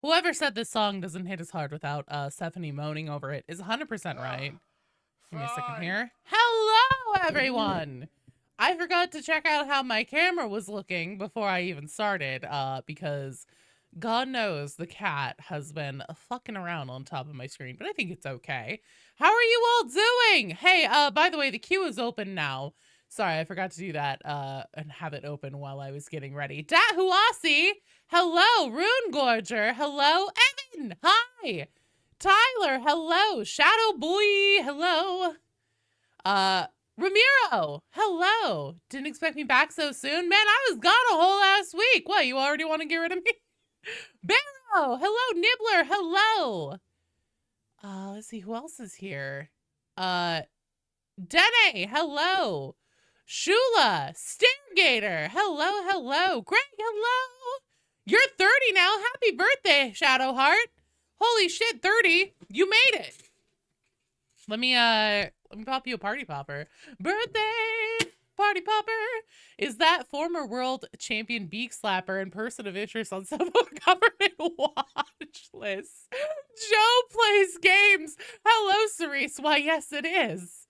Whoever said this song doesn't hit as hard without Stephanie moaning over it is 100% right. Give me a second here. Hello, everyone! I forgot to check out how my camera was looking before I even started, because God knows the cat has been fucking around on top of my screen, but I think it's okay. How are you all doing? Hey, by the way, the queue is open now. Sorry, I forgot to do that, and have it open while I was getting ready. Dahuasi! Hello, Rune Gorger! Hello, Evan! Hi! Tyler, hello! Shadow Boy, hello! Ramiro, hello! Didn't expect me back so soon? Man, I was gone a whole ass week! What, you already want to get rid of me? Barrow, hello! Nibbler, hello! Let's see, who else is here? Dene, hello! Shula, Stairgator, hello! Greg, hello! You're 30 now! Happy birthday, Shadowheart! Holy shit, 30! You made it! Let me pop you a party popper. Birthday party popper! Is that former world champion beak slapper and person of interest on some government watch list? Joe plays games! Hello, Cerise! Why, yes, it is!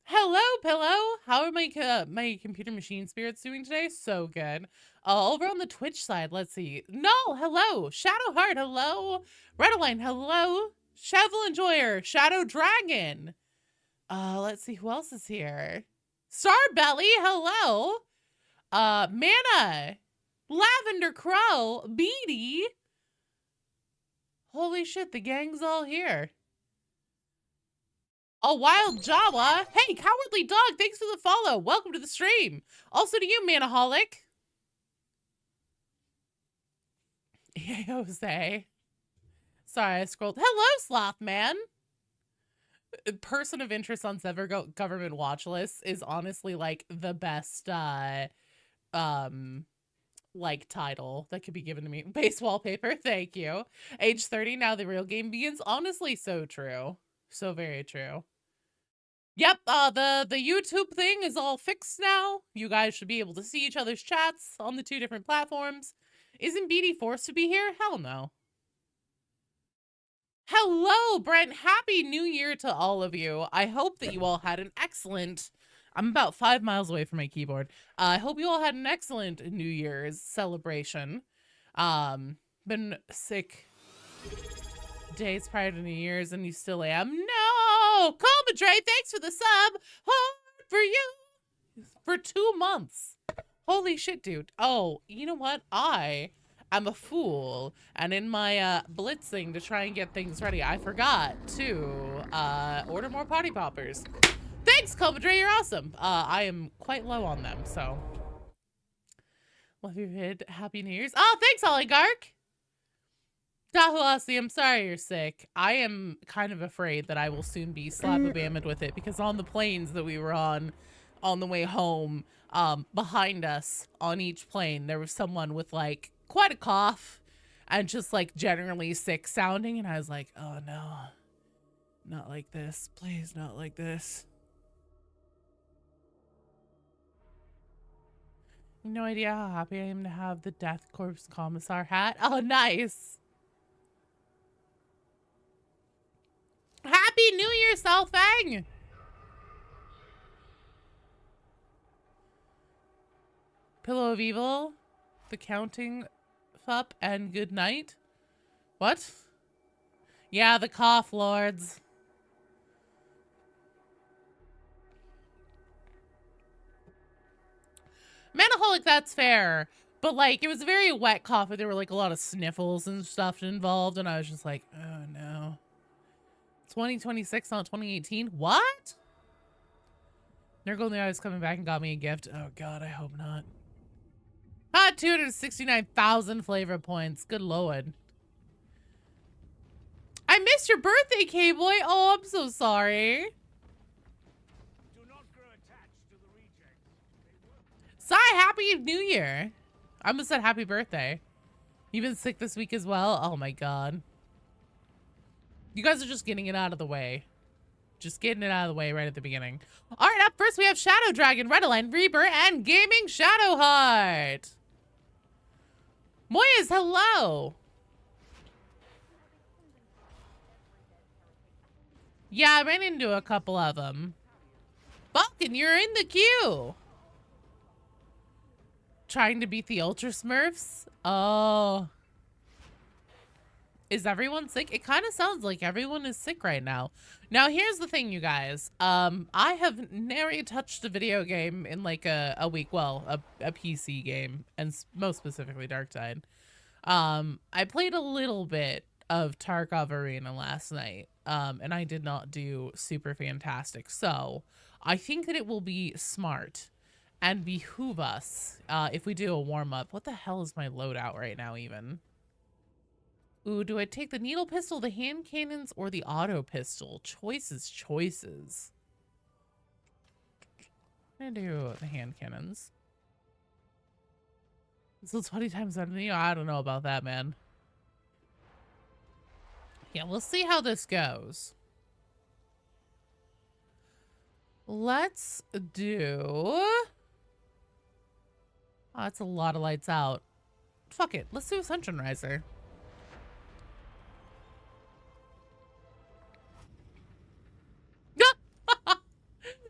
Hello, Pillow! How are my computer machine spirits doing today? So good. Over on the Twitch side, let's see. No, hello! Shadowheart, hello! Redaline, hello! Shovel Enjoyer, Shadow Dragon. Let's see who else is here. Starbelly, hello. Mana, Lavender Crow, Beady. Holy shit, the gang's all here. A Wild Jawa. Hey, Cowardly Dog, thanks for the follow. Welcome to the stream. Also to you, Manaholic. Hey, Jose. Sorry, I scrolled. Hello, Sloth Man. Person of interest on several government watch lists is honestly like the best like title that could be given to me. Base wallpaper, thank you. Age 30, now the real game begins. Honestly, so true. So very true. Yep, the YouTube thing is all fixed now. You guys should be able to see each other's chats on the 2 different platforms. Isn't BD forced to be here? Hell no. Hello, Brent. Happy New Year to all of you. I hope that you all had an excellent... I'm about 5 miles away from my keyboard. I hope you all had an excellent New Year's celebration. Been sick days prior to New Year's and you still am. No! Colmadre, thanks for the sub. Hard for you for 2 months. Holy shit, dude. Oh, you know what? I'm a fool, and in my blitzing to try and get things ready, I forgot to order more party poppers. Thanks, Comadre, you're awesome. I am quite low on them, so. Love your vid. Happy New Year's. Oh, thanks, Oligarch. Dahuasi, I'm sorry you're sick. I am kind of afraid that I will soon be slap-a-bammed with it, because on the planes that we were on the way home, behind us on each plane, there was someone with like quite a cough and just like generally sick sounding, and I was like, oh no, not like this, please, not like this. No idea how happy I am to have the Death Corpse Commissar hat. Oh, nice. Happy New Year, Selfang. Pillow of Evil, the Counting Fup, and Good Night. What? Yeah, the Cough Lords. Manaholic, that's fair. But, like, it was a very wet cough, but there were, like, a lot of sniffles and stuff involved, and I was just like, oh, no. 2026, not 2018? What? Nurgle knew I was coming back and got me a gift. Oh, God, I hope not. 269,000 flavor points. Good lord. I missed your birthday, K-Boy. Oh, I'm so sorry. Do not grow attached to the rejects. Sorry, happy New Year. I almost said happy birthday. You've been sick this week as well? Oh my god. You guys are just getting it out of the way. Just getting it out of the way right at the beginning. Alright, up first we have Shadow Dragon, Redaline, Reaper, and Gaming Shadowheart. Moyes, hello. Yeah, I ran into a couple of them. Balkan, you're in the queue. Trying to beat the Ultra Smurfs? Oh. Is everyone sick? It kind of sounds like everyone is sick right now. Now, here's the thing, you guys. I have never touched a video game in like a week. Well, a PC game, and most specifically Darktide. I played a little bit of Tarkov Arena last night, and I did not do super fantastic. So, I think that it will be smart and behoove us if we do a warm-up. What the hell is my loadout right now, even? Ooh, do I take the needle pistol, the hand cannons, or the auto pistol? Choices, choices. I'm gonna do the hand cannons. So 20 times better than you? I don't know about that, man. Yeah, we'll see how this goes. Let's do... Oh, that's a lot of lights out. Fuck it. Let's do a Sunshine Riser.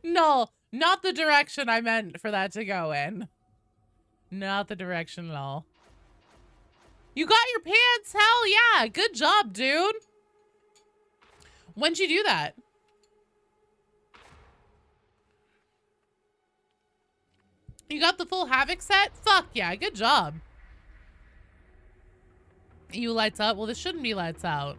No, not the direction I meant for that to go in. Not the direction at all. You got your pants? Hell yeah. Good job, dude. When'd you do that? You got the full Havoc set? Fuck yeah, good job. You lights up? Well, this shouldn't be lights out.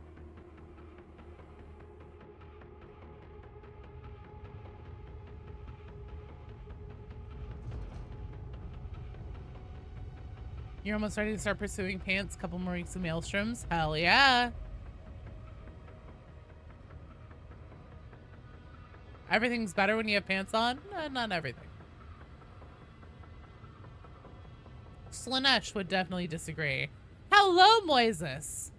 You're almost ready to start pursuing pants. Couple more weeks of maelstroms. Hell yeah. Everything's better when you have pants on? Not everything. Slanesh would definitely disagree. Hello, Moises.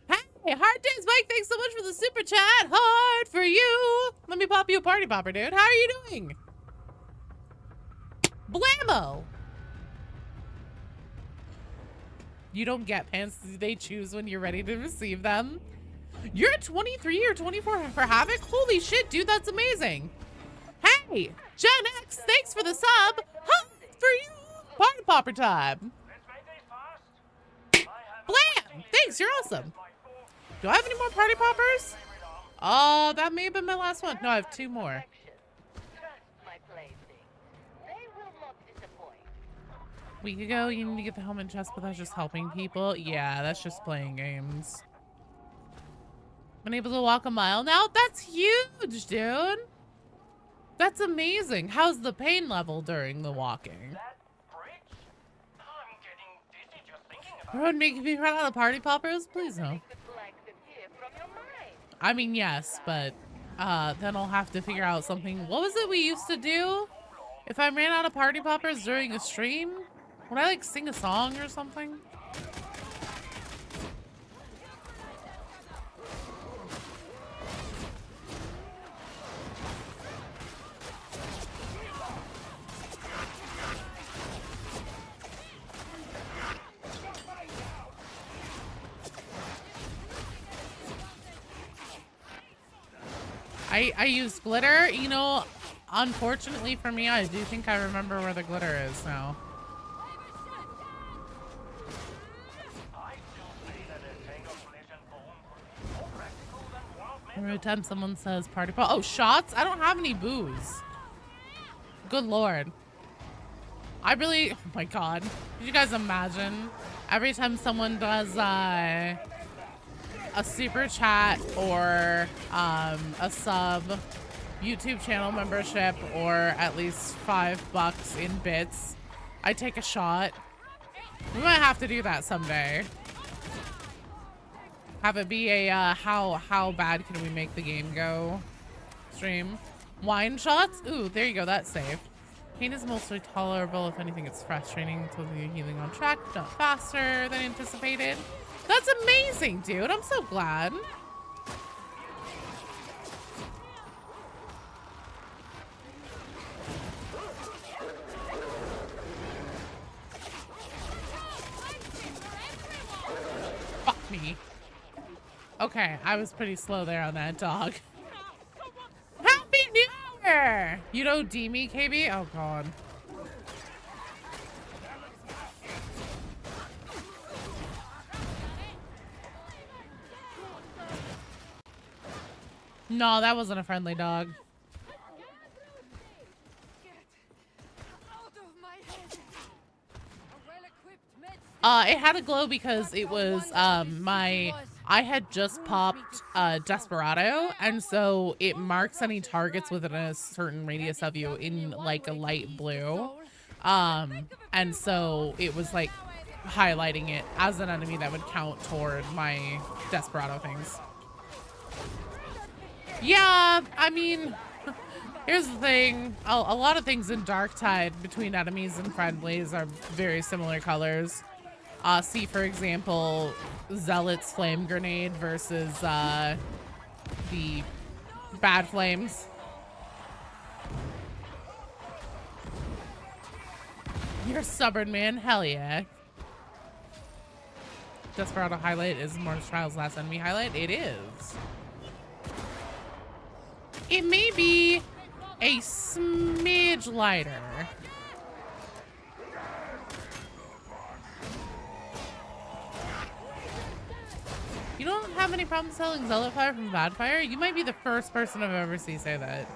Hey, Hard Days Mike, thanks so much for the super chat. Hard for you. Let me pop you a party popper, dude. How are you doing? Blammo. You don't get pants. They choose when you're ready to receive them. You're at 23 or 24 for Havoc? Holy shit, dude, that's amazing. Hey, Gen X, thanks for the sub. Hot for you. Party popper time. Blam! Thanks, you're awesome. Do I have any more party poppers? Oh, that may have been my last one. No, I have 2 more. Week ago, you need to get the helmet chest, but that's just helping people. Yeah, that's just playing games. Been able to walk a mile now? That's huge, dude. That's amazing. How's the pain level during the walking? Road making me run out of party poppers? Please no. I mean, yes, but then I'll have to figure out something. What was it we used to do? If I ran out of party poppers during a stream? Would I like sing a song or something? I use glitter, you know, unfortunately for me, I do think I remember where the glitter is now. Every time someone says party pop, oh, shots? I don't have any booze. Good Lord. I really, oh my God. Did you guys imagine every time someone does a super chat or a sub, YouTube channel membership, or at least $5 in bits, I take a shot? We might have to do that someday. Have it be a how bad can we make the game go stream. Wine shots? Ooh, there you go, that's safe. Pain is mostly tolerable. If anything, it's frustrating until the healing on track, not faster than anticipated. That's amazing, dude. I'm so glad. Fuck me. Okay, I was pretty slow there on that dog. Happy New Year! You know Demi, KB? Oh, God. No, that wasn't a friendly dog. It had a glow because it was I had just popped Desperado, and so it marks any targets within a certain radius of you in like a light blue. And so it was like highlighting it as an enemy that would count toward my Desperado things. Yeah, I mean, here's the thing. A lot of things in Darktide between enemies and friendlies are very similar colors. See, for example, Zealot's Flame Grenade versus the Bad Flames. You're a stubborn, man. Hell yeah. Desperado highlight is Mortis Trials' last enemy highlight. It is. It may be a smidge lighter. You don't have any problem selling Zealot Fire from Bad Fire? You might be the first person I've ever seen say that.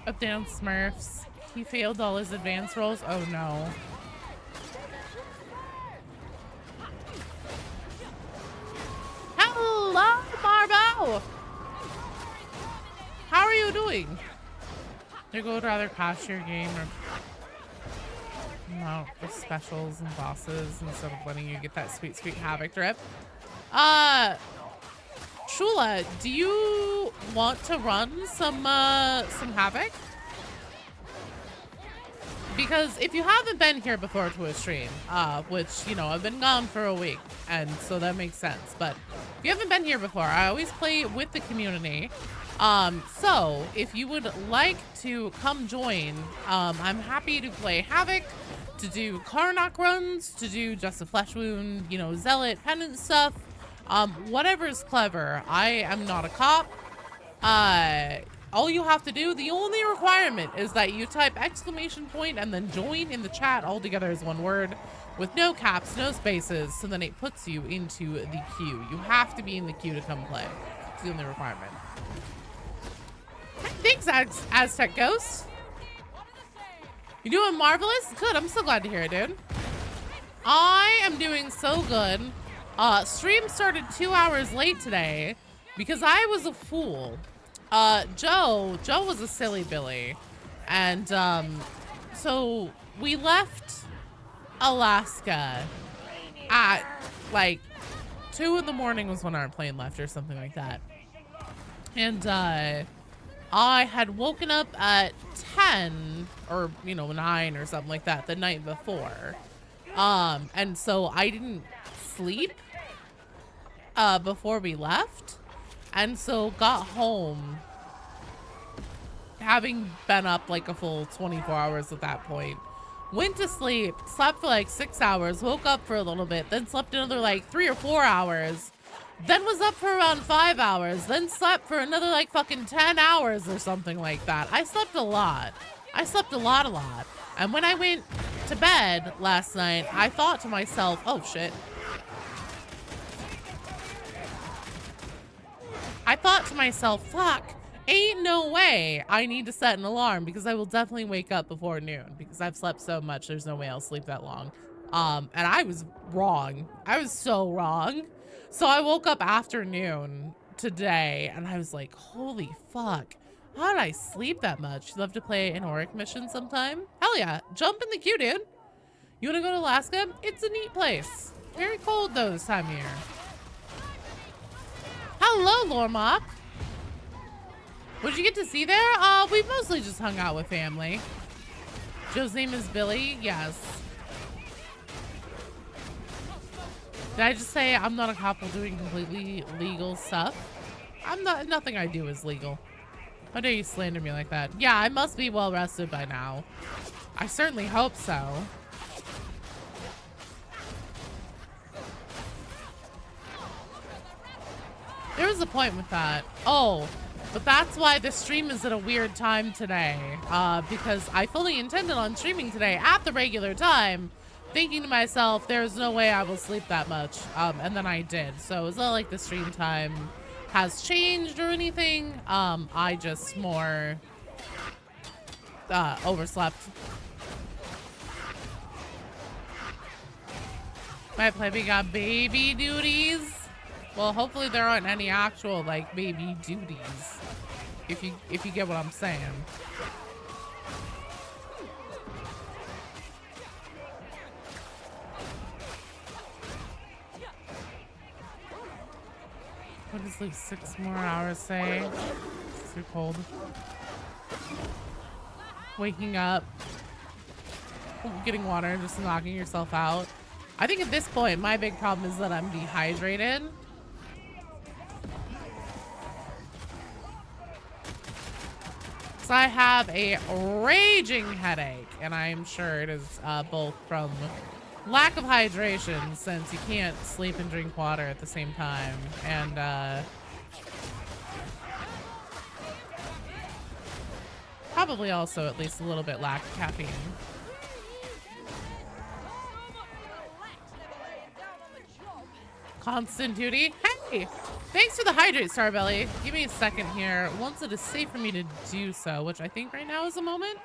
Up down Smurfs. He failed all his advanced rolls. Oh no. Hello, Marbo! How are you doing? You would rather crash your game or mount the specials and bosses instead of letting you get that sweet, sweet Havoc drip. Shula, do you want to run some Havoc? Because if you haven't been here before to a stream, which, you know, I've been gone for a week, and so that makes sense. But if you haven't been here before, I always play with the community. So if you would like to come join, I'm happy to play Havoc, to do Karnak runs, to do Just a Flesh Wound, you know, Zealot, Pendant stuff. Whatever's clever. I am not a cop. All you have to do, the only requirement is that you type ! and then join in the chat all together as one word with no caps, no spaces, so then it puts you into the queue. You have to be in the queue to come play. It's the only requirement. Thanks, Aztec Ghost. You doing marvelous? Good, I'm so glad to hear it, dude. I am doing so good. Stream started 2 hours late today because I was a fool. Joe was a silly Billy. And, so we left Alaska at like 2 in the morning was when our plane left or something like that. And, I had woken up at 10 or, you know, 9 or something like that the night before. And so I didn't sleep before we left, and so got home having been up like a full 24 hours at that point. Went to sleep, slept for like 6 hours, woke up for a little bit, then slept another like 3 or 4 hours, then was up for around 5 hours, then slept for another like fucking 10 hours or something like that. I slept a lot. I slept a lot. And when I went to bed last night, I thought to myself, oh shit. I thought to myself, fuck, ain't no way I need to set an alarm because I will definitely wake up before noon because I've slept so much. There's no way I'll sleep that long. And I was wrong. I was so wrong. So I woke up after noon today and I was like, holy fuck. How did I sleep that much? You love to play an Auric mission sometime? Hell yeah. Jump in the queue, dude. You want to go to Alaska? It's a neat place. Very cold though this time of year. Hello, Lormock. What did you get to see there? We mostly just hung out with family. Joe's name is Billy. Yes. Did I just say I'm not a cop while doing completely legal stuff? Nothing I do is legal. How dare you slander me like that? Yeah, I must be well rested by now. I certainly hope so. There was a point with that. Oh, but that's why the stream is at a weird time today. Because I fully intended on streaming today at the regular time, thinking to myself, there's no way I will sleep that much. And then I did. So it's not like the stream time has changed or anything. I just more overslept. My baby got baby duties. Well, hopefully there aren't any actual like baby duties. If you get what I'm saying. What does like 6 more hours say? It's too cold. Waking up. Getting water, just knocking yourself out. I think at this point, my big problem is that I'm dehydrated. So I have a raging headache, and I'm sure it is both from lack of hydration, since you can't sleep and drink water at the same time, and probably also at least a little bit lack of caffeine. Constant duty. Hey, thanks for the hydrate, Starbelly. Give me a second here. Once it is safe for me to do so, which I think right now is a moment.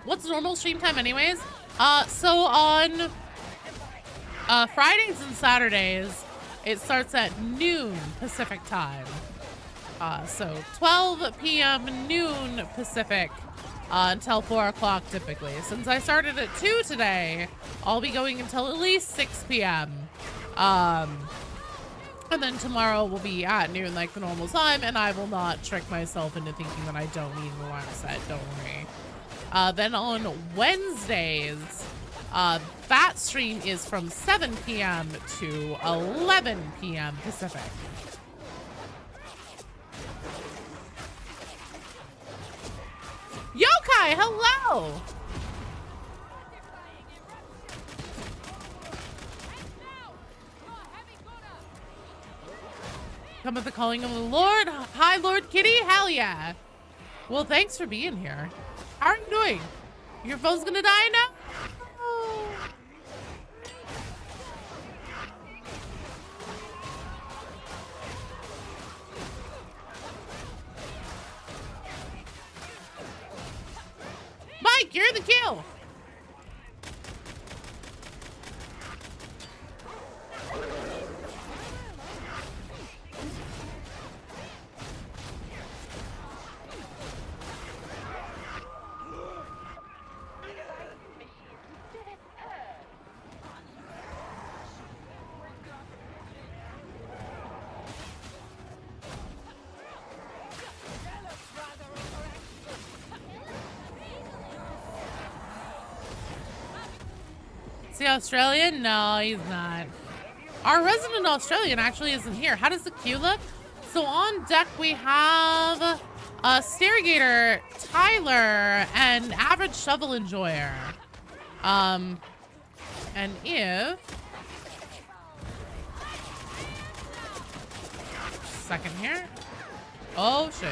What's normal stream time anyways? So on Fridays and Saturdays, it starts at noon Pacific time. So 12 p.m. noon Pacific until 4 o'clock typically. Since I started at 2 today, I'll be going until at least 6 p.m. And then tomorrow will be at noon like the normal time, and I will not trick myself into thinking that I don't need an alarm set, don't worry. Then on Wednesdays, that stream is from 7 p.m. to 11 p.m. Pacific. Yokai, hello! Come at the calling of the Lord. Hi, Lord Kitty. Hell yeah. Well, thanks for being here. How are you doing? Your phone's gonna die now? Oh. Mike, you're the kill. Is he Australian? No, he's not. Our resident Australian actually isn't here. How does the queue look? So on deck we have Stairgater, Tyler, and Average Shovel Enjoyer. And if... Second here. Oh, shit.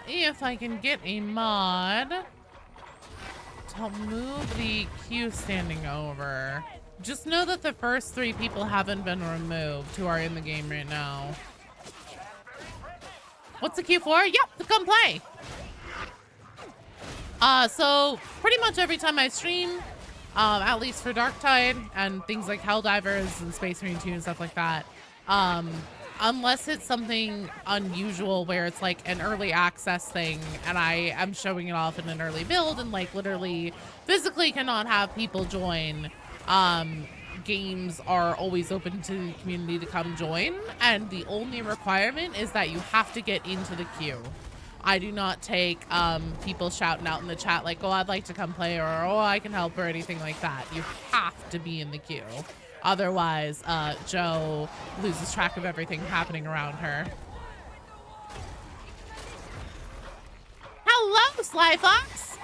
If I can get a mod to help move the queue standing over. Just know that the first 3 people haven't been removed who are in the game right now. What's the queue for? Yep, to come play. So pretty much every time I stream, at least for Darktide and things like Helldivers and Space Marine 2 and stuff like that, unless it's something unusual where it's like an early access thing and I am showing it off in an early build and like literally physically cannot have people join, games are always open to the community to come join, and the only requirement is that you have to get into the queue. I do not take people shouting out in the chat like, oh, I'd like to come play, or oh, I can help, or anything like that. You have to be in the queue. Otherwise, Joe loses track of everything happening around her. Hello, Sly Fox!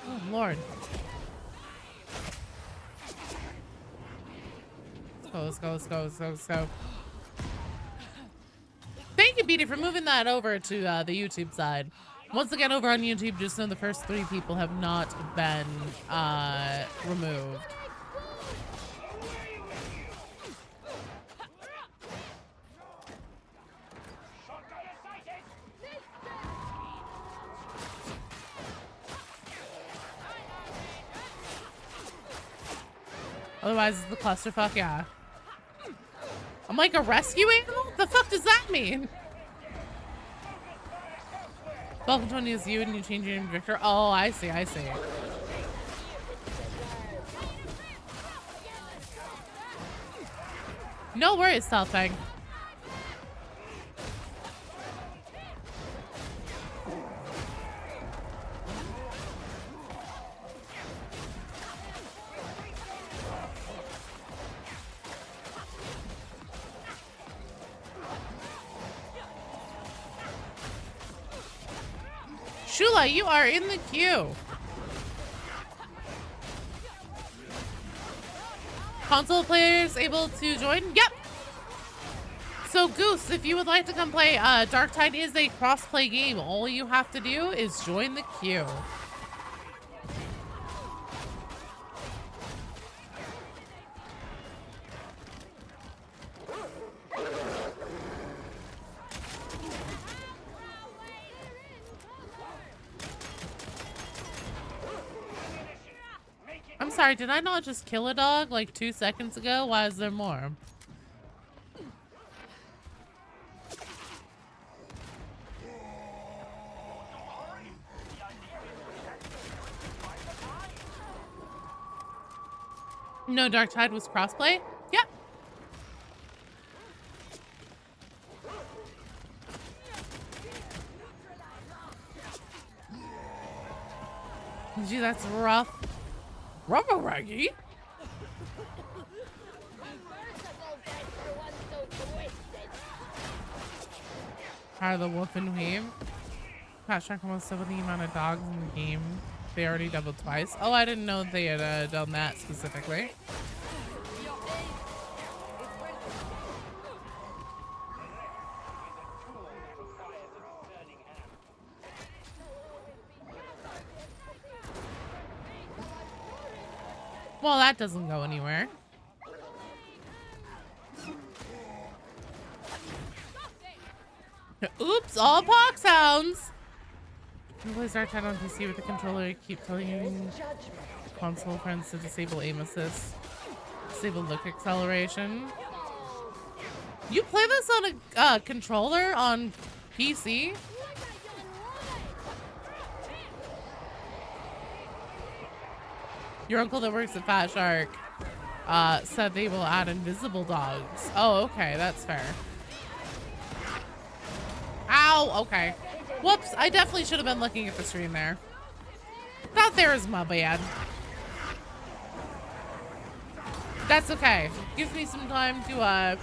Oh, Lord. Let's go, let's go, let's go, let's go. Thank you, Beatty, for moving that over to the YouTube side. Once again, over on YouTube, just know the first 3 people have not been removed. Otherwise, it's the clusterfuck, yeah. I'm like a rescue animal? What the fuck does that mean? Welcome to is you and you change your name to Victor. Oh, I see, I see. No worries, Southbank. Shula, you are in the queue. Console players able to join? Yep. So Goose, if you would like to come play, Darktide is a cross-play game. All you have to do is join the queue. I'm sorry, did I not just kill a dog like 2 seconds ago? Why is there more? No, Darktide was crossplay? Yep. Gee, that's rough. Rubber Raggy? How the wolf and wave? Fast track almost double the amount of dogs in the game. They already doubled twice. Oh, I didn't know they had done that specifically. Well, that doesn't go anywhere. Oops, all box hounds. You play Darktide on PC with the controller. You keep telling your console friends to disable aim assist, disable look acceleration. You play this on a controller on PC? Your uncle that works at Fat Shark said they will add invisible dogs. Oh, okay, that's fair. Ow, okay. Whoops, I definitely should have been looking at the stream there. That there is my bad. That's okay. Gives me some time to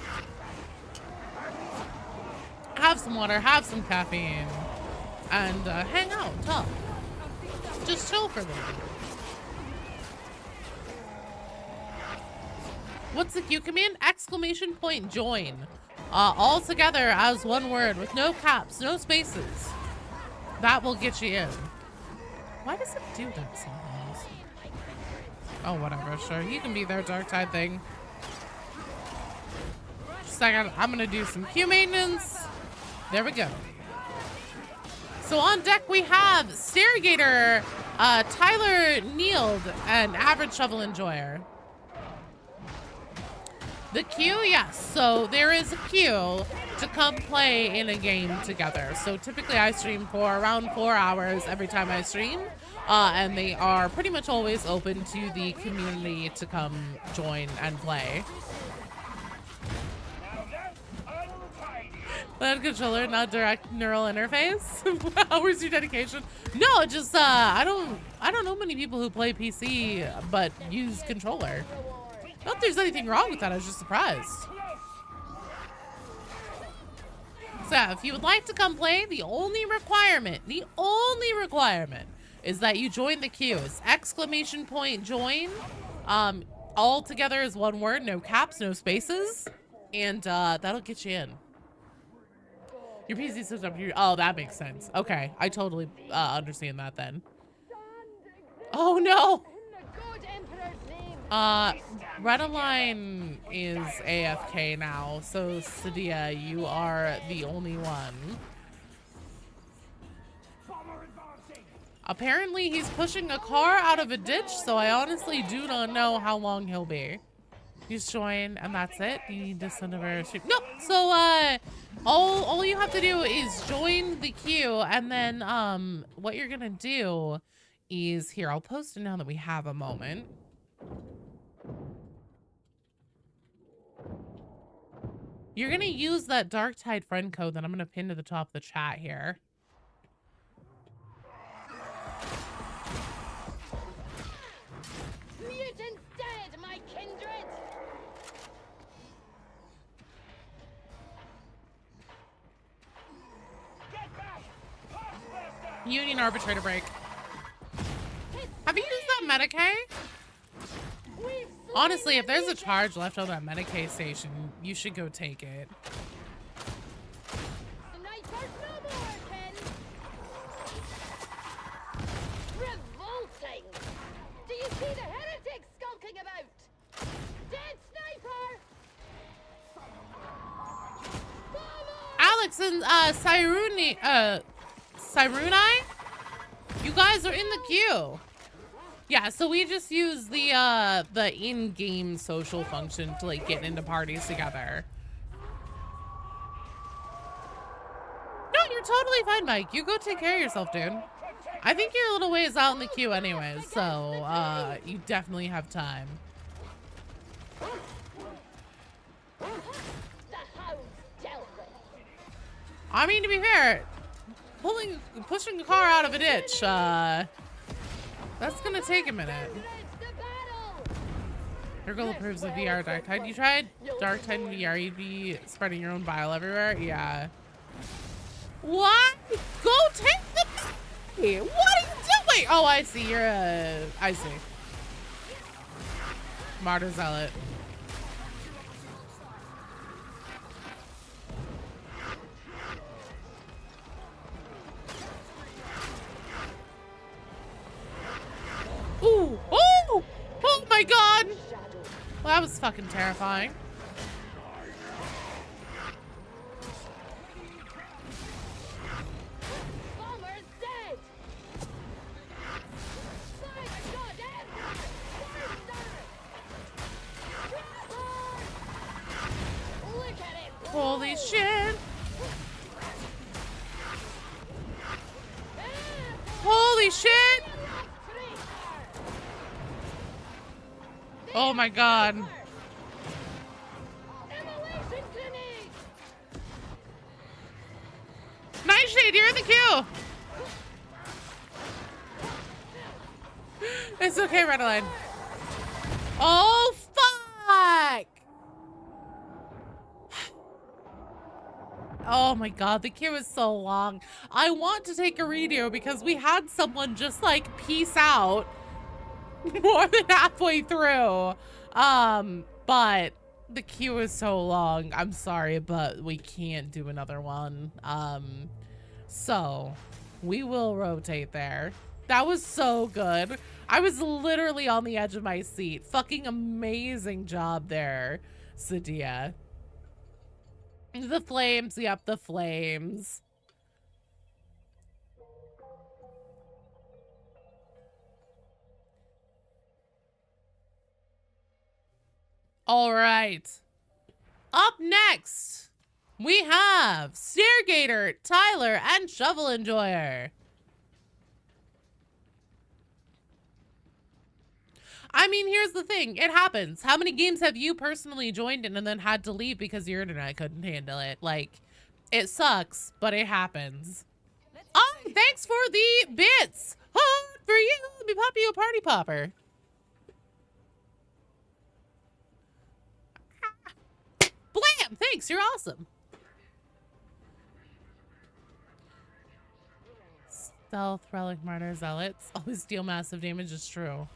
have some water, have some caffeine, and hang out, talk. Just chill for a little bit. What's the Q command? Exclamation point join. All together as one word with no caps, no spaces. That will get you in. Why does it do that sometimes? Oh, whatever, sure. You can be their Darktide thing. Just a second, I'm gonna do some Q maintenance. There we go. So on deck we have Stairgater, Tyler Neild, and Average Shovel Enjoyer. The queue, yes. So there is a queue to come play in a game together. So typically I stream for around 4 hours every time I stream. And they are pretty much always open to the community to come join and play. Land controller, not direct neural interface. Where's your dedication? No, just I don't know many people who play PC but use controller. Not that there's anything wrong with that. I was just surprised. So if you would like to come play, the only requirement is that you join the queue. It's !join. All together is one word, no caps, no spaces, and that'll get you in. Your PC sits up here. Oh, that makes sense. Okay, I totally understand that then. Oh no. Redaline is AFK now, so Sadia, you are the only one. Apparently he's pushing a car out of a ditch, so I honestly do not know how long he'll be. Just join and that's it. You need to send over a stream. Nope. So all you have to do is join the queue, and then what you're gonna do is here, I'll post it now that we have a moment. You're gonna use that Darktide friend code that I'm gonna pin to the top of the chat here. Mutants dead, my kindred! Get back! Pulse Union arbitrator break. Have you used that Medicaid? Honestly, if there's a charge left on that Medicaid station, you should go take it. Snipers no more, Ken! Revolting! Do you see the heretics skulking about? Dead sniper! Alex and Cyruni, you guys are in the queue. Yeah, so we just use the in-game social function to like get into parties together. No, you're totally fine, Mike. You go take care of yourself, dude. I think you're a little ways out in the queue anyways, so you definitely have time. The hound's dealt with. I mean, to be fair, pushing a car out of a ditch, that's gonna take a minute. The battle! Your goal approves of VR Darktide. You tried Darktide in VR, you'd be spreading your own bile everywhere? Yeah. What? Go take the... What are you doing? Oh, I see. You're a... I see. Martyr Zealot. Ooh! Oh! Oh my god! Well, that was fucking terrifying. Bomber's dead! Look at it! Holy shit! Holy shit! Oh my god. Immolation grenade! Nightshade, you're in the queue! It's okay, Redaline. Oh, fuck! Oh my god, the queue is so long. I want to take a radio because we had someone just like peace out more than halfway through. But the queue is so long. I'm sorry, but we can't do another one. So we will rotate there. That was so good. I was literally on the edge of my seat. Fucking amazing job there, Sadia. The flames, yep, the flames. All right. Up next, we have Stairgater, Tyler, and Shovel Enjoyer. I mean, here's the thing. It happens. How many games have you personally joined in and then had to leave because your internet couldn't handle it? Like, it sucks, but it happens. Oh, thanks for the bits. Oh, for you. Let me pop you a party popper. Blam! Thanks, you're awesome. Stealth, Relic, Martyr, Zealots. Always deal massive damage is true.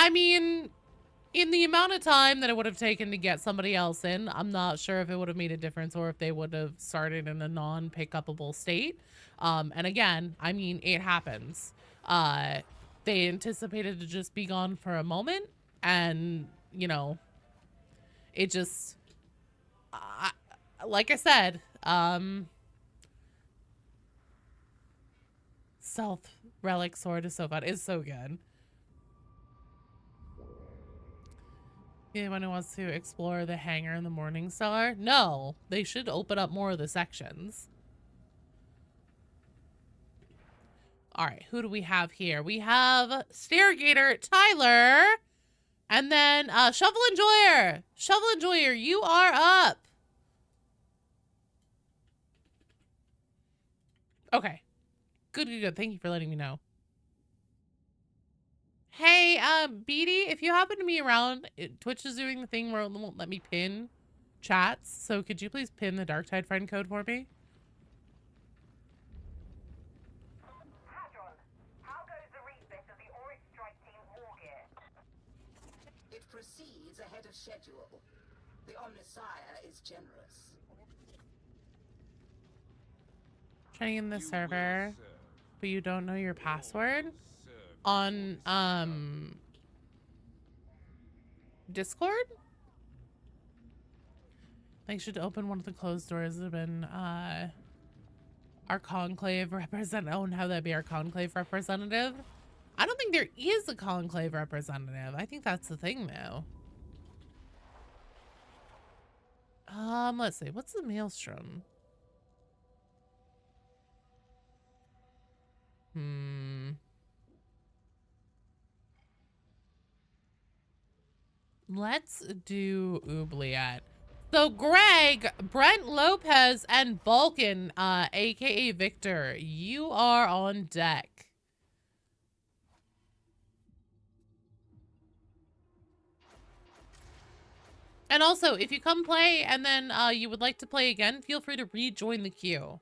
I mean, in the amount of time that it would have taken to get somebody else in, I'm not sure if it would have made a difference or if they would have started in a non-pick-upable state. And again, I mean, it happens. They anticipated to just be gone for a moment, and, you know, it just, like I said, Stealth, Relic, Sword is so fun. It's so good. Anyone who wants to explore the hangar in the Morning Star? No, they should open up more of the sections. All right, who do we have here? We have Stairgater, Tyler, and then Shovel Enjoyer. Shovel Enjoyer, you are up. Okay, good, good, good. Thank you for letting me know. Hey, Beatty, if you happen to be around, Twitch is doing the thing where it won't let me pin chats. So could you please pin the Darktide friend code for me? Hadron, how goes the refit of the Oryx Strike Team war gear? It proceeds ahead of schedule. The Omnissiah is generous. Trying in the server, but you don't know your password? On Discord? They should open one of the closed doors that have been our conclave representative. Oh, and how that be our conclave representative? I don't think there is a conclave representative. I think that's the thing though. Let's see, what's the maelstrom? Let's do Oubliette. So Greg, Brent Lopez, and Vulcan, aka Victor, you are on deck. And also, if you come play and then you would like to play again, feel free to rejoin the queue.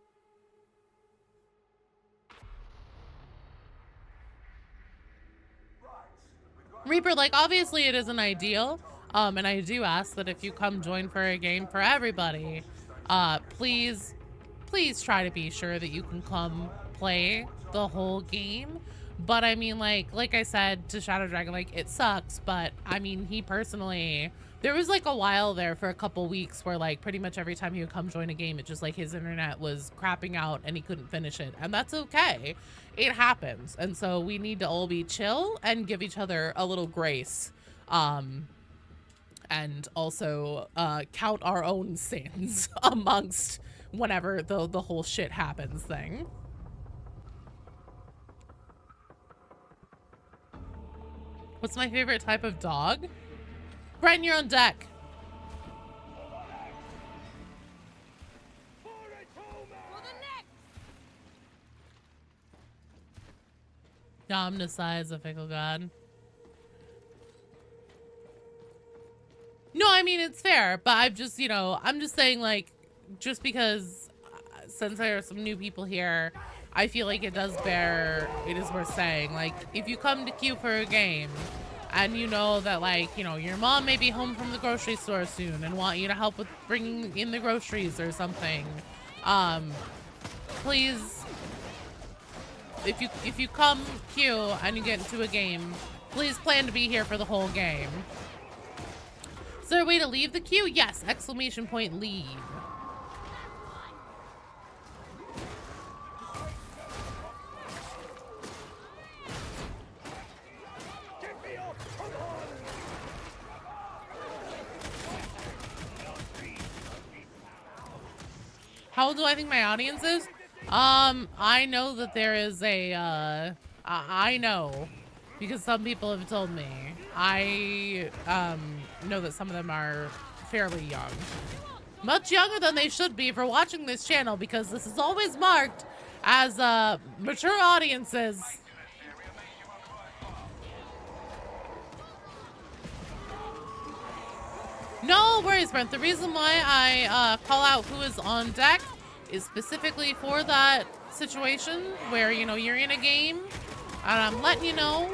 Reaper, like, obviously it isn't ideal, and I do ask that if you come join for a game for everybody, please try to be sure that you can come play the whole game. But I mean, like I said to Shadow Dragon, like, it sucks, but I mean, he personally, there was like a while there for a couple weeks where like pretty much every time he would come join a game, it just like his internet was crapping out and he couldn't finish it, and that's okay. It happens, and so we need to all be chill and give each other a little grace, and also count our own sins amongst whenever the whole shit happens thing. What's my favorite type of dog? Brent, you're on deck. Omnissiah is a fickle god. No, I mean, it's fair, but I've just, you know, I'm just saying, like, just because since there are some new people here, I feel like it is worth saying. Like, if you come to queue for a game and you know that, like, you know, your mom may be home from the grocery store soon and want you to help with bringing in the groceries or something, please, if you come queue and you get into a game, please plan to be here for the whole game. Is there a way to leave the queue? Yes, exclamation point leave. How old do I think my audience is? I know that there is a, I know, because some people have told me. I, know that some of them are fairly young. Much younger than they should be for watching this channel, because this is always marked as, mature audiences. No worries, Brent. The reason why I call out who is on deck is specifically for that situation where, you know, you're in a game and I'm letting you know,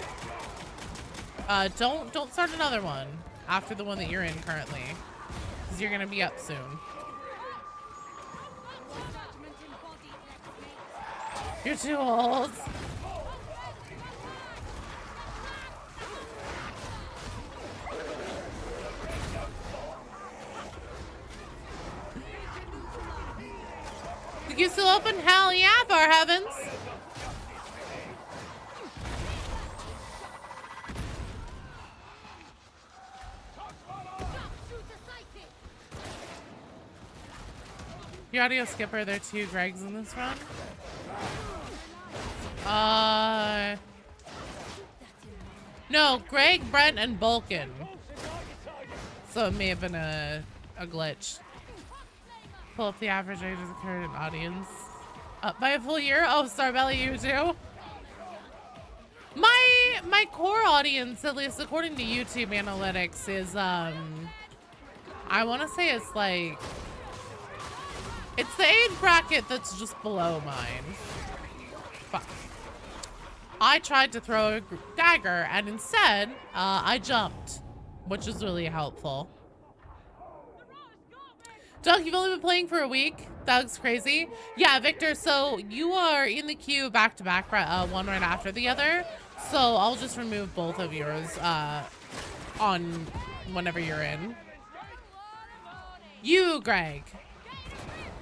don't start another one after the one that you're in currently, because you're gonna be up soon. You're too old. You still open? Hell yeah, for heavens. Your audio skipper, there are 2 Gregs in this run. No, Greg, Brent, and Vulcan. So it may have been a glitch. Pull up the average age of the current audience. Up by a full year? Oh, Starbelly, you too? My core audience, at least according to YouTube analytics, is, I want to say it's like... It's the age bracket that's just below mine. Fuck. I tried to throw a dagger, and instead, I jumped, which is really helpful. Doug, you've only been playing for a week. Doug's crazy. Yeah, Victor, so you are in the queue back to back, one right after the other. So I'll just remove both of yours on whenever you're in. You, Greg.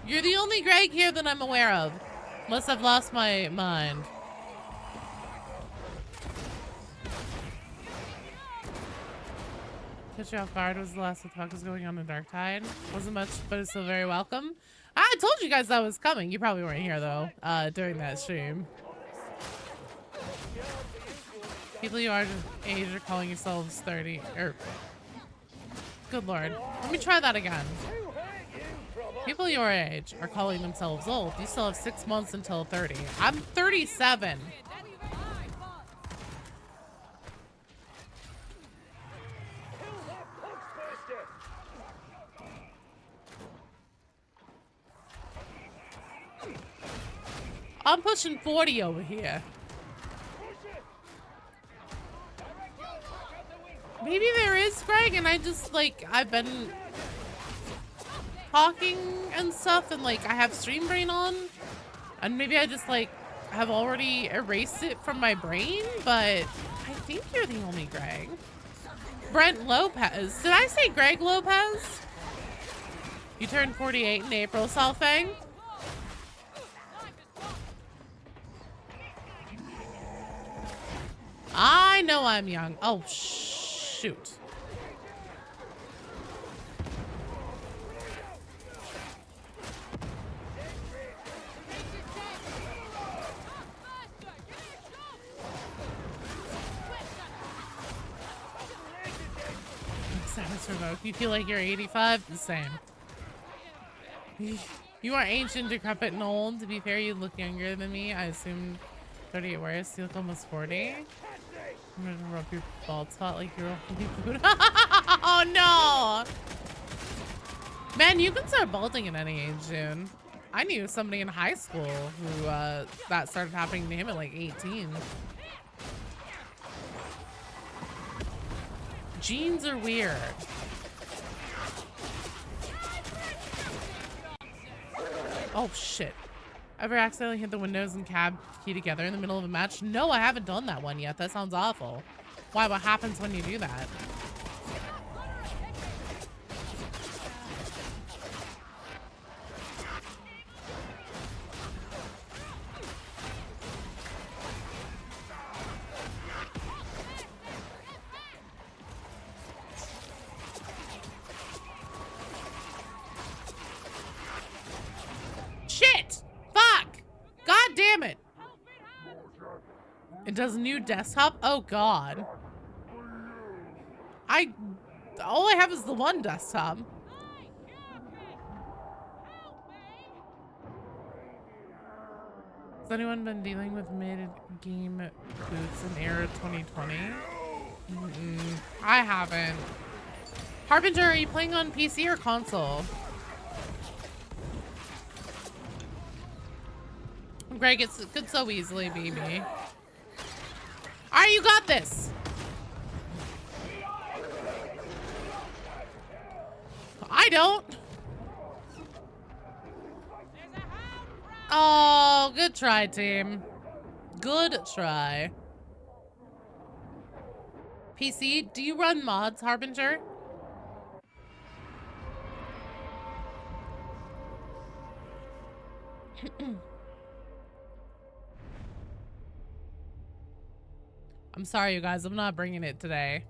You're the only Greg here that I'm aware of. Unless I've lost my mind. Catch you off guard was the last what the fuck is going on in Dark Tide. Wasn't much, but it's still very welcome. I told you guys that was coming. You probably weren't here though, during that stream. People your age are calling yourselves 30, or... Good lord. Let me try that again. People your age are calling themselves old. You still have 6 months until 30. I'm 37. I'm pushing 40 over here. Maybe there is, Greg, and I just, like, I've been talking and stuff, and, like, I have stream brain on, and maybe I just, like, have already erased it from my brain, but I think you're the only Greg. Brent Lopez. Did I say Greg Lopez? You turned 48 in April, Salfang. I know I'm young. Oh, shoot. Status revoked. You feel like you're 85? The same. You are ancient, decrepit, and old. To be fair, you look younger than me. I assumed 30 at worst. You look almost 40. I'm gonna rub your bald spot like you're holy food. Oh no! Man, you can start balding at any age, dude. I knew somebody in high school who that started happening to him at like 18. Genes are weird. Oh shit. Ever accidentally hit the windows and cab key together in the middle of a match? No, I haven't done that one yet. That sounds awful. Why? What happens when you do that? does new desktop? Oh god. All I have is the one desktop. Has anyone been dealing with mid-game boots in era 2020? I haven't. Harbinger, are you playing on PC or console? Greg, it's good so easily, baby. Alright, you got this. I don't. Oh, good try, team. Good try. PC, do you run mods, Harbinger? I'm sorry, you guys. I'm not bringing it today.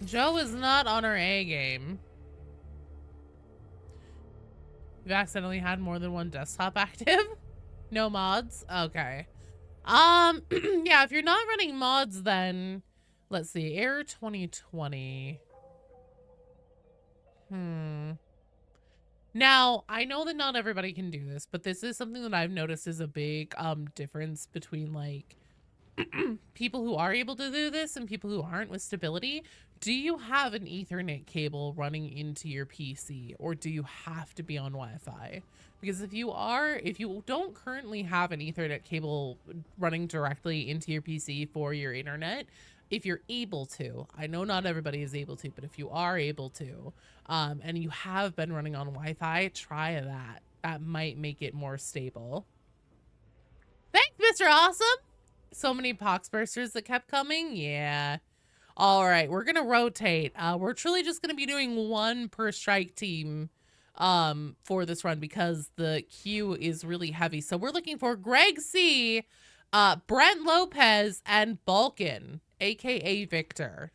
Joe is not on her A game. You've accidentally had more than one desktop active? No mods? Okay. Yeah, if you're not running mods, then let's see. Error 2020. Now, I know that not everybody can do this, but this is something that I've noticed is a big difference between like people who are able to do this and people who aren't with stability. Do you have an Ethernet cable running into your PC, or do you have to be on Wi-Fi? Because if you don't currently have an Ethernet cable running directly into your PC for your internet, if you're able to, I know not everybody is able to, but if you are able to, and you have been running on Wi-Fi, try that. That might make it more stable. Thanks, Mr. Awesome. So many pox bursters that kept coming. Yeah. All right, we're gonna rotate. We're truly just gonna be doing one per strike team for this run because the queue is really heavy. So we're looking for Greg C, Brent Lopez, and Balkan, aka Victor.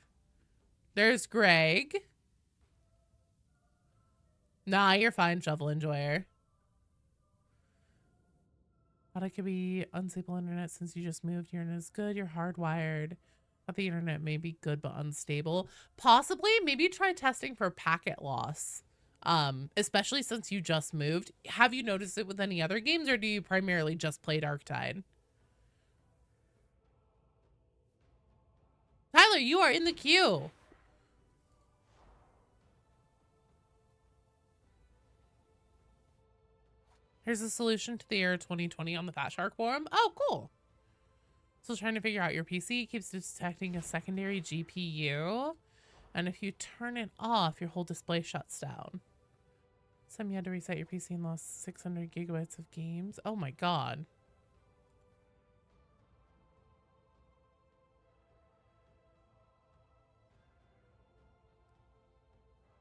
There's Greg. Nah, you're fine, Shovel Enjoyer. Thought it could be unstable internet since you just moved. Your internet is good. You're hardwired. Thought the internet may be good but unstable. Possibly. Maybe try testing for packet loss. Especially since you just moved. Have you noticed it with any other games, or do you primarily just play Darktide? Tyler, you are in the queue. Here's a solution to the error 2020 on the Fat Shark forum. Oh, cool. So trying to figure out your PC keeps detecting a secondary GPU. And if you turn it off, your whole display shuts down. Some you had to reset your PC and lost 600 gigabytes of games. Oh my god.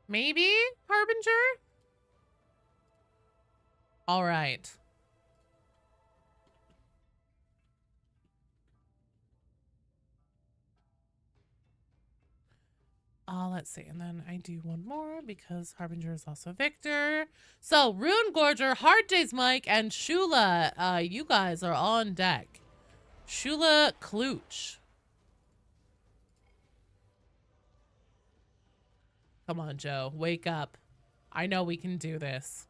Maybe, Harbinger? All right. Let's see. And then I do one more because Harbinger is also Victor. So Rune Gorger, Hard Days Mike, and Shula, you guys are on deck. Shula Klooch. Come on, Joe. Wake up. I know we can do this.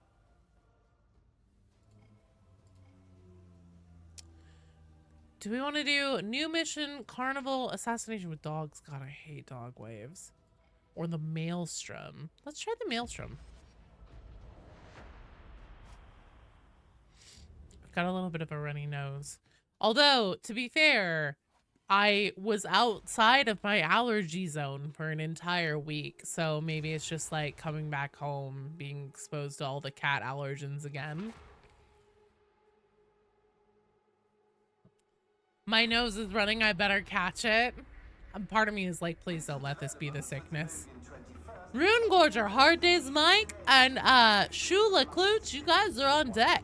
Do we want to do new mission, carnival, assassination with dogs? God, I hate dog waves. Or the maelstrom. Let's try the maelstrom. I've got a little bit of a runny nose. Although, to be fair, I was outside of my allergy zone for an entire week. So maybe it's just like coming back home, being exposed to all the cat allergens again. My nose is running. I better catch it. Part of me is like, please don't let this be the sickness. Rune Gorger, Hard Days Mike, and Shula Klooch, you guys are on deck.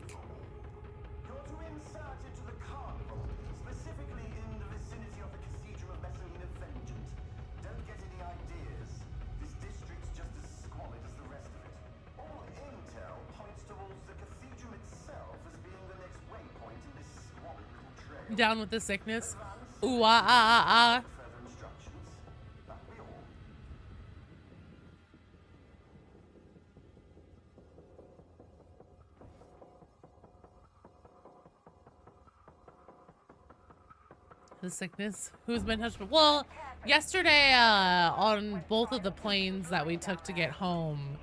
You're to insert into the carnival, specifically in the vicinity of the Cathedral of Messalina Vengeance. Don't get any ideas. This district's just as squalid as the rest of it. All intel points towards the cathedral itself as being the next waypoint in this squalid little trail. Down with the sickness. Ooh, ah, ah, ah, ah. Further instructions. That'll be all. The sickness. Who's been touched? Well, yesterday, on both of the planes that we took to get home,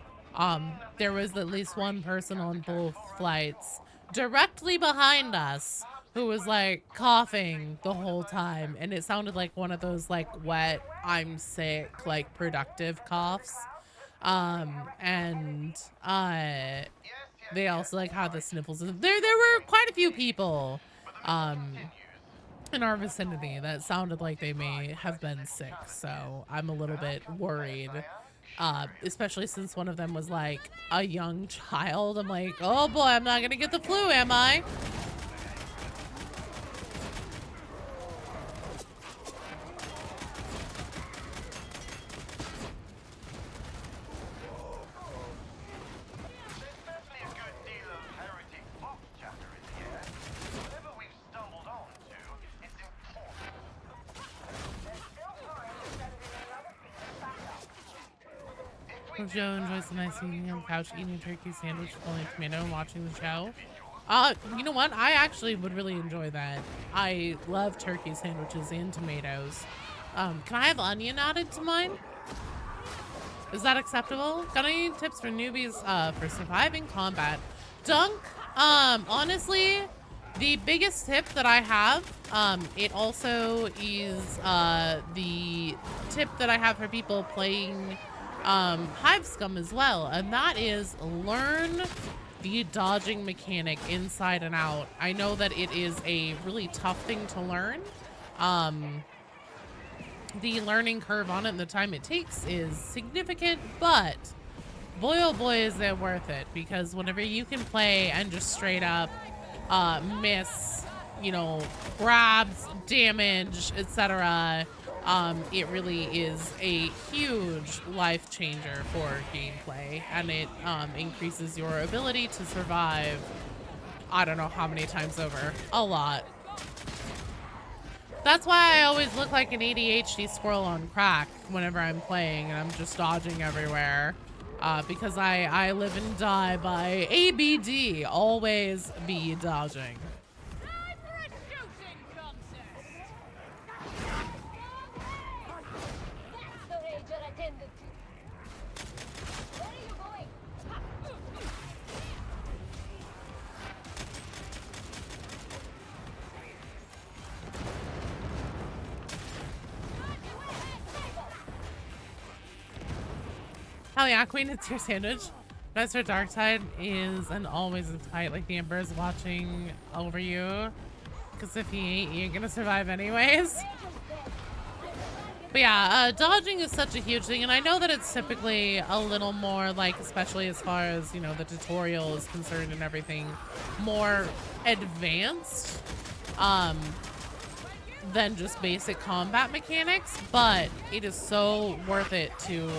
there was at least one person on both flights directly behind us who was like coughing the whole time, and it sounded like one of those like wet, I'm sick, like productive coughs. And they also like had the sniffles. There were quite a few people, in our vicinity that sounded like they may have been sick, so I'm a little bit worried, especially since one of them was like a young child. I'm like, oh boy, I'm not gonna get the flu, am I? There's certainly a good deal of heretic book chatter in the air. Whatever we've stumbled onto, it's important. There's still time to send in another team of backup. Hope Joe enjoys the nice evening on the couch eating a turkey sandwich, pulling a tomato, and watching the show. You know what? I actually would really enjoy that. I love turkey sandwiches and tomatoes. Can I have onion added to mine? Is that acceptable? Got any tips for newbies for surviving combat? Dunk, honestly, the biggest tip that I have, it also is the tip that I have for people playing Hive Scum as well, and that is learn the dodging mechanic inside and out. I know that it is a really tough thing to learn. The learning curve on it and the time it takes is significant, but boy oh boy is it worth it, because whenever you can play and just straight up miss, you know, grabs, damage, etc., it really is a huge life changer for gameplay, and it increases your ability to survive, I don't know how many times over, a lot. That's why I always look like an ADHD squirrel on crack whenever I'm playing and I'm just dodging everywhere. Because I live and die by ABD, always be dodging. Time for a shooting contest! That's the rager attended to. Where are you going? Hell yeah, Queen, it's your sandwich. That's her dark side is and always is tight, like the Emperor's watching over you. Because if he ain't, you're gonna survive anyways. But yeah, dodging is such a huge thing, and I know that it's typically a little more like, especially as far as, you know, the tutorial is concerned and everything, more advanced than just basic combat mechanics, but it is so worth it to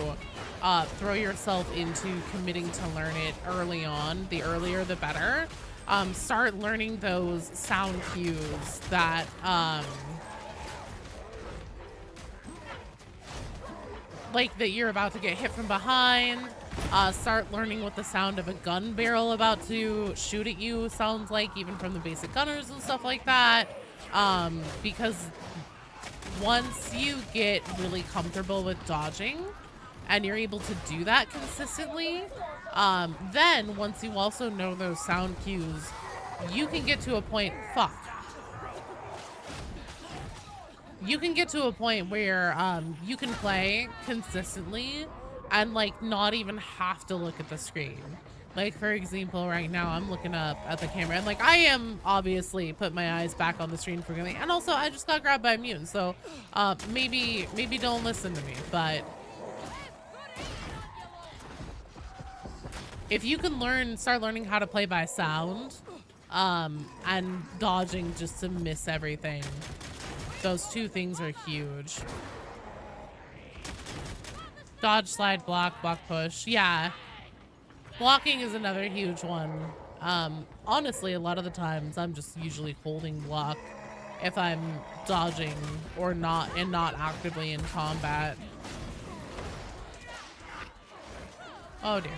throw yourself into committing to learn it early on. The earlier the better. Start learning those sound cues that like that you're about to get hit from behind. Start learning what the sound of a gun barrel about to shoot at you sounds like, even from the basic gunners and stuff like that. Because once you get really comfortable with dodging and you're able to do that consistently, then once you also know those sound cues, you can get to a point, you can get to a point where you can play consistently and like not even have to look at the screen. Like, for example, right now I'm looking up at the camera and like I am obviously put my eyes back on the screen frequently, and also I just got grabbed by a mutant, so maybe don't listen to me, but if you can start learning how to play by sound and dodging just to miss everything, those two things are huge. Dodge, slide, block, push. Yeah. Blocking is another huge one. Honestly, a lot of the times I'm just usually holding block if I'm dodging or not and not actively in combat. Oh dear.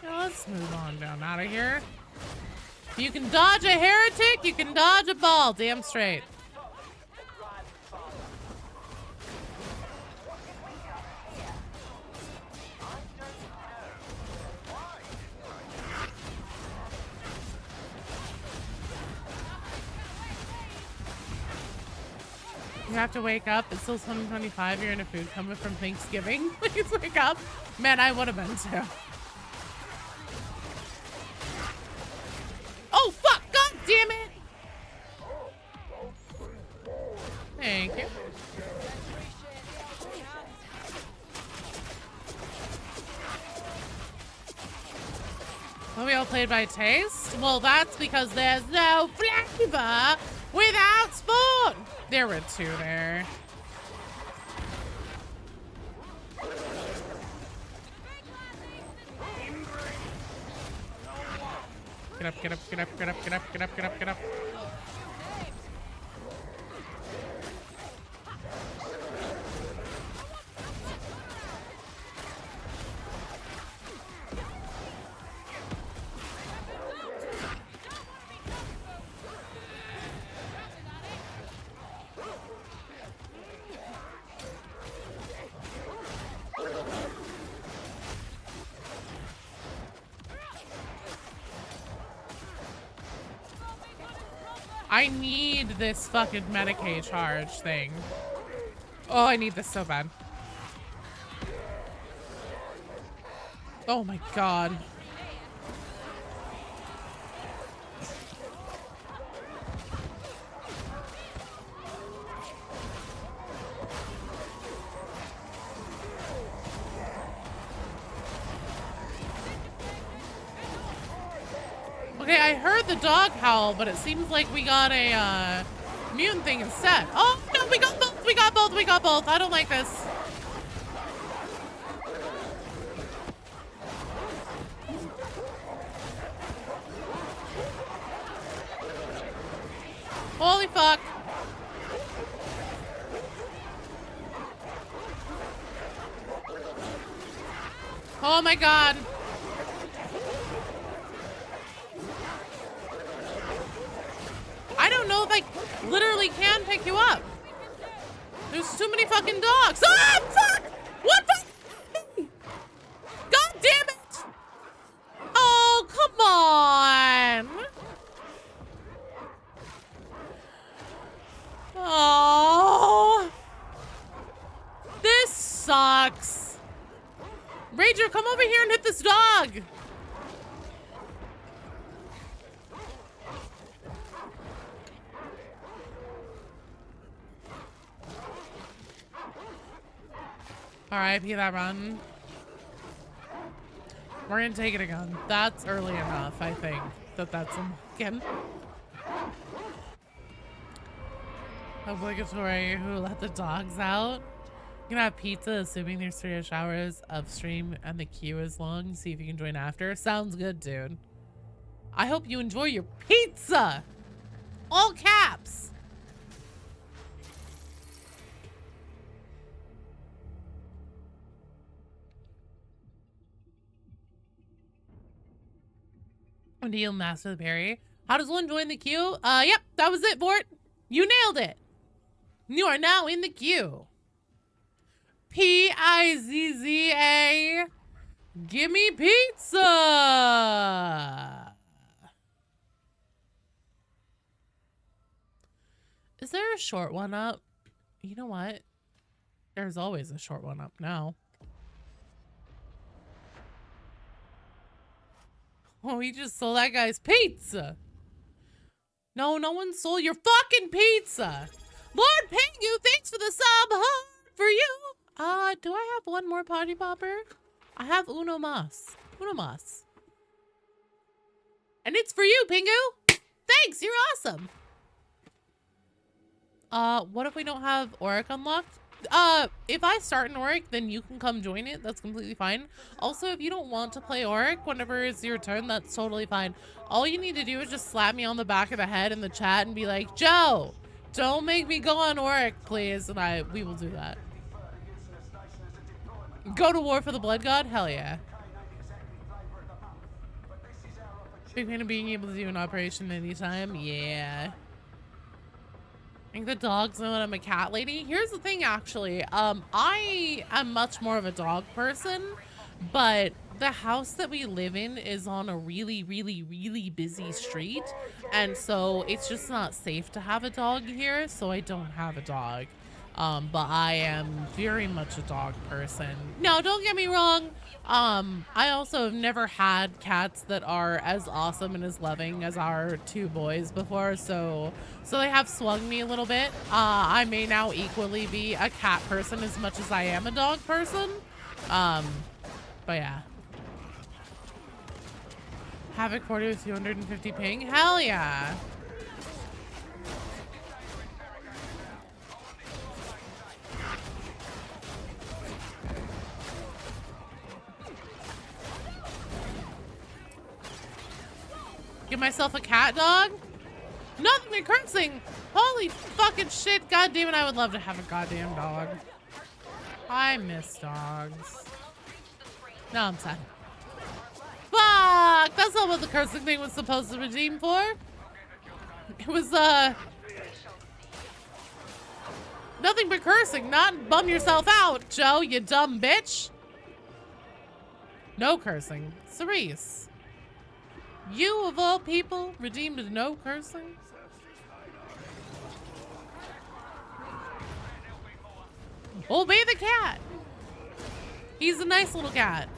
Yeah, let's move on down out of here. If you can dodge a heretic, you can dodge a ball. Damn straight. You have to wake up. It's still 7:25. You're in a food coma from Thanksgiving. Please wake up. Man, I would have been too. Oh, fuck! God damn it! Thank you. Well, we all played by taste? Well, that's because there's no flavor without spoon! There were two there. Get up, get up, get up, get up, get up, get up, get up, get up. I need this fucking Medicaid charge thing. Oh, I need this so bad. Oh my god. Okay, I heard the dog howl, but it seems like we got a mutant thing instead. Oh no, we got both, we got both, we got both. I don't like this. Holy fuck. Oh my god. I don't know if I literally can pick you up. There's too many fucking dogs. Ah, fuck! What the? God damn it! Oh, come on. Oh. This sucks. Ranger, come over here and hit this dog. R.I.P. that run. We're gonna take it again. That's early enough, I think, that that's a mulligan. Obligatory who let the dogs out. You can have pizza, assuming there's 3 hours of stream and the queue is long. See if you can join after. Sounds good, dude. I hope you enjoy your pizza! All caps! Deal master the parry. How does one join the queue? Yep, that was it, Bort. You nailed it. You are now in the queue. Pizza. Gimme pizza. Is there a short one up? You know what? There's always a short one up now. Oh, he just stole that guy's pizza. No, no one stole your fucking pizza. Lord Pingu, thanks for the sub. Hard for you. Do I have one more party popper? I have uno mas. Uno mas. And it's for you, Pingu. Thanks, you're awesome. What if we don't have Auric unlocked? If I start an Auric, then you can come join it. That's completely fine. Also, if you don't want to play Auric whenever it's your turn, that's totally fine. All you need to do is just slap me on the back of the head in the chat and be like, Joe, don't make me go on Auric, please. And we will do that. Go to war for the Blood God? Hell yeah. Big fan of being able to do an operation anytime? Yeah. I think the dogs know that I'm a cat lady. Here's the thing, actually. I am much more of a dog person, but the house that we live in is on a really, really, really busy street. And so it's just not safe to have a dog here, so I don't have a dog. But I am very much a dog person. No, don't get me wrong. I also have never had cats that are as awesome and as loving as our two boys before, so they have swung me a little bit. I may now equally be a cat person as much as I am a dog person. But yeah. Havoc 40 with 250 ping? Hell yeah. Give myself a cat dog? Nothing but cursing! Holy fucking shit, god damn it, I would love to have a goddamn dog. I miss dogs. No, I'm sad. Fuck! That's not what the cursing thing was supposed to redeem for. It was, nothing but cursing, not bum yourself out, Joe, you dumb bitch. No cursing. Cerise. You, of all people, redeemed no cursing? Obey the cat! He's a nice little cat.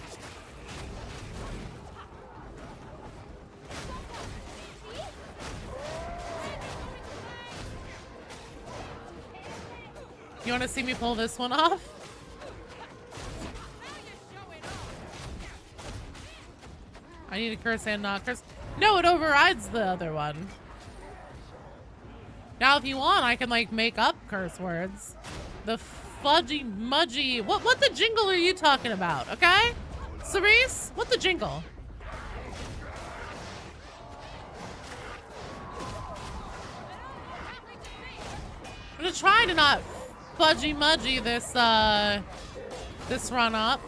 You want to see me pull this one off? I need to curse and not curse. No, it overrides the other one. Now, if you want, I can, like, make up curse words. The fudgy mudgy. What the jingle are you talking about, okay? Cerise, what the jingle? I'm gonna try to not fudgy mudgy this, this run up.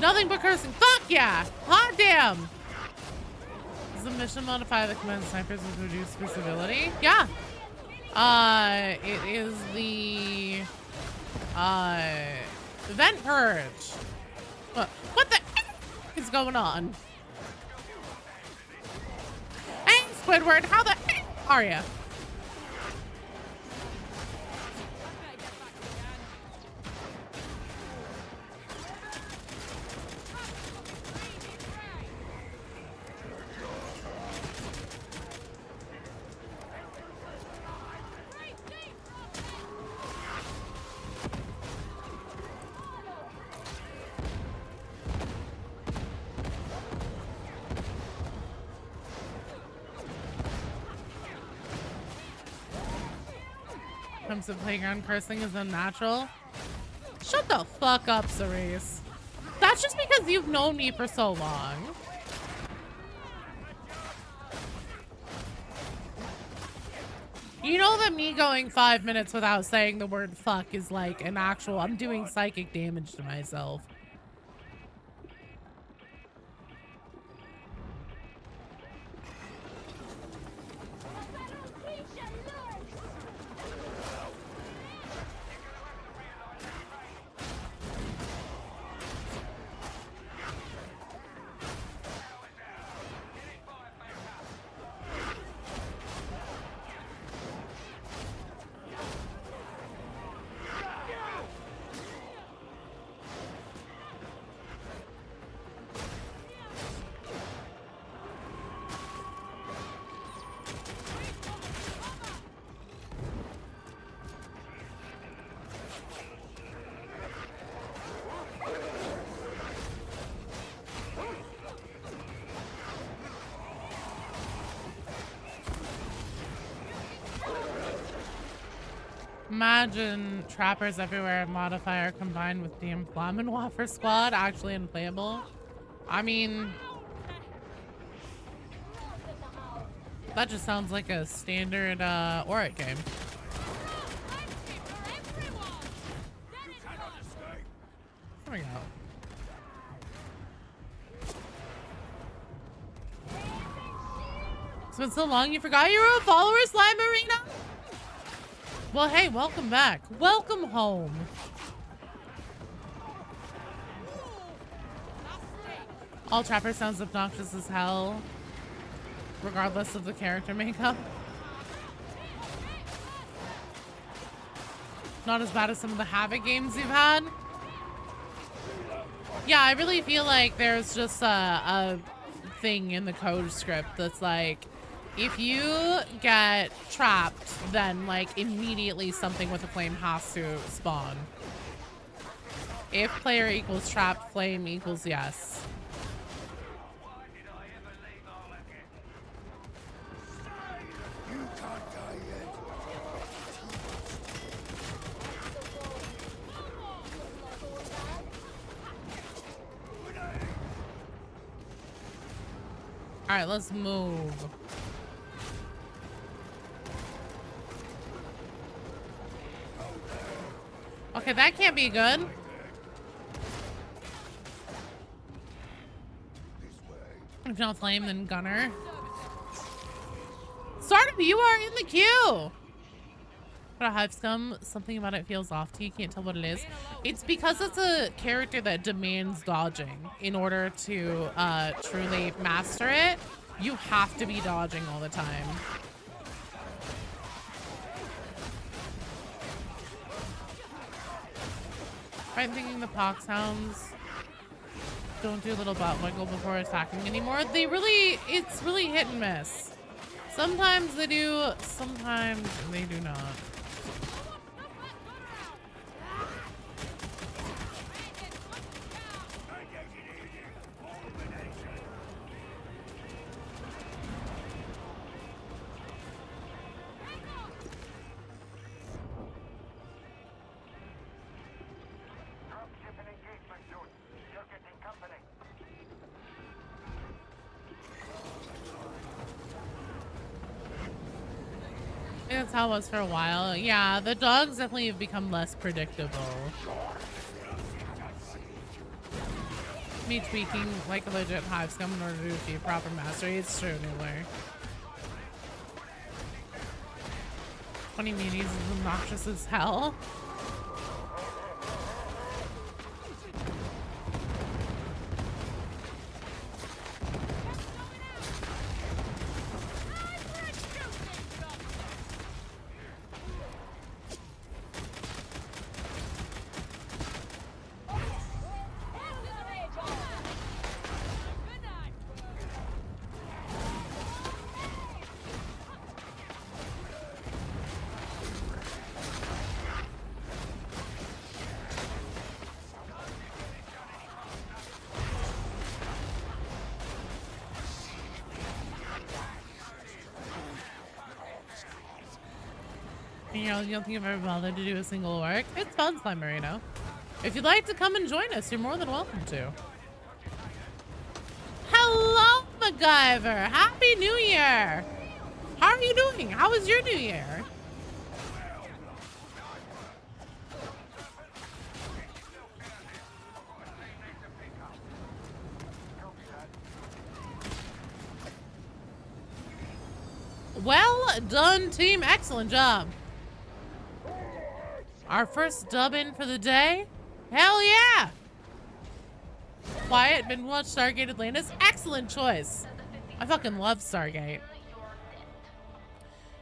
Nothing but cursing. Fuck yeah! Hot damn! Does the mission modify the command snipers with reduced visibility? Yeah. It is the event purge. What the is going on? Hey, Squidward, how the are you? Comes to playground cursing is unnatural. Shut the fuck up, Cerise. That's just because you've known me for so long. You know that me going 5 minutes without saying the word fuck is like an actual, I'm doing psychic damage to myself. Imagine trappers everywhere modifier combined with DM Flam and Wafer Squad actually unplayable. I mean, that just sounds like a standard Auric game. There we go. It's been so long you forgot you were a follower, Slime Arena? Well, hey, welcome back. Welcome home. All Trapper sounds obnoxious as hell, regardless of the character makeup. Not as bad as some of the Havoc games you've had. Yeah, I really feel like there's just a thing in the code script that's like, if you get trapped, then like immediately something with a flame has to spawn. If player equals trapped, flame equals yes. All right, let's move. Okay, that can't be good. If not flame, then gunner. Startup, you are in the queue. But a hive scum, something about it feels off to you. Can't tell what it is. It's because it's a character that demands dodging in order to truly master it. You have to be dodging all the time. I'm thinking the pox hounds don't do a little butt wiggle before attacking anymore. It's really hit and miss. Sometimes they do, sometimes they do not. That's how it was for a while. Yeah, the dogs definitely have become less predictable. Me tweaking like a legit hive scum in order to achieve proper mastery. It's true, anyway. 20 muties is obnoxious as hell. You don't think I've ever bothered to do a single work? It's fun, Slime Marino. If you'd like to come and join us, you're more than welcome to. Hello, MacGyver! Happy New Year! How are you doing? How was your New Year? Well done, team. Excellent job. Our first dub in for the day? Hell yeah! Quiet, been watched Stargate Atlantis. Excellent choice. I fucking love Stargate.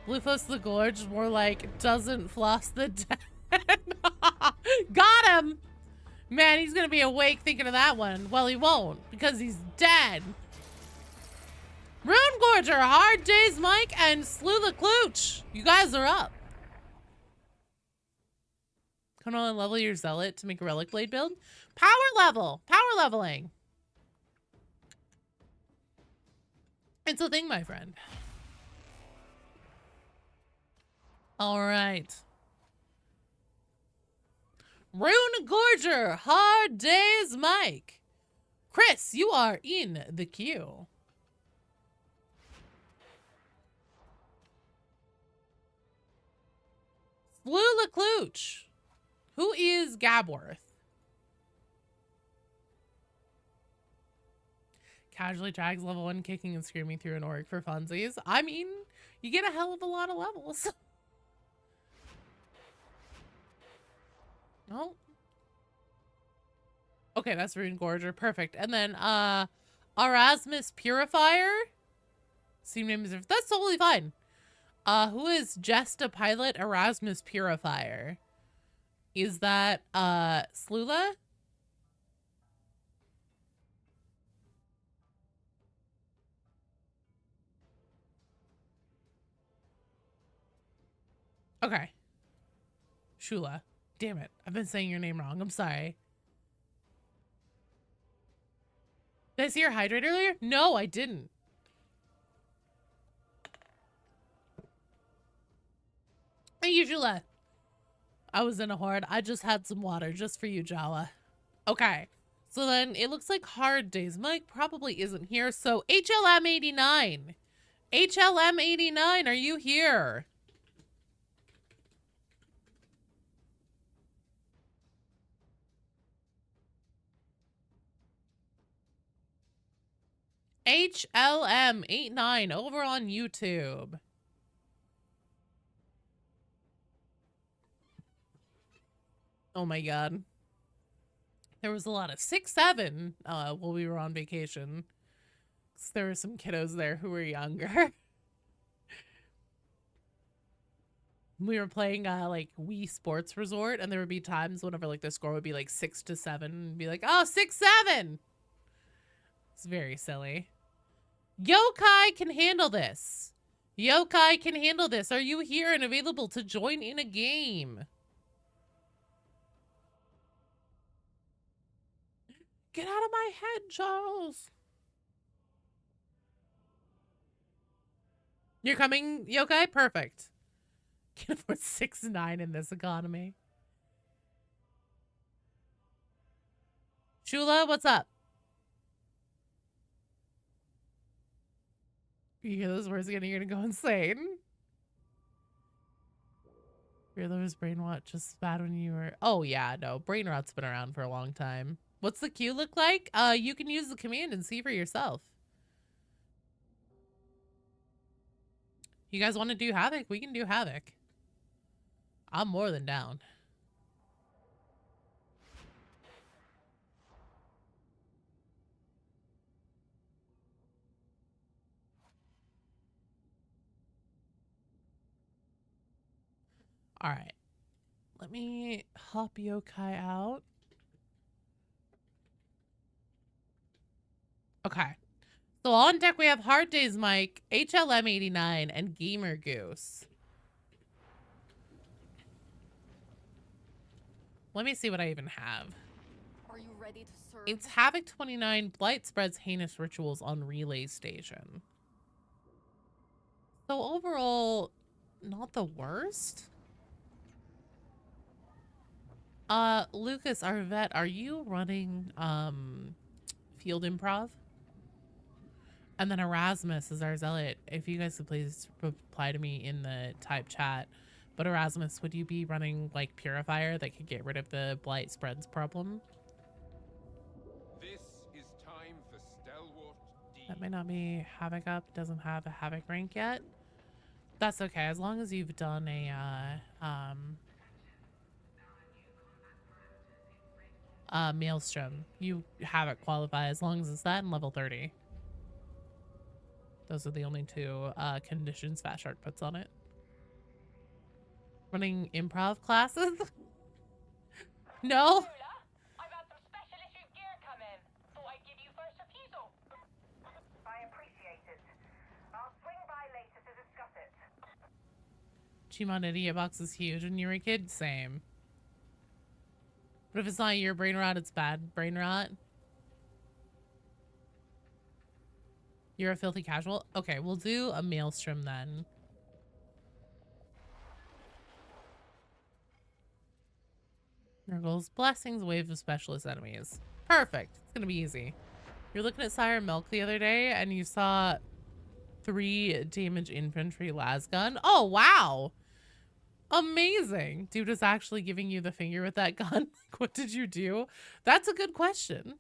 Bluephos the Gorge, more like doesn't floss the dead. Got him! Man, he's gonna be awake thinking of that one. Well, he won't, because he's dead. Rune Gorger, Hard Days Mike, and Slew the Klooch. You guys are up. Can only level your zealot to make a relic blade build. Power level. Power leveling. It's a thing, my friend. All right. Rune Gorger, Hard Days Mike. Chris, you are in the queue. Slula Klooch. Who is Gabworth? Casually drags level 1 kicking and screaming through an orc for funsies. I mean, you get a hell of a lot of levels. Oh. Okay, that's Rune Gorger. Perfect. And then Erasmus Purifier. Same name as if that's totally fine. Who is Jesta Pilot Erasmus Purifier? Is that Slula? Okay. Shula. Damn it. I've been saying your name wrong. I'm sorry. Did I see your hydrate earlier? No, I didn't. Thank you, Shula. I was in a horde. I just had some water just for you, Jawa. Okay. So then it looks like Hard Days Mike probably isn't here. So HLM 89. HLM 89, are you here? HLM 89 over on YouTube. Oh my god. There was a lot of 6-7 while we were on vacation. There were some kiddos there who were younger. We were playing like Wii Sports Resort, and there would be times whenever like the score would be like 6-7 and be like, oh, 6-7. It's very silly. Yokai can handle this. Yokai can handle this. Are you here and available to join in a game? Get out of my head, Charles. You're coming, Yokai? Perfect. Can afford 6-9 in this economy. Shula, what's up? You hear those words again, you're gonna go insane. Your liver's brain rot just bad when you were... Oh yeah, no, brain rot's been around for a long time. What's the queue look like? You can use the command and see for yourself. You guys want to do Havoc? We can do Havoc. I'm more than down. All right. Let me hop Yokai out. Okay. So on deck we have Hard Days Mike, HLM 89, and Gamer Goose. Let me see what I even have. Are you ready to serve? It's Havoc 29, Blight spreads heinous rituals on Relay Station. So overall, not the worst. Lucas, our vet, are you running field improv? And then Erasmus is our zealot. If you guys could please reply to me in the type chat. But Erasmus, would you be running like Purifier that could get rid of the Blight spreads problem? This is time for stalwart deeds. That might not be Havoc up. Doesn't have a Havoc rank yet. That's okay, as long as you've done a Maelstrom. You have it qualify as long as it's that and level 30. Those are the only two conditions Fat Shark puts on it. Running improv classes? No? I've had some special issue gear come in. Thought I'd give you first refusal. I appreciate it. I'll swing by later to discuss it. Chimon Idiot Box is huge. When you were a kid, same. But if it's not your brain rot, it's bad brain rot. You're a filthy casual? Okay, we'll do a Maelstrom then. Nurgle's blessings, wave of specialist enemies. Perfect. It's gonna be easy. You're looking at Sire Milk the other day and you saw 3 damage infantry las gun. Oh, wow. Amazing. Dude is actually giving you the finger with that gun. Like, what did you do? That's a good question.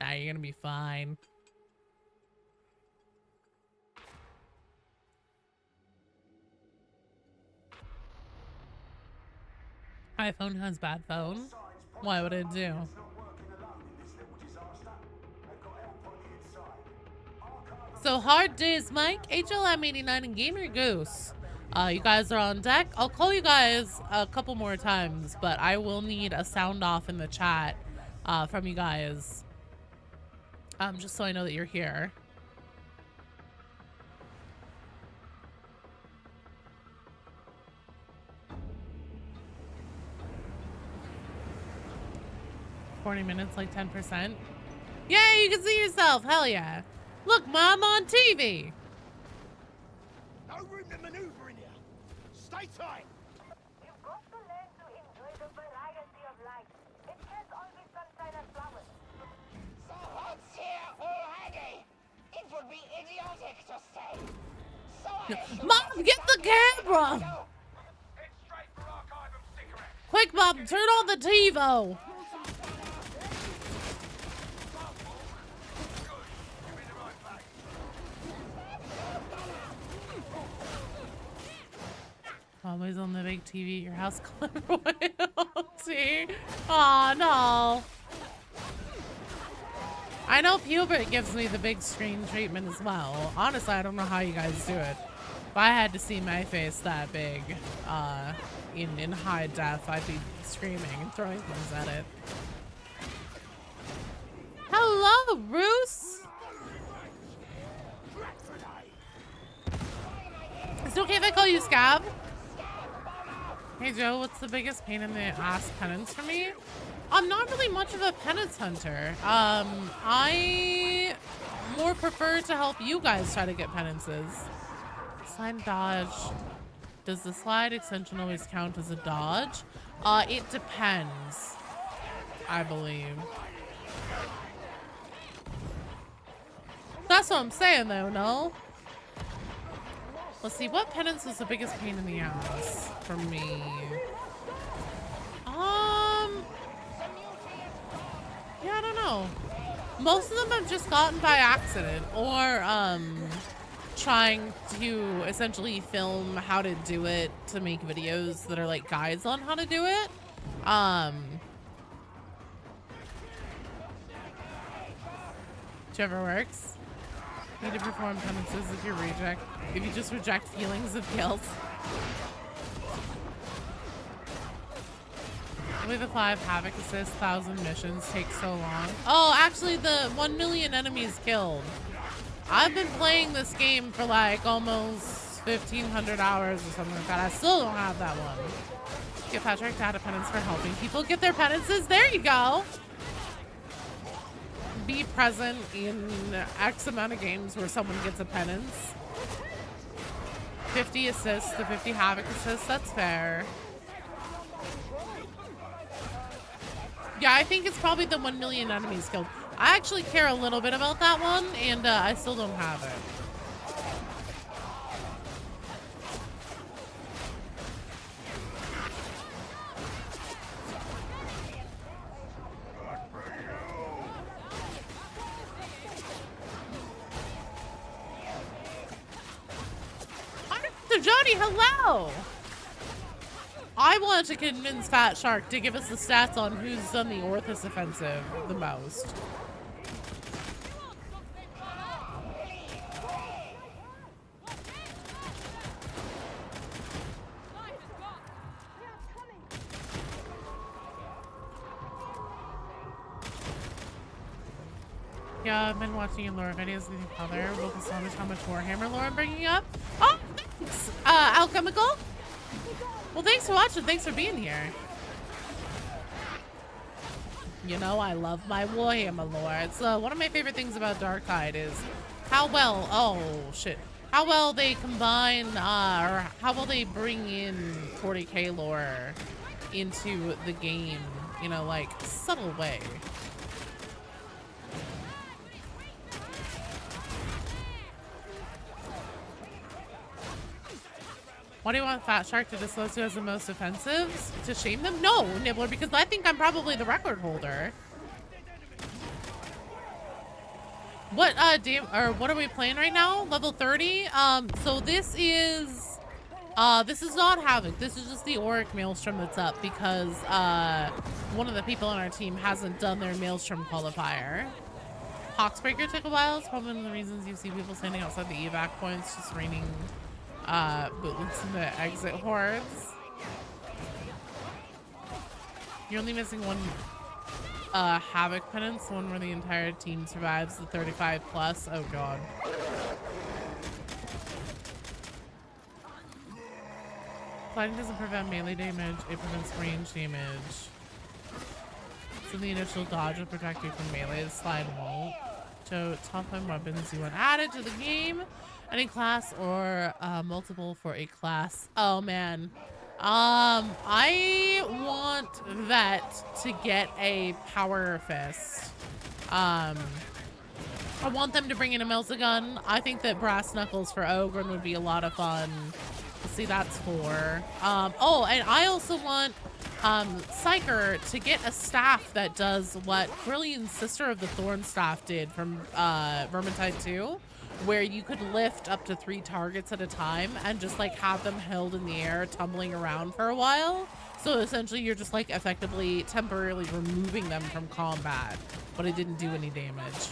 Ah, you're gonna be fine. iPhone has bad phone. Why would it do? So hard days, Mike, HLM89 and Gamer Goose. You guys are on deck. I'll call you guys a couple more times, but I will need a sound off in the chat from you guys. Just so I know that you're here. $40, like 10%. Yeah, you can see yourself. Hell yeah. Look, Mom, on TV. No room to maneuver in here. Stay tight. You've got to learn to enjoy the variety of life. It can't all be sunshine and flowers. The hot's here already. It would be idiotic to stay. So I Mom, get the camera. Head straight for archive and cigarettes. Quick, Mom, turn on the TiVo. Always on the big TV at your house, royalty. Aw, no. I know Pubert gives me the big screen treatment as well. Honestly, I don't know how you guys do it. If I had to see my face that big in high def, I'd be screaming and throwing things at it. Hello, Bruce. Is it okay if I call you Scab? Hey Joe, what's the biggest pain in the ass penance for me? I'm not really much of a penance hunter. I more prefer to help you guys try to get penances. Slide dodge. Does the slide extension always count as a dodge? It depends, I believe. That's what I'm saying though, no? Let's see, what penance was the biggest pain in the ass for me? Yeah, I don't know. Most of them I've just gotten by accident or trying to essentially film how to do it to make videos that are like guides on how to do it. Whichever works. Need to perform penances if you just reject feelings of guilt. Only the 5 Havoc assists, 1,000 missions take so long. Oh, actually the 1 million enemies killed. I've been playing this game for like almost 1,500 hours or something like that. I still don't have that one. Get Patrick to add a penance for helping people get their penances. There you go. Be present in X amount of games where someone gets a penance. 50 assists, the 50 Havoc assists, that's fair. Yeah, I think it's probably the 1 million enemies killed. I actually care a little bit about that one, and I still don't have it. Mr. Jody, hello! I want to convince Fat Shark to give us the stats on who's done the Orthus offensive the most. Yeah, I've been watching lore videos with your father. Will astonished how much Warhammer lore I'm bringing up. Oh, thanks, Alchemical. Well, thanks for watching. Thanks for being here. You know, I love my Warhammer lore. It's one of my favorite things about Darktide is how how well they combine, or how well they bring in 40k lore into the game in a, like, subtle way. Why do you want Fat Shark to disclose who has the most offensives? To shame them? No, Nibbler, because I think I'm probably the record holder. What what are we playing right now? Level 30? So this is not Havoc. This is just the Auric Maelstrom that's up because one of the people on our team hasn't done their Maelstrom qualifier. Hawksbreaker took a while. It's probably one of the reasons you see people standing outside the evac points just raining bootlets in the exit hordes. You're only missing one Havoc penance, one where the entire team survives the 35 plus. Oh god. Sliding doesn't prevent melee damage, it prevents range damage. So the initial dodge will protect you from melee, the slide won't. So top line weapons you want added to the game. Any class or multiple for a class. Oh man. I want Vet to get a power fist. I want them to bring in a Melza-gun. I think that Brass Knuckles for Ogren would be a lot of fun. Let's see, that's 4. Oh, and I also want Psyker to get a staff that does what Brilliant's Sister of the Thorn staff did from Vermintide 2. Where you could lift up to 3 targets at a time and just like have them held in the air tumbling around for a while. So essentially you're just like effectively temporarily removing them from combat, but it didn't do any damage.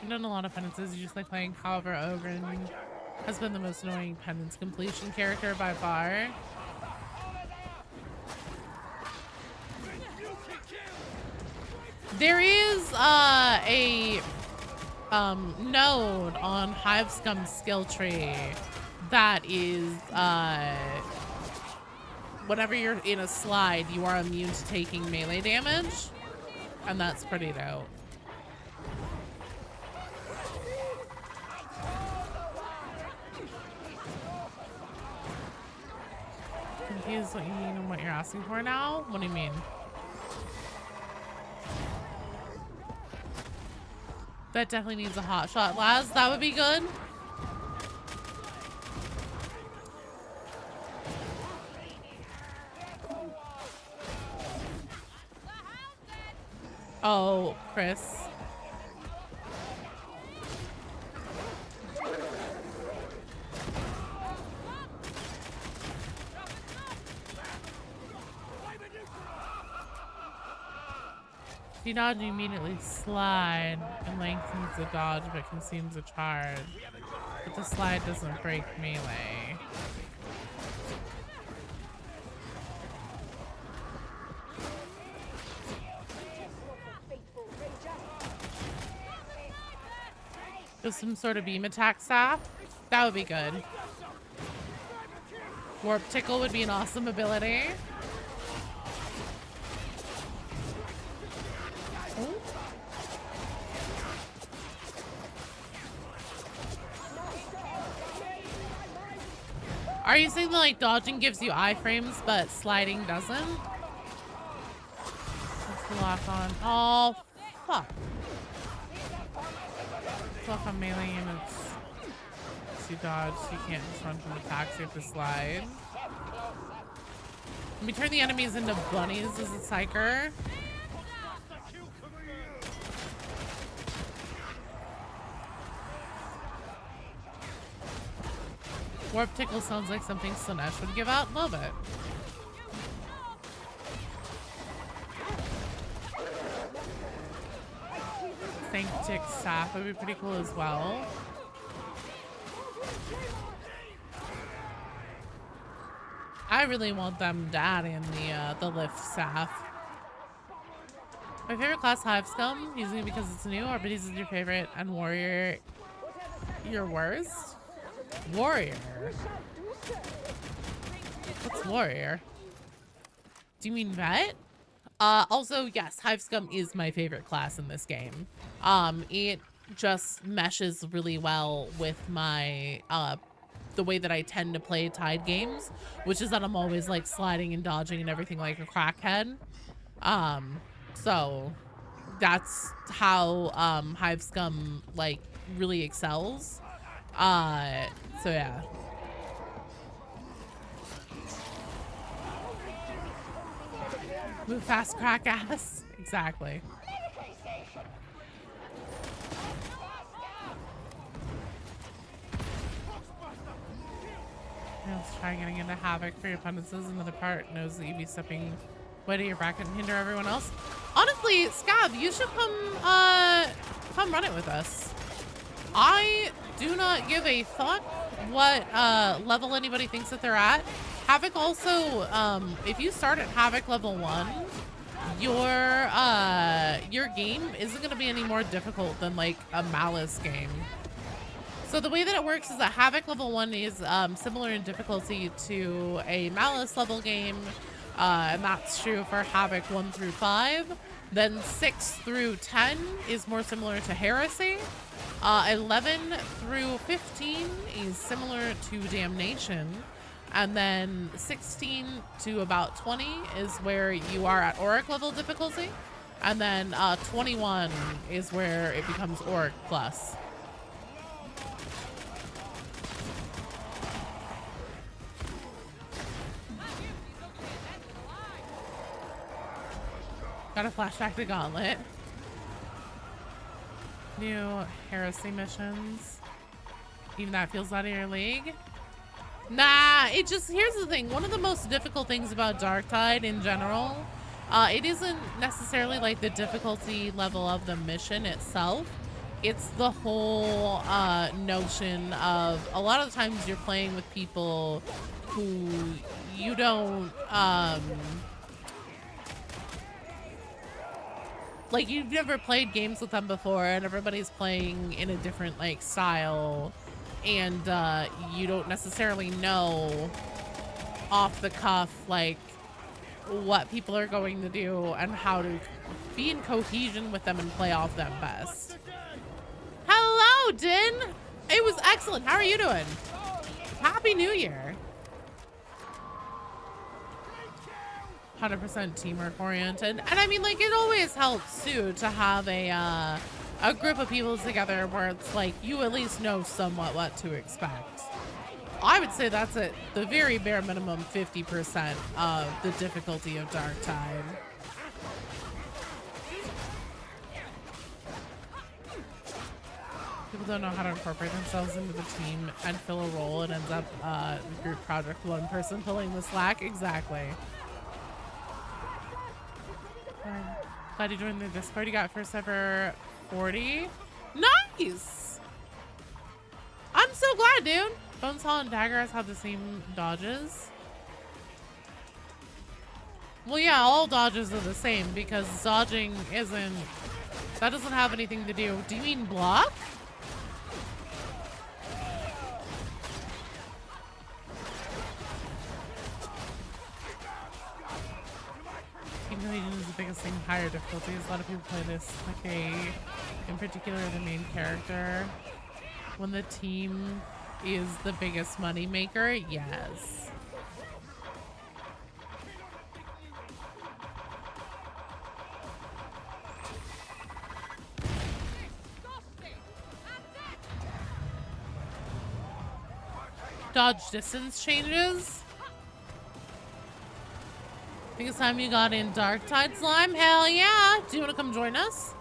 I've done a lot of penances. You just like playing. However, Ogren has been the most annoying penance completion character by far. There is a node on Hivescum's skill tree that is whenever you're in a slide, you are immune to taking melee damage, and that's pretty dope. Confused what you mean and what you're asking for now? What do you mean? That definitely needs a hot shot, Laz. That would be good. Oh, Chris. If you dodge, you immediately slide and lengthens the dodge but consumes a charge. But the slide doesn't break melee. Just some sort of beam attack staff. That would be good. Warp Tickle would be an awesome ability. Are you saying that like dodging gives you iframes but sliding doesn't? Let's lock on. Oh, fuck. Let's lock on melee units. You dodge, so you can't just run from attacks, you have to slide. Let me turn the enemies into bunnies as a psyker. Warp Tickle sounds like something Slanesh would give out. Love it. Sanctic Staff would be pretty cool as well. I really want them to add in the lift staff. My favorite class, Hivescum, usually because it's new. ARBITES is your favorite, and Warrior your worst. Warrior? What's Warrior? Do you mean Vet? Also, yes, Hive Scum is my favorite class in this game. It just meshes really well with my, the way that I tend to play Tide games, which is that I'm always like sliding and dodging and everything like a crackhead. So that's how, Hive Scum like really excels. So yeah. Move fast, crack ass. Exactly. Medical station. Let's try getting into Havoc for your opponents. This is another part. Knows that you be stepping way to your bracket and hinder everyone else. Honestly, Scab, you should come run it with us. I do not give a fuck what level anybody thinks that they're at. Havoc also, if you start at Havoc level 1, your game isn't gonna be any more difficult than like a Malice game. So the way that it works is that Havoc level 1 is similar in difficulty to a Malice level game, and that's true for Havoc 1 through 5. Then 6 through 10 is more similar to Heresy. 11 through 15 is similar to Damnation. And then 16 to about 20 is where you are at Auric level difficulty. And then 21 is where it becomes Auric plus. Got a flashback to Gauntlet. New Heresy missions. Even that feels out of your league. Nah, it just, here's the thing. One of the most difficult things about Darktide in general, it isn't necessarily like the difficulty level of the mission itself. It's the whole notion of, a lot of the times you're playing with people who you don't, like you've never played games with them before, and everybody's playing in a different like style, and you don't necessarily know off the cuff like what people are going to do and how to be in cohesion with them and play off them best. Hello, Din. It was excellent. How are you doing? Happy New Year. 100% teamwork oriented, and I mean, like, it always helps too to have a group of people together where it's like you at least know somewhat what to expect. I would say that's at the very bare minimum 50% of the difficulty of Darktide. People don't know how to incorporate themselves into the team and fill a role. It ends up the group project, one person pulling the slack. Exactly. Glad you joined the Discord. You got first ever 40. Nice! I'm so glad, dude. Bonesaw and Dagger have the same dodges. Well, yeah, all dodges are the same because dodging isn't... That doesn't have anything to do... Do you mean block? Legion is the biggest thing, higher difficulties. A lot of people play this like in particular the main character. When the team is the biggest money maker, yes. Dodge distance changes. Biggest time you got in Darktide Slime? Hell yeah! Do you want to come join us?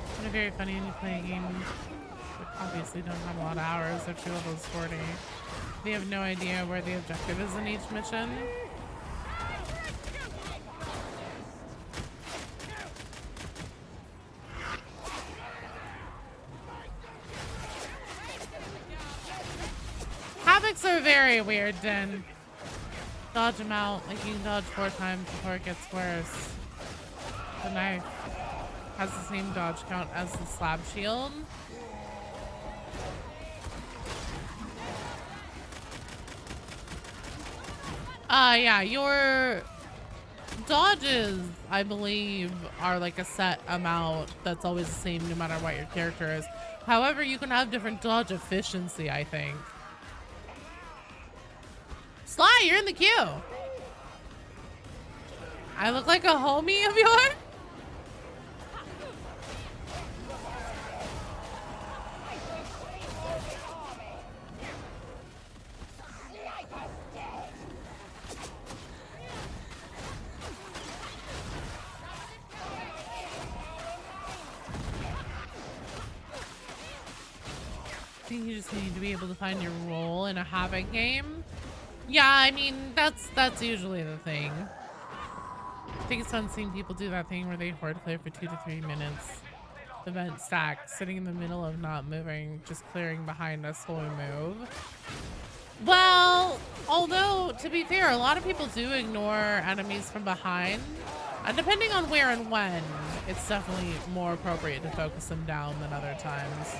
It's very funny when you play a game that obviously don't have a lot of hours. If your level is 40, they have no idea where the objective is in each mission. Havocs are very weird, then. Dodge them out. Like, you can dodge 4 times before it gets worse. The knife has the same dodge count as the slab shield. Yeah, your dodges, I believe, are like a set amount that's always the same no matter what your character is. However, you can have different dodge efficiency, I think. Sly, you're in the queue. I look like a homie of yours? I think you just need to be able to find your role in a Havoc game. Yeah, I mean, that's usually the thing. I think it's fun seeing people do that thing where they horde clear for 2 to 3 minutes. Event stack, sitting in the middle of not moving, just clearing behind us while we move. Well, although, to be fair, a lot of people do ignore enemies from behind. And depending on where and when, it's definitely more appropriate to focus them down than other times.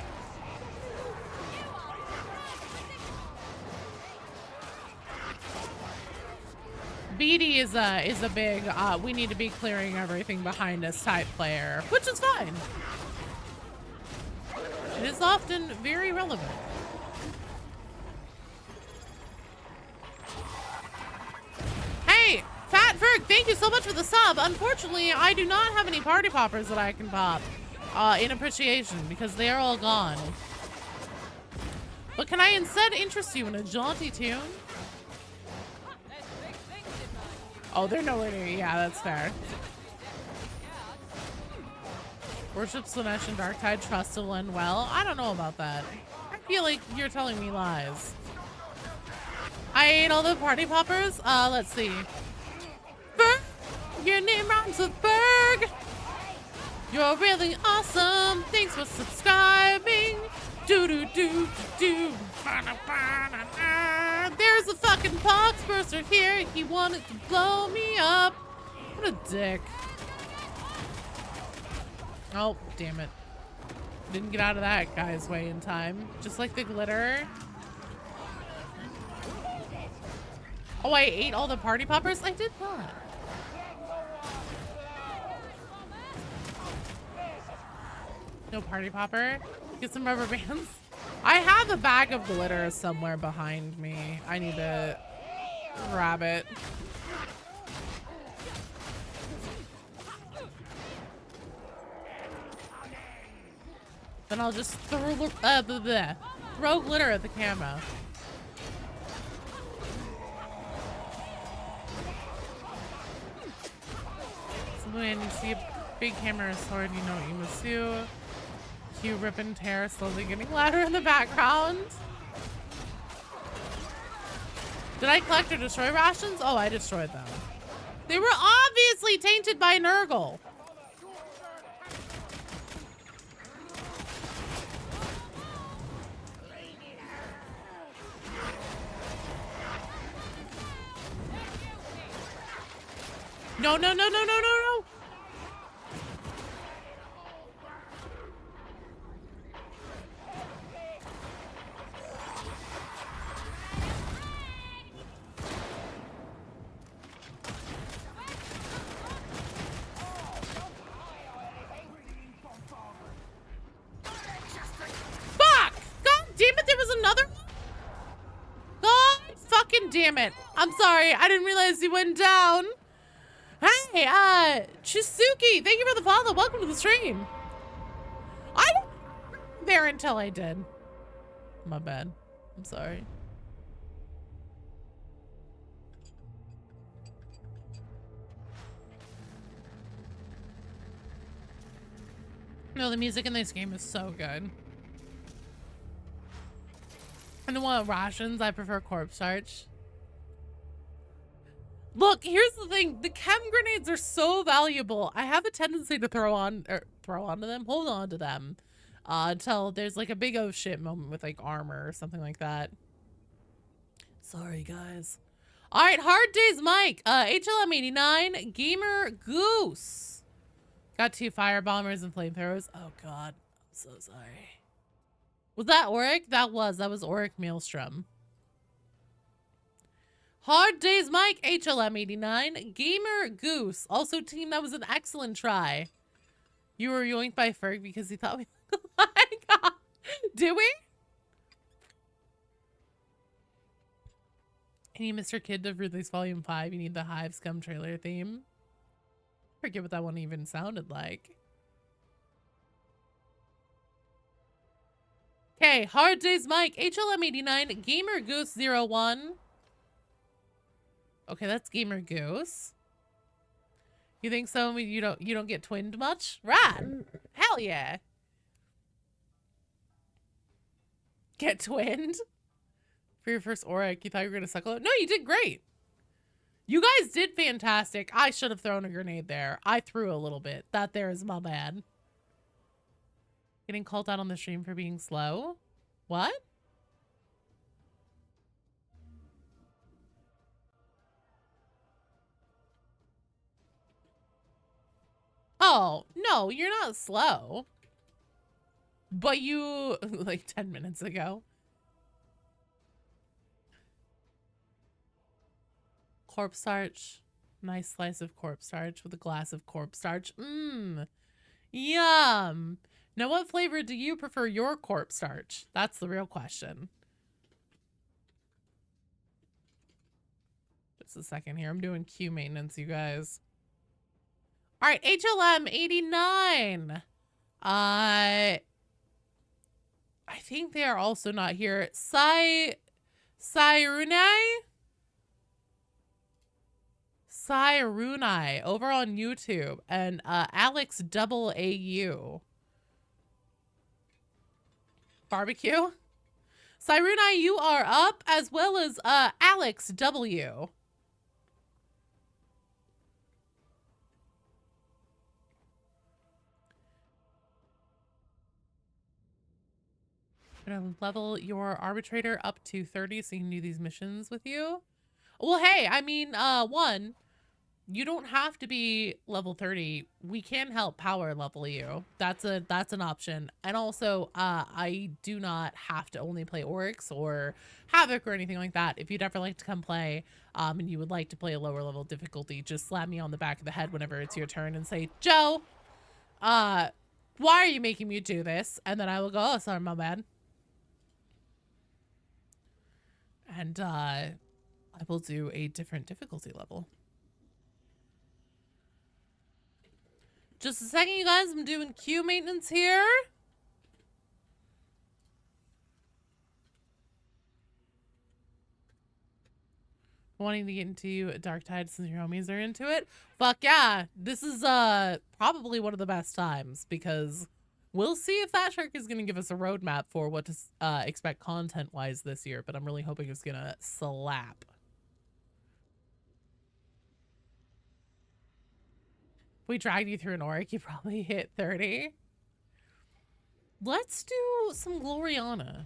BD is a big, we need to be clearing everything behind us type player, which is fine. It is often very relevant. Hey, Fat Ferg, thank you so much for the sub. Unfortunately, I do not have any party poppers that I can pop in appreciation because they are all gone. But can I instead interest you in a jaunty tune? Oh, they're nowhere near. Yeah, that's fair. Worship Slanesh and Darktide, trust will end well. I don't know about that. I feel like you're telling me lies. I ate all the party poppers. Let's see. Berg! Your name rhymes with Berg! You're really awesome. Thanks for subscribing. Do-do-do-do-do. There's a fucking poxburster here. He wanted to blow me up. What a dick. Oh, damn it. Didn't get out of that guy's way in time. Just like the glitter. Oh, I ate all the party poppers? I did not. No party popper? Get some rubber bands. I have a bag of glitter somewhere behind me. I need to grab it. Then I'll just throw glitter at the camera. So when you see a big hammer or sword, you know what you must do. Cue rip and tear, slowly getting louder in the background. Did I collect or destroy rations? Oh, I destroyed them. They were obviously tainted by Nurgle. No, no, no, no, no, no, no. Fuck! God damn it, there was another one? God fucking damn it. I'm sorry, I didn't realize he went down. Hey, Chisuki, thank you for the follow. Welcome to the stream. I wasn't there until I did. My bad. I'm sorry. No, the music in this game is so good. I don't want rations. I prefer corpse starch. Look, here's the thing. The chem grenades are so valuable. I have a tendency to throw onto them, hold on to them, until there's like a big oh shit moment with like armor or something like that. Sorry, guys. All right, Hard Days Mike, HLM89, Gamer Goose. Got 2 fire bombers and flamethrowers. Oh God, I'm so sorry. Was that Auric? That was Auric Maelstrom. Hard Days Mike, HLM89. Gamer Goose, also team, that was an excellent try. You were yoinked by Ferg because he thought we looked alike. Did we? I need Mr. Kid to release Volume 5. You need the Hive Scum trailer theme. I forget what that one even sounded like. Okay, Hard Days Mike, HLM89, Gamer Goose 01. Okay, that's Gamer Goose. You think so? You don't get twinned much? Right. Hell yeah. Get twinned? For your first Auric, you thought you were gonna suckle it? No, you did great. You guys did fantastic. I should have thrown a grenade there. I threw a little bit. That there is my bad. Getting called out on the stream for being slow? What? Oh, no, you're not slow. But you, like 10 minutes ago. Corpstarch. Nice slice of corpstarch with a glass of corpstarch. Mmm. Yum. Now, what flavor do you prefer your corpstarch? That's the real question. Just a second here. I'm doing queue maintenance, you guys. All right, HLM 89. I think they are also not here. Sairunai over on YouTube, and Alex double AU. Barbecue? Sairunai, you are up, as well as Alex W. I'm gonna level your arbitrator up to 30 so you can do these missions with you. Well, hey, I mean, one, you don't have to be level 30. We can help power level you. That's an option. And also, I do not have to only play Oryx or Havoc or anything like that. If you'd ever like to come play, and you would like to play a lower level difficulty, just slap me on the back of the head whenever it's your turn and say, Joe, why are you making me do this? And then I will go, oh, sorry, my bad. And I will do a different difficulty level. Just a second, you guys. I'm doing queue maintenance here. Wanting to get into Dark Tide since your homies are into it. Fuck yeah. This is probably one of the best times because we'll see if that shark is going to give us a roadmap for what to expect content-wise this year, but I'm really hoping it's going to slap. If we dragged you through an Auric, you probably hit 30. Let's do some Gloriana.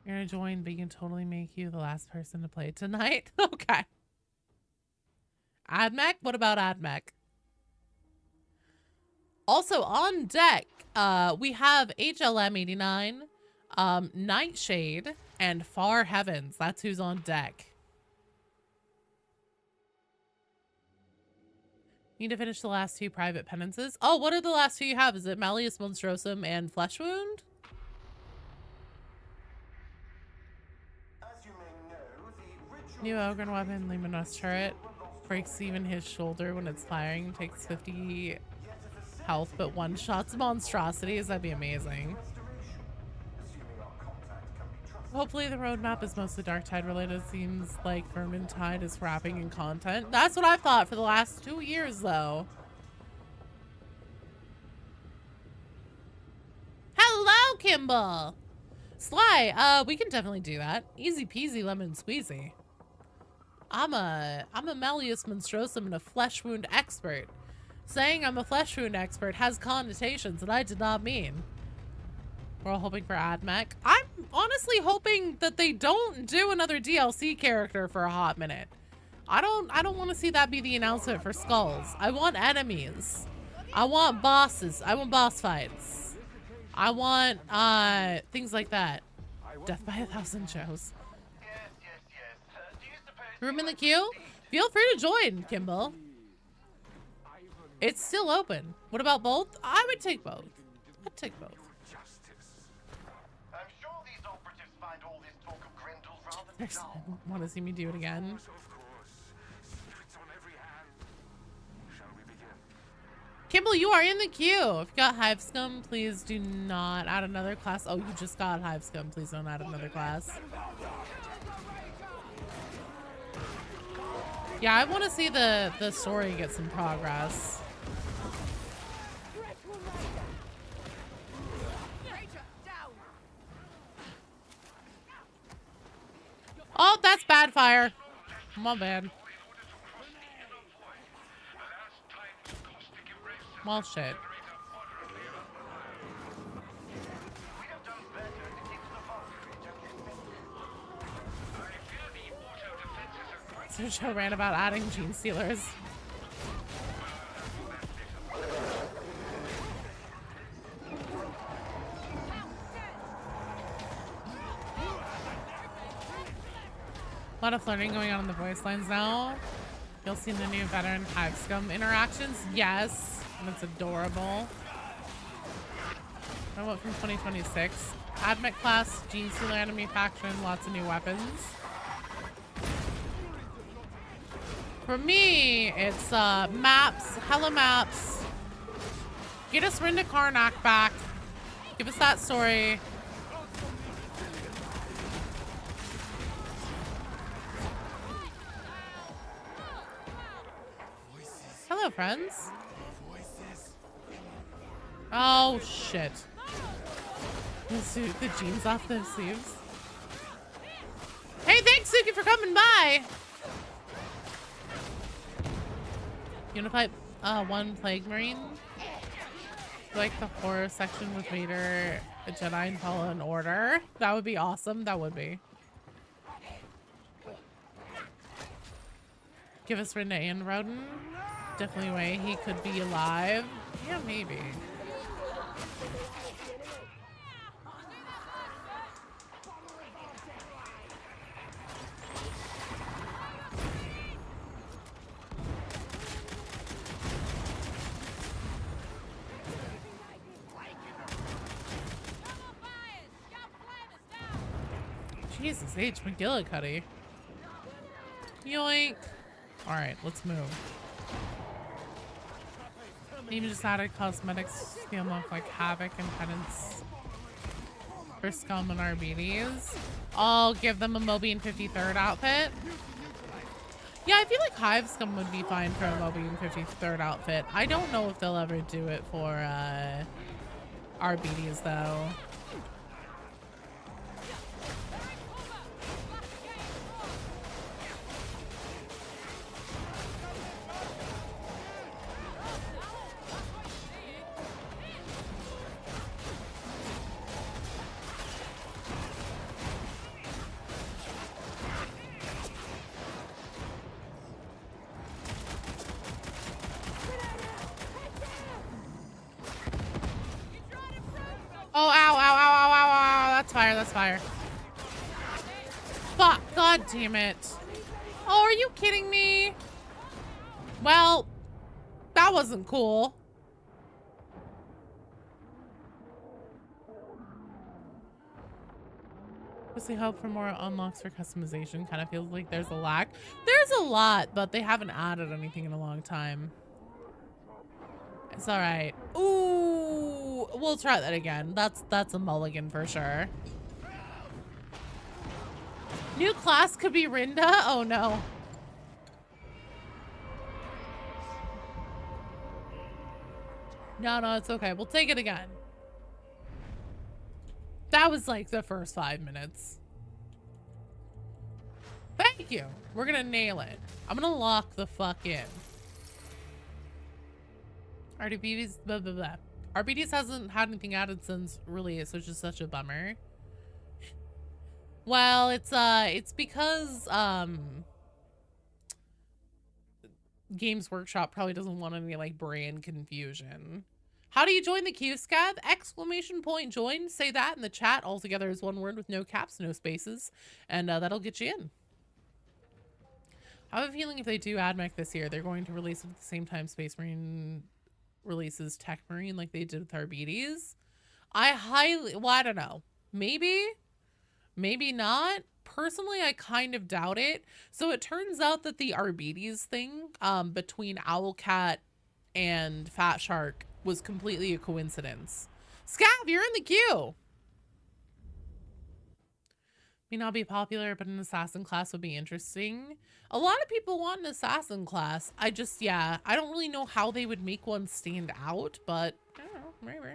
You're going to join, but you can totally make you the last person to play tonight. Okay. Admech? What about Admech? Also on deck, we have HLM89, Nightshade, and Far Heavens. That's who's on deck. Need to finish the last two private penances. Oh, what are the last two you have? Is it Malleus Monstrosum and Flesh Wound? As you may know, the ritual New Ogren weapon, Luminous turret. Breaks even his shoulder when it's firing. Takes 50 health, but one-shots monstrosities. That'd be amazing. assuming our contact can be trusted. Hopefully the roadmap is mostly Dark Tide related. Seems like Vermintide is wrapping in content. That's what I've thought for the last 2 years, though. Hello, Kimball! Sly, we can definitely do that. Easy peasy lemon squeezy. I'm a Malleus Monstrosum and a flesh wound expert. Saying I'm a flesh wound expert has connotations that I did not mean. We're all hoping for Admech. I'm honestly hoping that they don't do another DLC character for a hot minute. I don't want to see that be the announcement for Skulls. I want enemies. I want bosses. I want boss fights. I want things like that. Death by 1,000 shows. Room in the queue? Feel free to join, Kimball. It's still open. What about both? I would take both. I'd take both. I'm sure these operatives find all this talk of Grendel's rather There's dull. want to see me do it again. Of course. It's on every hand. Shall we begin? Kimball, you are in the queue. If you got Hive Scum, please do not add another class. Oh, you just got Hive Scum. Please don't add another class. Yeah, I want to see the story get some progress. Oh, that's bad fire. My bad. Well, shit. Sergio ran about adding gene stealers. A lot of flirting going on in the voice lines now. You'll see the new veteran Hive Scum interactions. Yes, and it's adorable. I went from 2026. Admit class, gene stealer enemy faction, lots of new weapons. For me, it's maps, hella maps. Get us Rinda Karnak back. Give us that story. Hello, friends. Oh, shit. The jeans off the sleeves. Hey, thanks, Suki, for coming by. Unified 1 Plague Marine. Like the horror section with Vader, a Jedi, and Fallen Order. That would be awesome. That would be. Give us Rinda and Roden. Definitely a way he could be alive. Yeah, maybe. Jesus H. McGillicuddy. Yoink. Alright, let's move. Even just added cosmetics to unlock like Havoc and Penance for Scum and Arbites. I'll give them a Mobian 53rd outfit. Yeah, I feel like Hive Scum would be fine for a Mobian 53rd outfit. I don't know if they'll ever do it for Arbites though. Oh, ow, ow, ow, ow, ow, ow. That's fire, that's fire. Fuck, god damn it. Oh, are you kidding me? Well, that wasn't cool. Mostly hope for more unlocks for customization. Kind of feels like there's a lack. There's a lot, but they haven't added anything in a long time. It's all right. Ooh, we'll try that again. That's a mulligan for sure. New class could be Rinda. Oh no. No, it's okay. We'll take it again. That was like the first 5 minutes. Thank you. We're gonna nail it. I'm gonna lock the fuck in. RDB's blah blah blah. RBDs hasn't had anything added since release, which is such a bummer. Well, it's because Games Workshop probably doesn't want any like brand confusion. How do you join the queue, Scav? Exclamation point join. Say that in the chat. All together is one word with no caps, no spaces, and that'll get you in. I have a feeling if they do AdMech this year, they're going to release it at the same time Space Marine releases Tech Marine like they did with ARBITES. Well, I don't know. Maybe not. Personally, I kind of doubt it. So it turns out that the ARBITES thing between Owlcat and Fat Shark was completely a coincidence. Scav, you're in the queue. May not be popular, but an assassin class would be interesting. A lot of people want an assassin class. I don't really know how they would make one stand out, but I don't know, maybe.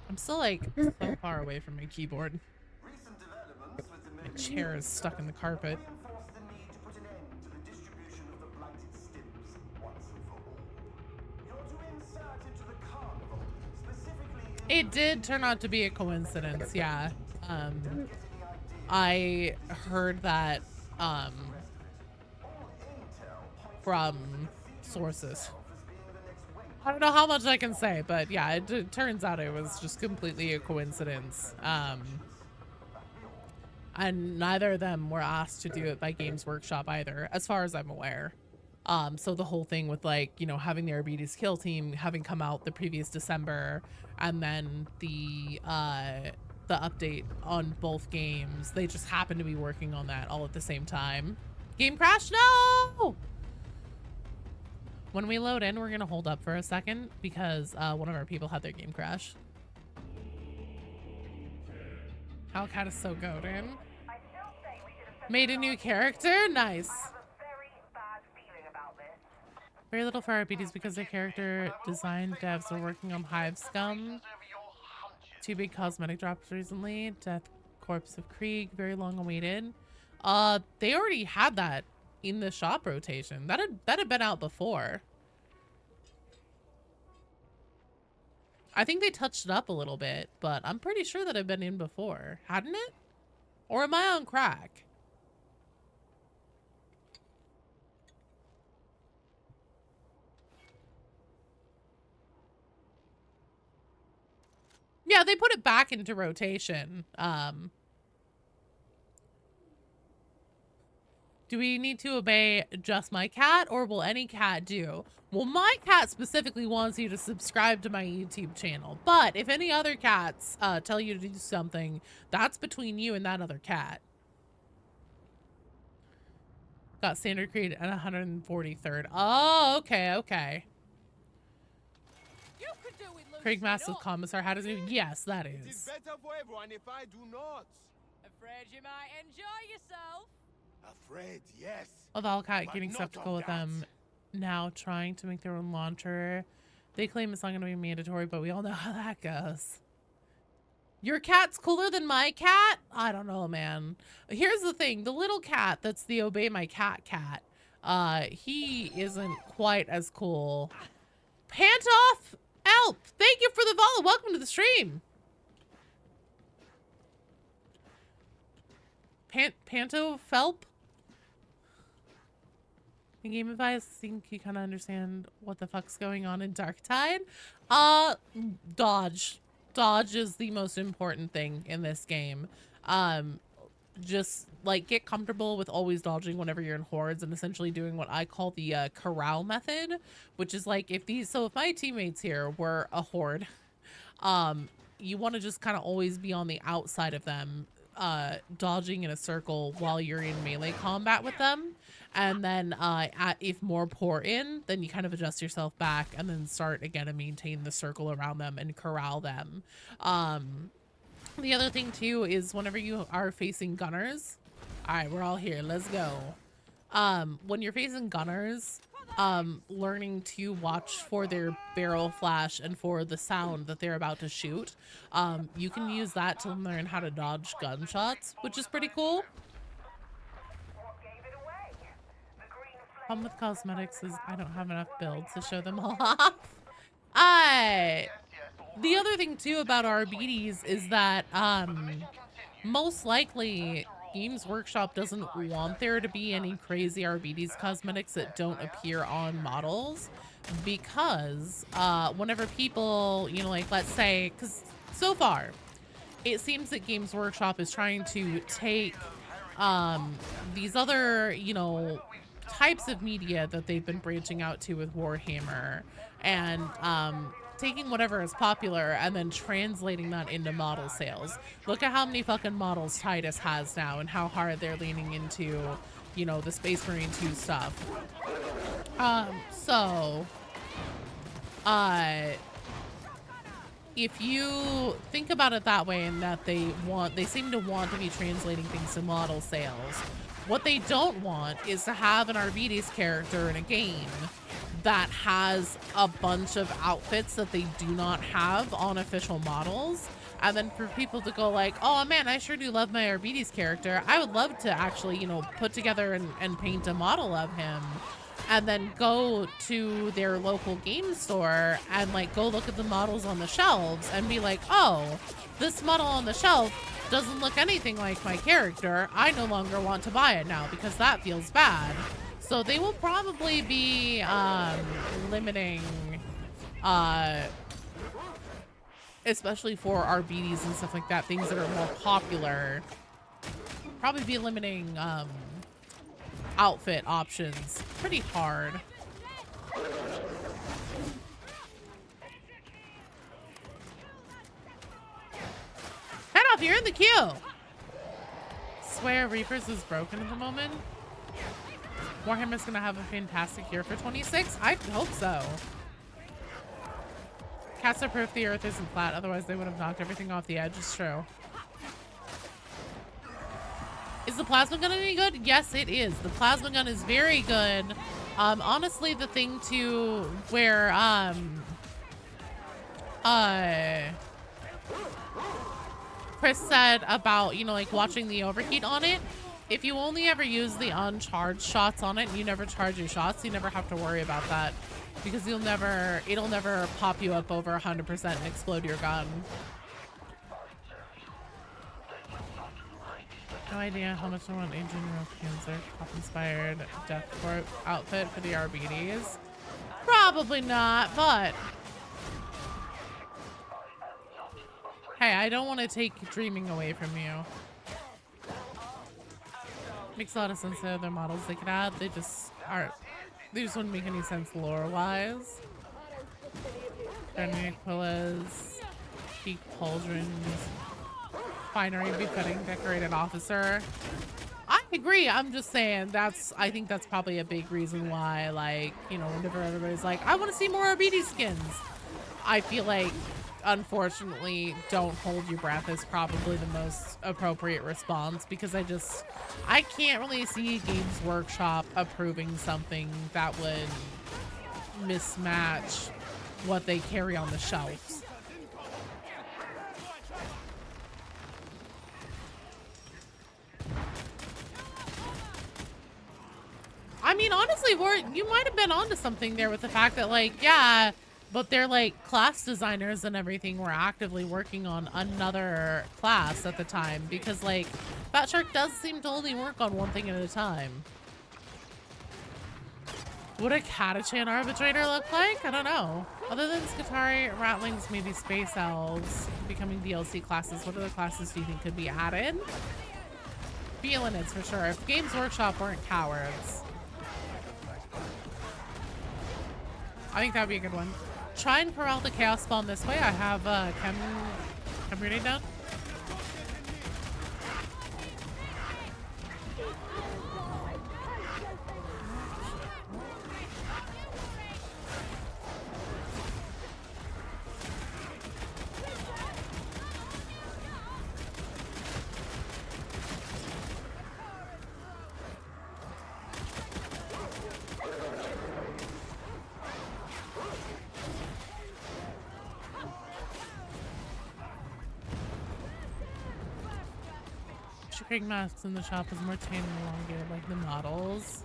I'm still like so far away from my keyboard. Recent developments with the My chair is stuck in the carpet. reinforce the need to put an end to the distribution of the blighted stims once and for all. You're to insert into the carnival, specifically in It did turn out to be a coincidence, yeah. I heard that from sources. I don't know how much I can say, but yeah, it turns out it was just completely a coincidence. And neither of them were asked to do it by Games Workshop either, as far as I'm aware. So the whole thing with, like, you know, having the ARBITES kill team having come out the previous December, and then the update on both games, they just happened to be working on that all at the same time. Game crash? No! When we load in, we're gonna hold up for a second because one of our people had their game crash. Hellcat is so goated. I still say we should have sent Made a new character? Nice. I have a very bad feeling about this. Very little for ARBITES because their character design devs are working on Hive Scum. 2 big cosmetic drops recently. Death Corpse of Krieg, very long awaited. They already had that in the shop rotation. That had been out before. I think they touched it up a little bit, but I'm pretty sure that had been in before, hadn't it? Or am I on crack? Yeah, they put it back into rotation. Do we need to obey just my cat, or will any cat do? Well, my cat specifically wants you to subscribe to my YouTube channel, but if any other cats tell you to do something, that's between you and that other cat. Got standard creed at 143rd. Oh, okay. You could do with loosening Craig Massive up. Commissar, how does it? Yes, that It is is. better for everyone if I do not. Afraid you might enjoy yourself. Afraid, yes. With Allcat But getting not skeptical of with them now trying to make their own launcher. They claim it's not going to be mandatory, but we all know how that goes. Your cat's cooler than my cat? I don't know, man. Here's the thing. The little cat that's the Obey My Cat cat, he isn't quite as cool. Pantoff Elp, thank you for the follow. Welcome to the stream. Panto Felp? In game advice, I think you kind of understand what the fuck's going on in Darktide. Dodge. Dodge is the most important thing in this game. Just like get comfortable with always dodging whenever you're in hordes and essentially doing what I call the corral method, which is like if my teammates here were a horde, you want to just kind of always be on the outside of them, dodging in a circle while you're in melee combat with them. And then if more pour in, then you kind of adjust yourself back and then start again and maintain the circle around them and corral them. The other thing too is whenever you are facing gunners, all right, we're all here, let's go. When you're facing gunners, learning to watch for their barrel flash and for the sound that they're about to shoot, you can use that to learn how to dodge gunshots, which is pretty cool. Problem with cosmetics is I don't have enough builds to show them all off. The other thing too about ARBITES is that most likely Games Workshop doesn't want there to be any crazy ARBITES cosmetics that don't appear on models, because whenever people, you know, like let's say, because so far it seems that Games Workshop is trying to take these other, you know, types of media that they've been branching out to with Warhammer and taking whatever is popular and then translating that into model sales. Look at how many fucking models Titus has now and how hard they're leaning into, you know, the Space Marine 2 stuff. If you think about it that way and that they seem to want to be translating things to model sales, what they don't want is to have an ARBITES character in a game that has a bunch of outfits that they do not have on official models. And then for people to go like, oh man, I sure do love my ARBITES character. I would love to actually, you know, put together and paint a model of him. And then go to their local game store and like go look at the models on the shelves and be like, oh, this model on the shelf doesn't look anything like my character. I no longer want to buy it now because that feels bad. So they will probably be limiting, especially for ARBITES and stuff like that, things that are more popular, probably be limiting outfit options pretty hard. Head off, you're in the queue. Swear Reapers is broken at the moment. Warhammer's gonna have a fantastic year for 26. I hope so. Cats are proof the earth isn't flat, otherwise they would have knocked everything off the edge. It's true. Is the plasma gun any good? Yes, it is. The plasma gun is very good. Honestly, the thing to where Chris said about, you know, like watching the overheat on it, if you only ever use the uncharged shots on it and you never charge your shots, you never have to worry about that because it'll never pop you up over 100% and explode your gun. No idea how much I want Agent Panzer pop-inspired death corp outfit for the ARBITES. Probably not, but hey, I don't want to take dreaming away from you. Makes a lot of sense that other models they could add. They just wouldn't make any sense lore-wise. Dynamic Aquillas, peak pauldrons. Finery befitting decorated officer. I agree. I'm just saying I think that's probably a big reason why, like, you know, whenever everybody's like, I want to see more ARBITES skins. I feel like, unfortunately, don't hold your breath is probably the most appropriate response because I can't really see Games Workshop approving something that would mismatch what they carry on the shelves. I mean, honestly, you might have been onto something there with the fact that, like, yeah, but they're like class designers and everything were actively working on another class at the time because, like, Fat Shark does seem to only work on one thing at a time. What a Catachan arbitrator look like? I don't know. Other than Skitarii, Ratlings, maybe Space Elves becoming DLC classes, what other classes do you think could be added? Feeling it's for sure. If Games Workshop weren't cowards. I think that would be a good one. Try and corral the Chaos Spawn this way. I have Chem reading down. Creating masks in the shop is more tan and elongated like the models.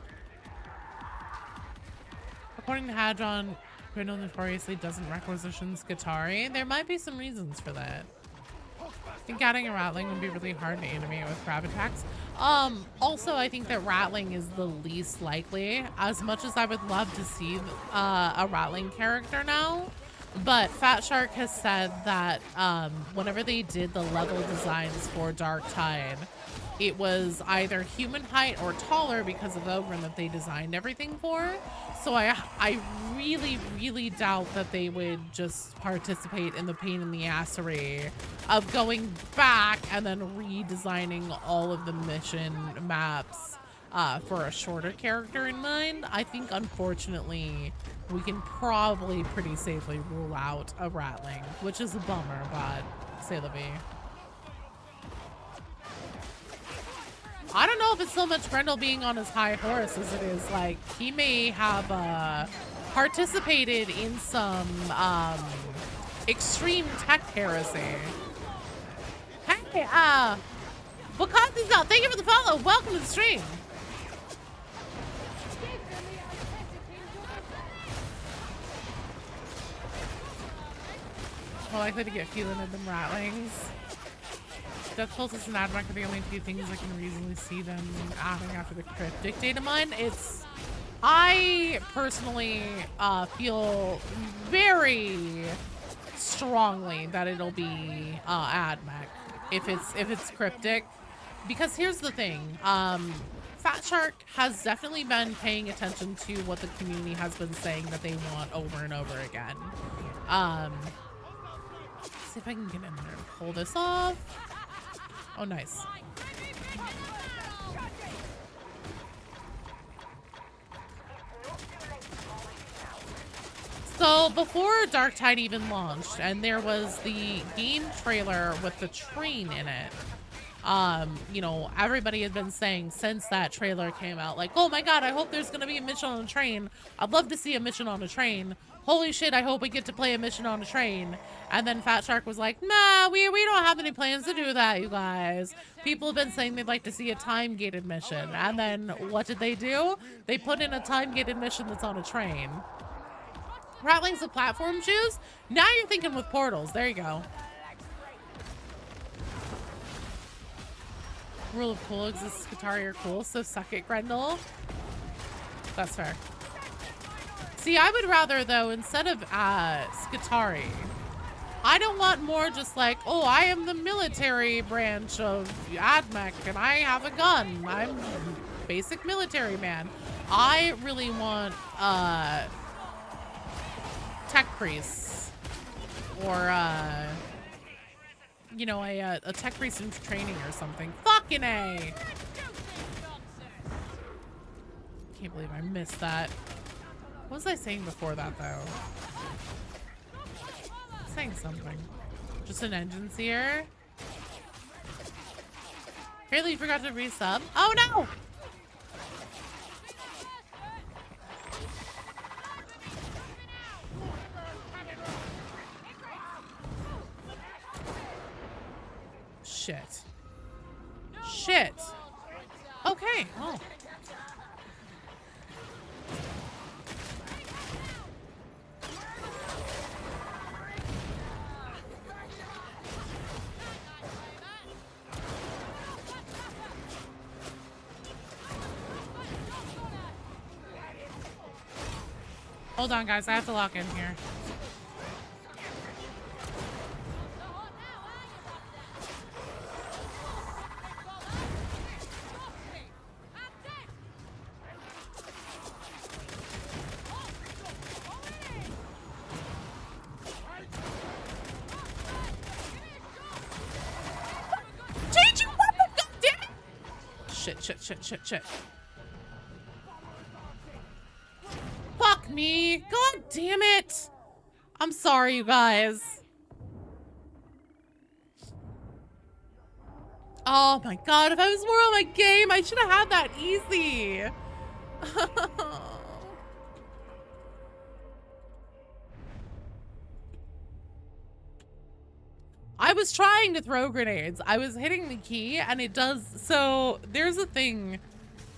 According to Hadron, Grindel notoriously doesn't requisition Skitarii. There might be some reasons for that. I think adding a Ratling would be really hard to animate with crab attacks. Also, I think that Ratling is the least likely. As much as I would love to see a Ratling character now, But Fat Shark has said that whenever they did the level designs for Dark Tide, it was either human height or taller because of Ogren that they designed everything for. So I really, really doubt that they would just participate in the pain in the assery of going back and then redesigning all of the mission maps for a shorter character in mind. I think, unfortunately, we can probably pretty safely rule out a Ratling, which is a bummer, but c'est la vie. I don't know if it's so much Grendel being on his high horse as it is like he may have participated in some extreme tech heresy. Hey, Bukati's out. Thank you for the follow. Welcome to the stream. More likely to get feeling of them Ratlings. Death Pulses and Admech are the only two things I can reasonably see them adding after the cryptic data mine. I personally feel very strongly that it'll be Admech if it's cryptic, because here's the thing. Fat Shark has definitely been paying attention to what the community has been saying that they want over and over again. See if I can get in there and pull this off. Oh, nice. So before Dark Tide even launched, and there was the game trailer with the train in it, you know, everybody had been saying since that trailer came out, like, oh my god, I hope there's gonna be a mission on a train. I'd love to see a mission on a train. Holy shit, I hope we get to play a mission on a train. And then Fat Shark was like, nah, we don't have any plans to do that, you guys. People have been saying they'd like to see a time-gated mission. And then what did they do? They put in a time-gated mission that's on a train. Ratlings with platform shoes? Now you're thinking with portals. There you go. Rule of cool exists. Skitari are cool, so suck it, Grendel. That's fair. See, I would rather, though, instead of Skitari, I don't want more just like, oh, I am the military branch of Admech and I have a gun. I'm basic military man. I really want tech priests or you know, a tech priest in training or something. Fucking A! Can't believe I missed that. What was I saying before that, though? Saying something. Just an engine seer. Apparently you forgot to resub. Oh no! Shit. Shit. Okay. Oh. Hold on, guys. I have to lock in here. Changing weapon, goddammit! Shit. Fuck me. God damn it. I'm sorry, you guys. Oh my god, if I was more on my game, I should have had that easy. I was trying to throw grenades. I was hitting the key and it does. So there's a thing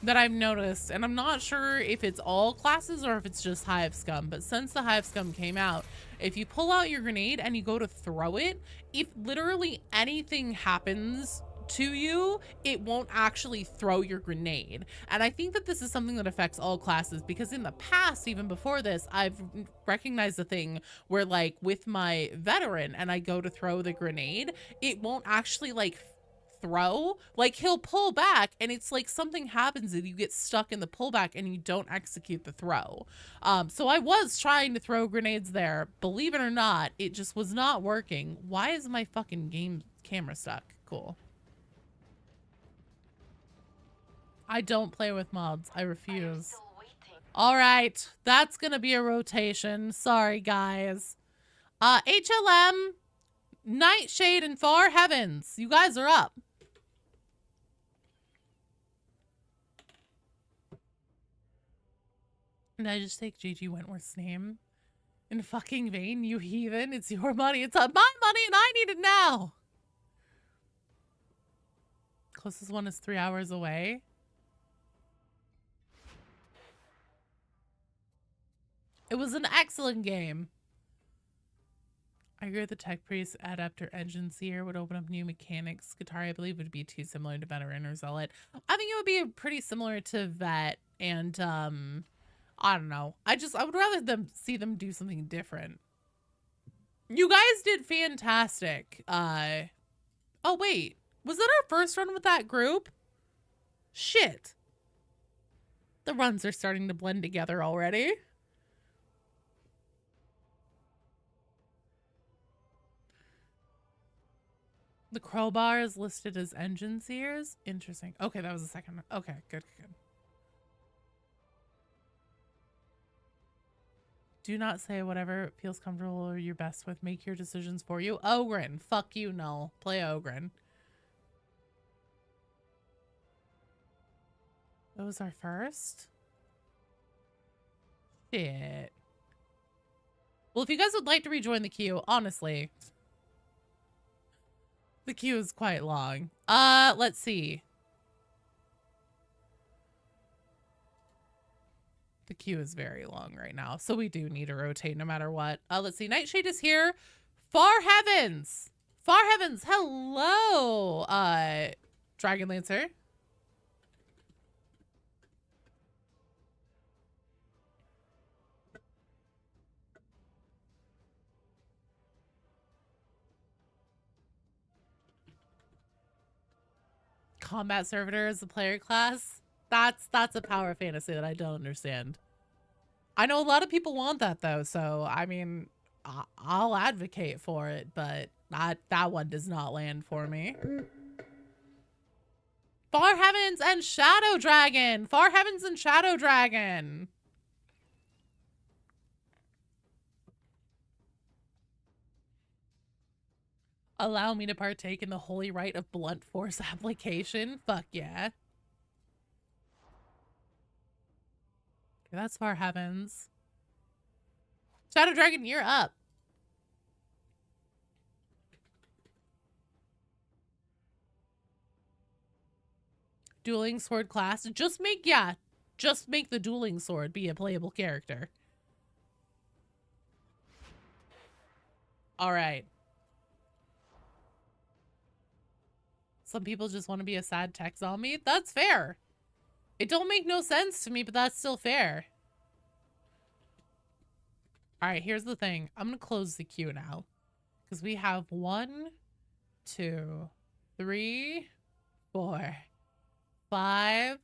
that I've noticed, and I'm not sure if it's all classes or if it's just Hive Scum, but since the Hive Scum came out, if you pull out your grenade and you go to throw it, if literally anything happens to you, it won't actually throw your grenade. And I think that this is something that affects all classes, because in the past, even before this, I've recognized the thing where, like, with my veteran and I go to throw the grenade, it won't actually, like, throw. Like, he'll pull back and it's like something happens and you get stuck in the pullback and you don't execute the throw. So I was trying to throw grenades there. Believe it or not, it just was not working. Why is my fucking game camera stuck? Cool. I don't play with mods. I refuse. All right, that's gonna be a rotation. Sorry, guys. HLM, Nightshade, and Far Heavens. You guys are up. Did I just take Gigi Wentworth's name in fucking vain, you heathen? It's your money. It's my money and I need it now. Closest one is 3 hours away. It was an excellent game. I agree with the Tech Priest Adapter Engine Seer would open up new mechanics. Guitar, I believe, would be too similar to Veteran or Zealot. I think it would be pretty similar to Vet and, I don't know. I would rather see them do something different. You guys did fantastic. Oh, wait. Was that our first run with that group? Shit. The runs are starting to blend together already. The crowbar is listed as engine seers. Interesting. Okay, that was the second. Okay, good. Do not say whatever feels comfortable or you're best with. Make your decisions for you. Ogren. Fuck you, no. Play Ogren. That was our first? Shit. Well, if you guys would like to rejoin the queue, honestly, the queue is quite long. Let's see. The queue is very long right now, so we do need to rotate no matter what. Let's see. Nightshade is here. Far Heavens. Far Heavens. Hello, Dragon Lancer. Combat Servitor is the player class. That's a power fantasy that I don't understand. I know a lot of people want that though, so I mean, I'll advocate for it, but that one does not land for me. Far Heavens and Shadow Dragon. Far Heavens and Shadow Dragon. Allow me to partake in the holy rite of blunt force application. Fuck yeah. Okay, that's Far Heavens. Shadow Dragon, you're up. Dueling sword class. Just make the dueling sword be a playable character. All right. Some people just want to be a sad tech zombie. That's fair. It don't make no sense to me, but that's still fair. All right, here's the thing. I'm going to close the queue now. Because we have 1, 2, 3, 4, 5.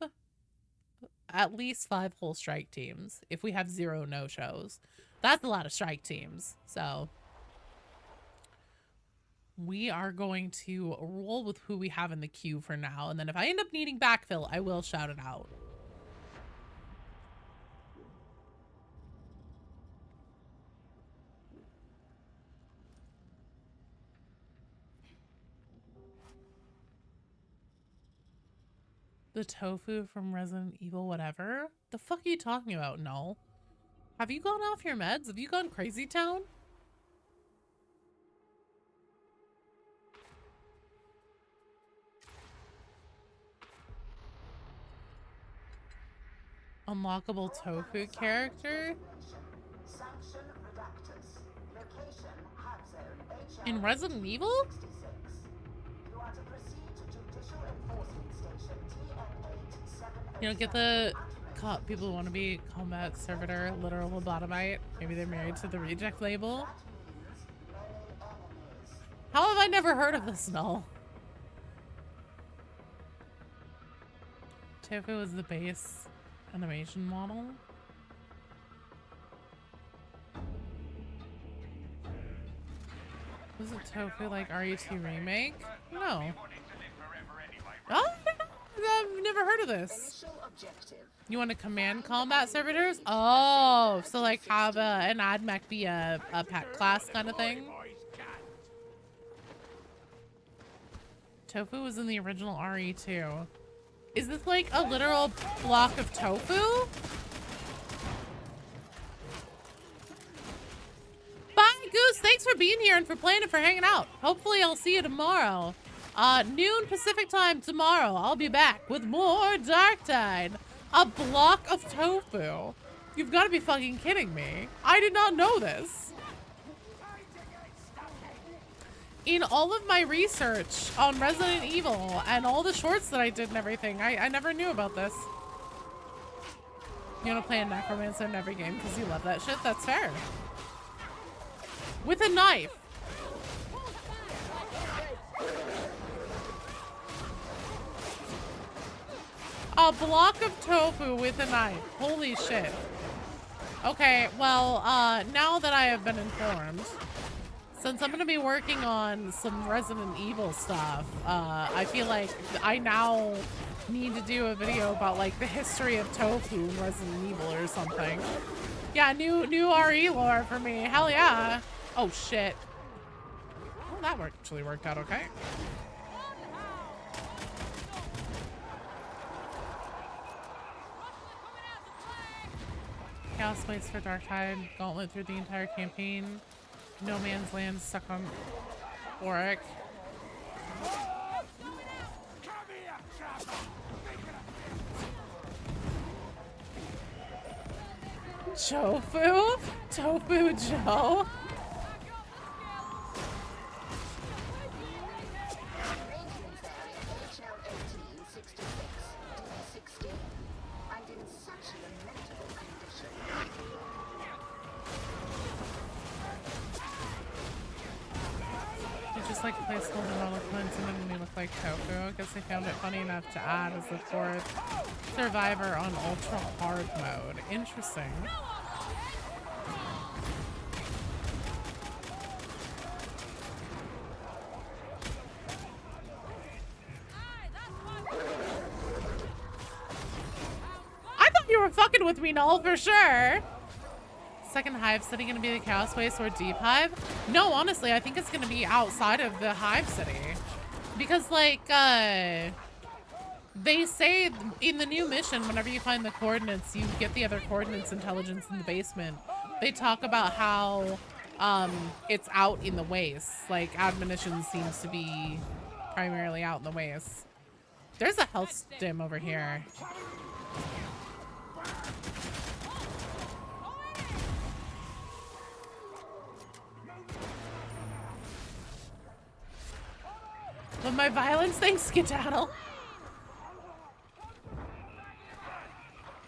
At least 5 whole strike teams. If we have 0 no-shows. That's a lot of strike teams. So we are going to roll with who we have in the queue for now. And then if I end up needing backfill, I will shout it out. The tofu from Resident Evil whatever? The fuck are you talking about? No. Have you gone off your meds? Have you gone crazy town? Unlockable tofu character? In Resident Evil? You know, get the people who want to be combat servitor, literal lobotomite. Maybe they're married to the reject label. How have I never heard of this, Null? Tofu is the base animation model. Was it Tofu like RET remake? No. Oh, I've never heard of this. You want to command combat servitors? Oh, so like have an AdMech be a pet class kind of thing? Tofu was in the original RE2. Is this like a literal block of tofu? Bye, Goose. Thanks for being here and for playing and for hanging out. Hopefully I'll see you tomorrow. Noon Pacific time tomorrow. I'll be back with more Dark Tide. A block of tofu. You've got to be fucking kidding me. I did not know this. In all of my research on Resident Evil and all the shorts that I did and everything, I never knew about this. You want to play a necromancer in every game because you love that shit? That's fair. With a knife. A block of tofu with a knife. Holy shit. Okay, well, now that I have been informed, since I'm going to be working on some Resident Evil stuff, I feel like I now need to do a video about, like, the history of tofu in Resident Evil or something. Yeah, new RE lore for me. Hell yeah. Oh, shit. Well, that actually worked out okay. Chaos Blades for Darktide, Gauntlet through the entire campaign, No Man's Land stuck on Oric. Tofu? Tofu Joe? Just like placeholder developments and then we look like tofu. I guess I found it funny enough to add as the 4th survivor on ultra hard mode. Interesting. I thought you were fucking with me, Null, for sure. Second hive city gonna be the Chaos Waste or Deep Hive? No, honestly, I think it's gonna be outside of the hive city. Because, like, they say in the new mission, whenever you find the coordinates, you get the other coordinates intelligence in the basement. They talk about how it's out in the wastes. Like, admonition seems to be primarily out in the wastes. There's a health stim over here. But my violence thing, skedaddle.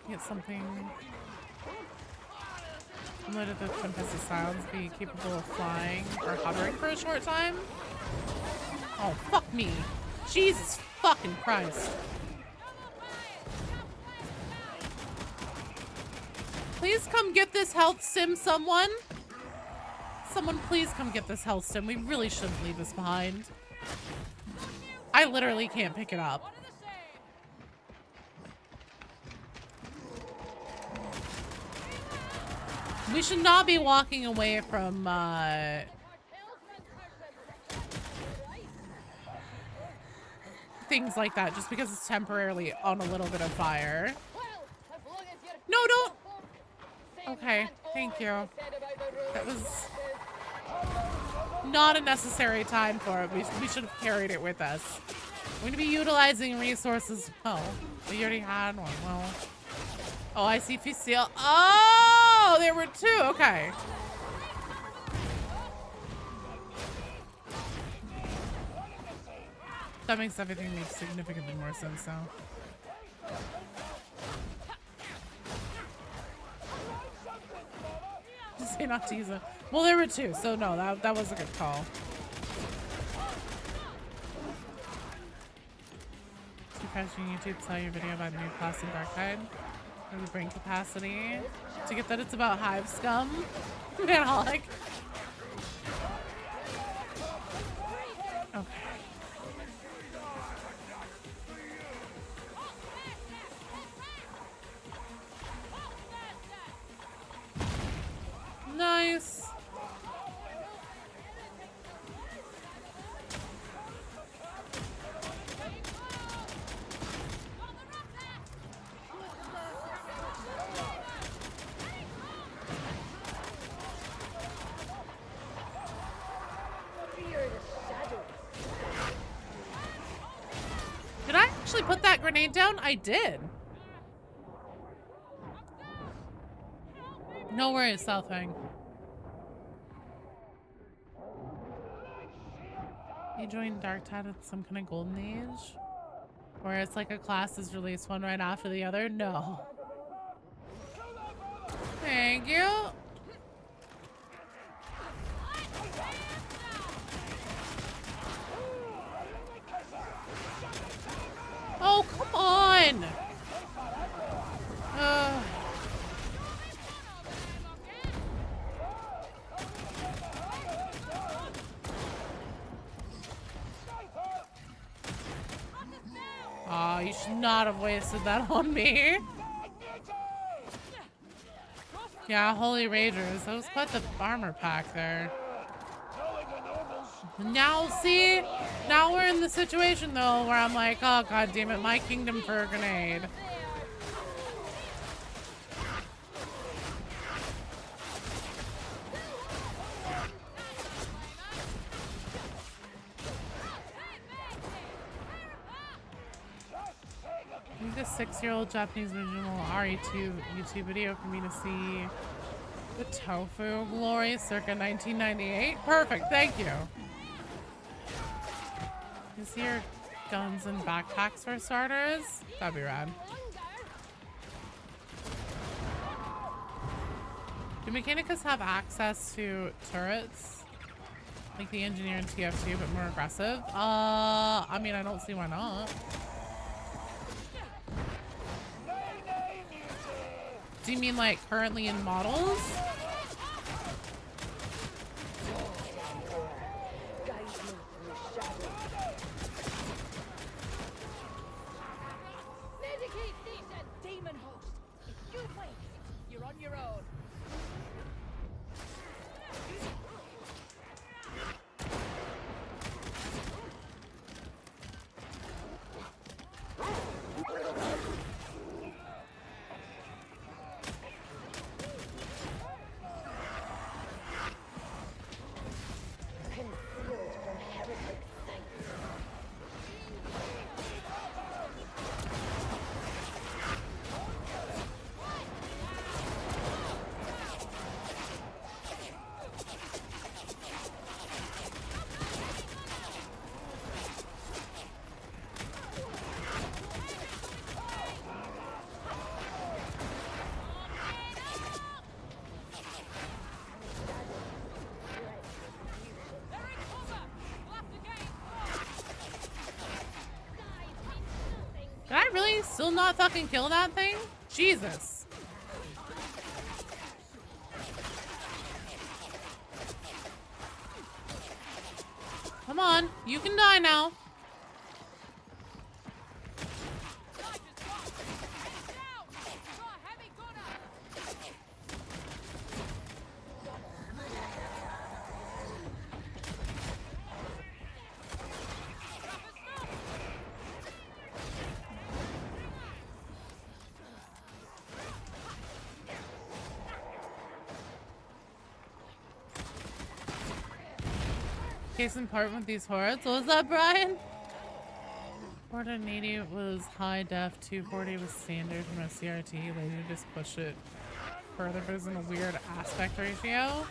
Get something. Let the Tempest Silence be capable of flying or hovering for a short time. Oh, fuck me. Jesus fucking Christ. Please come get this health sim, someone. Someone please come get this health sim. We really shouldn't leave this behind. I literally can't pick it up. We should not be walking away from things like that just because it's temporarily on a little bit of fire. No, don't. Okay, thank you. That was not a necessary time for it. We should have carried it with us. We're gonna be utilizing resources. Oh, we already had one. Well, oh, I see Fusil. Oh, there were 2. Okay. That makes everything make significantly more sense now. Just say not to use it. Well, there were two, so no, that was a good call. Too crashing YouTube saw your video about a new class in Darktide. Or the brain capacity. To get that it's about hive scum. Manholic. Okay. Nice. Did I actually put that grenade down? I did. No worries, Southwing. You joined Darktide at some kind of golden age? Where it's like a class is released one right after the other? No. Thank you. Oh, come on. Oh, you should not have wasted that on me. Yeah, Holy Ragers. That was quite the armor pack there. Now, see? Now we're in the situation, though, where I'm like, oh, god damn it, my kingdom for a grenade. I think a 6-year-old Japanese original RE2 YouTube video for me to see the tofu glory circa 1998. Perfect, thank you. Is here guns and backpacks for starters? That'd be rad. Do Mechanicus have access to turrets? Like the engineer in TF2, but more aggressive? I mean, I don't see why not. Do you mean like currently in models? Did I really still not fucking kill that thing? Jesus. Come on, you can die now. Case in part with these hordes. What was that, Brian? 480 was high def, 240 was standard from a CRT. Later just push it further, but it's in a weird aspect ratio.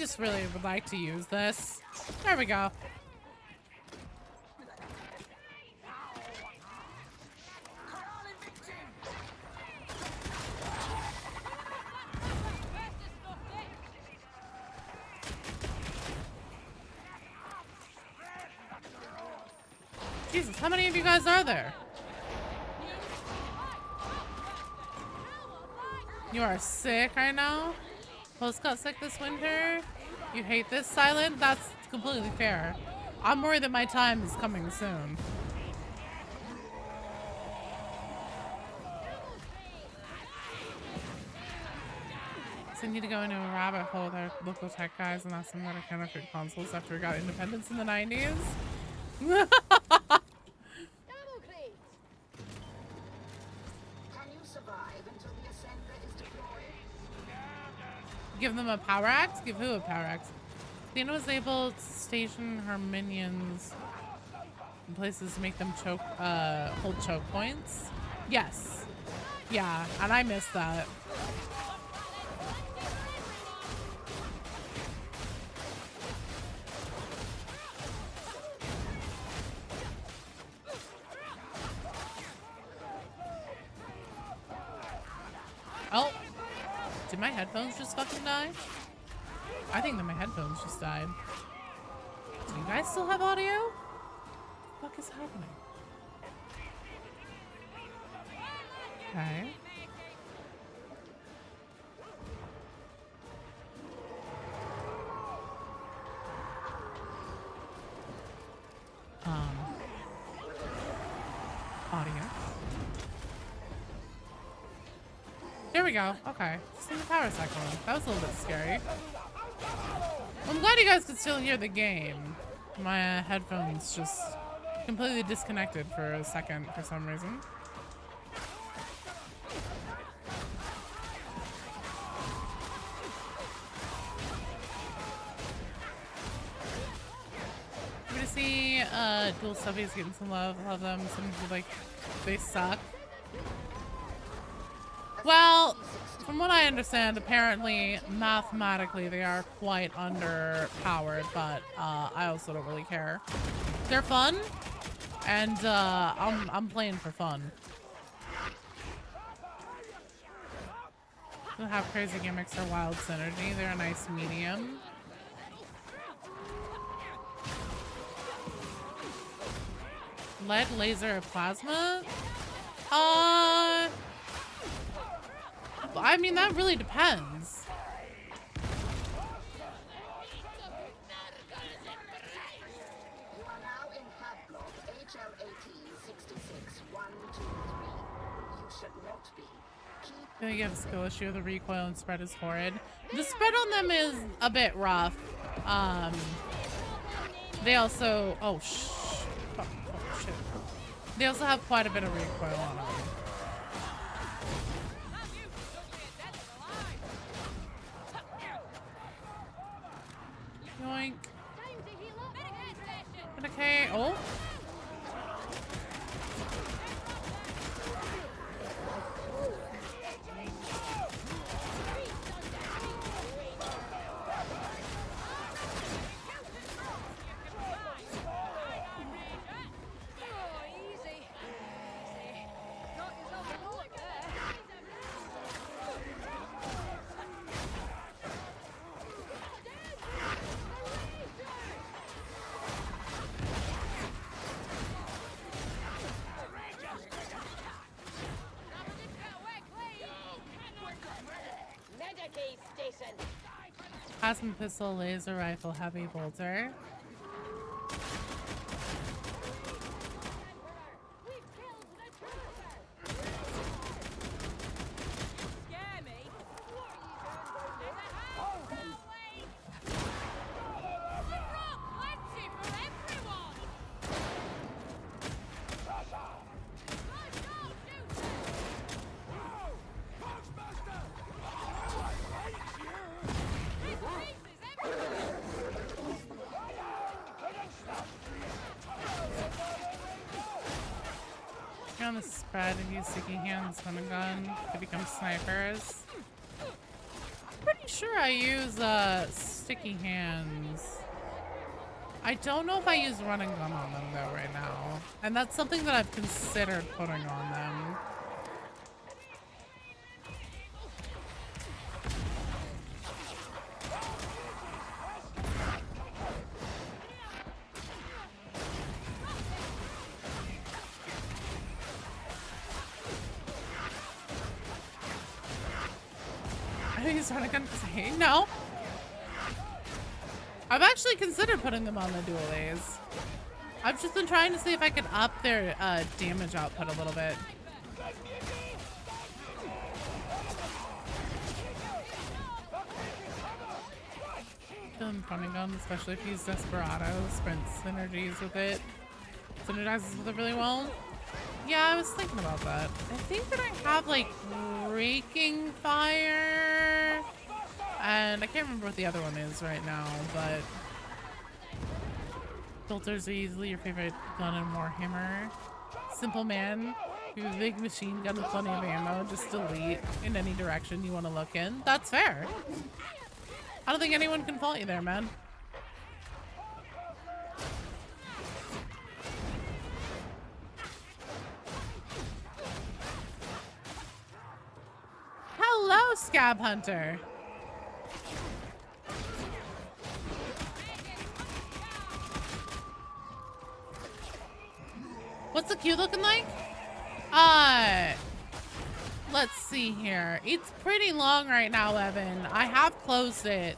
just really would like to use this. There we go. Jesus, how many of you guys are there? You are sick right now? Post got sick this winter? You hate this silent? That's completely fair. I'm worried that my time is coming soon. So I need to go into a rabbit hole with our local tech guys and ask them how to counterfeit consoles after we got independence in the 90s. Ammo crate. Can you survive until the assembler is deployed? Give them a power axe? Give who a power axe? Athena was able to station her minions in places to make them choke, hold choke points. Yes. Yeah, and I missed that. Oh, did my headphones just fucking die? I think that my headphones just died. Do you guys still have audio? What the fuck is happening? Okay. Audio. There we go. Okay. Just in the power cycle. That was a little bit scary. I'm glad you guys could still hear the game. My headphones just completely disconnected for a second for some reason. Good to see dual stubbies getting some love. Love them. Some people like they suck. Well, from what I understand, apparently, mathematically, they are quite underpowered, but I also don't really care. They're fun, and I'm playing for fun. They'll have crazy gimmicks or wild synergy. They're a nice medium. Lead, laser, or plasma? I mean, that really depends. You are now in hab block HL18-66-123. You should not be. I think you have a skill issue. The recoil and spread is horrid. The spread on them is a bit rough. They also... Oh, fuck, shit. They also have quite a bit of recoil on them. Yoink. Okay. Oh. Plasma pistol, laser rifle, heavy bolter. On the spread and use sticky hands when a gun to become snipers. Pretty Sure, I use sticky hands. I don't know if I use run and gun on them though right now. And that's something that I've considered putting on them. I use run and gun because I hate no. I've actually considered putting them on the dualies. I've just been trying to see if I could up their damage output a little bit. Feeling funny gun, especially if you use Desperado, sprint synergies with it. Synergizes with it really well. Yeah, I was thinking about that. I think that I have like Raking Fire. And I can't remember what the other one is right now, but filters are easily your favorite gun in Warhammer. Simple man, you have a big machine gun with plenty of ammo, just delete in any direction you want to look in. That's fair. I don't think anyone can fault you there, man. Hello, Scab Hunter. What's the queue looking like? Let's see here. It's pretty long right now, Evan. I have closed it.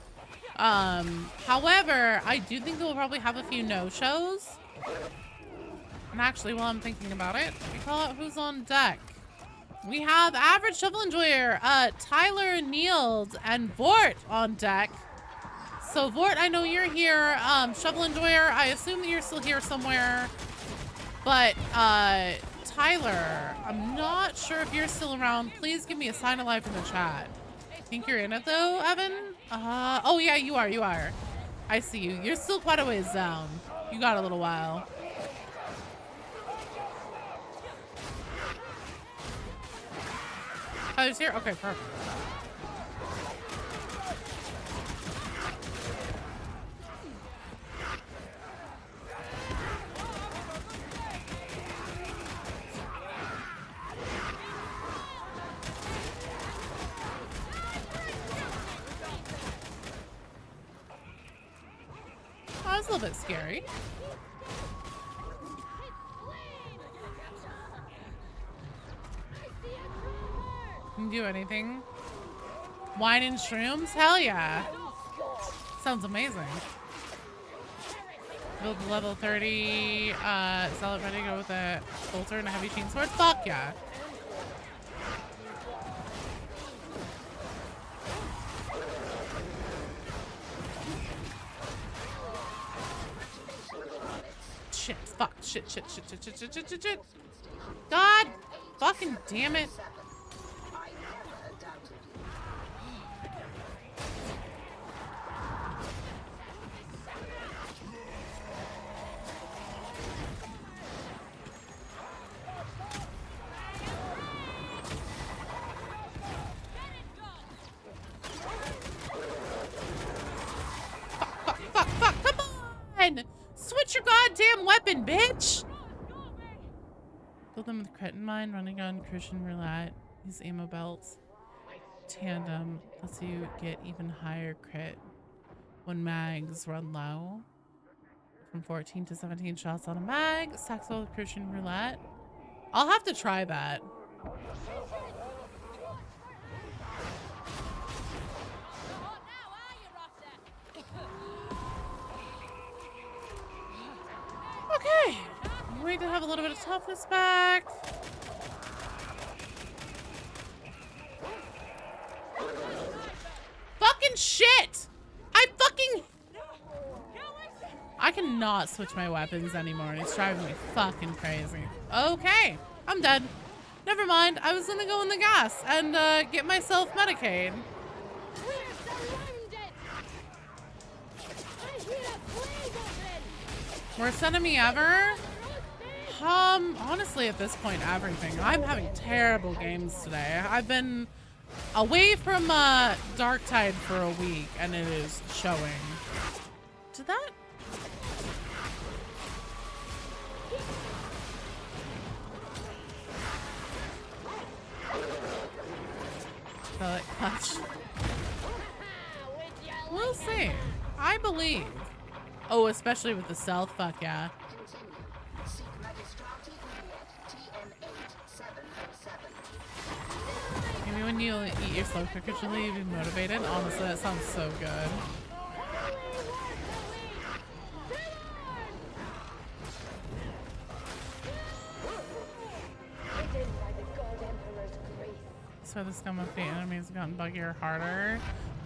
However, I do think that we'll probably have a few no-shows. And actually, while I'm thinking about it, let me call out who's on deck. We have Average Shovel Enjoyer, Tyler Niels, and Vort on deck. So Vort, I know you're here. Shovel Enjoyer, I assume that you're still here somewhere. But, Tyler, I'm not sure if you're still around. Please give me a sign of life in the chat. I think you're in it though, Evan? Oh yeah, you are. I see you. You're still quite a ways down. You got a little while. Tyler's here? Okay, perfect. That was a little bit scary. Can you do anything? Wine and shrooms? Hell yeah. Sounds amazing. Build level 30. Zealot ready to go with a bolter and a heavy chain sword? Fuck yeah. Shit, fuck, shit. God fucking damn it. Fuck, come on! Switch your goddamn weapon, bitch! Build them with crit in mind, running on Christian roulette. Use ammo belts. Tandem lets you get even higher crit when mags run low. From 14 to 17 shots on a mag. Stacks with Christian roulette. I'll have to try that. Okay. Wait to have a little bit of toughness back. Fucking shit! I cannot switch my weapons anymore and it's driving me fucking crazy. Okay, I'm dead. Never mind, I was gonna go in the gas and get myself Medicaid. Worst enemy ever? Honestly at this point, everything. I'm having terrible games today. I've been away from Dark Tide for a week, and it is showing. Did that? Pellet clutch. We'll see. I believe. Oh, especially with the stealth. Fuck yeah. Maybe when you eat your slow cooker chili, you'll be motivated. Honestly, that sounds so good. So the scum of the enemies have gotten buggier harder.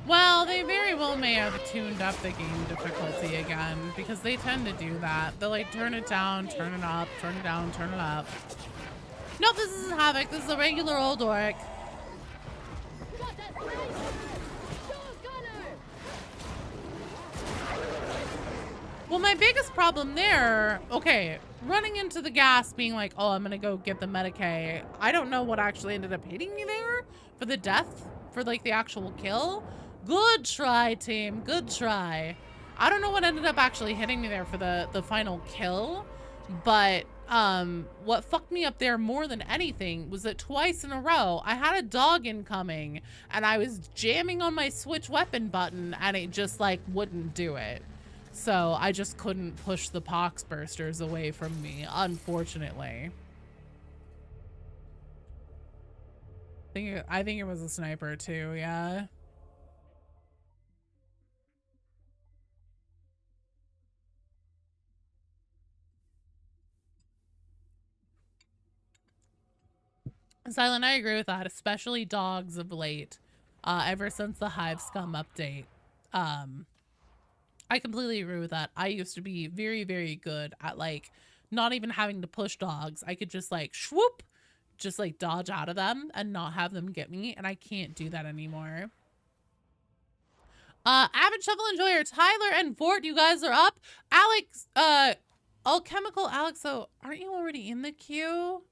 Well, they very well may have tuned up the game difficulty again, because they tend to do that. They'll like turn it down, turn it up, turn it down, turn it up. Nope, this isn't Havoc. This is a regular old orc. Well, my biggest problem there, okay, running into the gas being like, oh, I'm gonna go get the Medicaid. I don't know what actually ended up hitting me there for the death, for like the actual kill. Good try, team, good try. I don't know what ended up actually hitting me there for the final kill, but what fucked me up there more than anything was that twice in a row, I had a dog incoming and I was jamming on my switch weapon button and it just like wouldn't do it. So I just couldn't push the pox bursters away from me, unfortunately. I think it was a sniper too, yeah. Silent, I agree with that, especially dogs of late. Ever since the Hive Scum update. I completely agree with that. I used to be very, very good at like not even having to push dogs. I could just like swoop, just like dodge out of them and not have them get me. And I can't do that anymore. Avid Shovel Enjoyer, Tyler and Fort, you guys are up. Alex, Alchemical Alex, so aren't you already in the queue?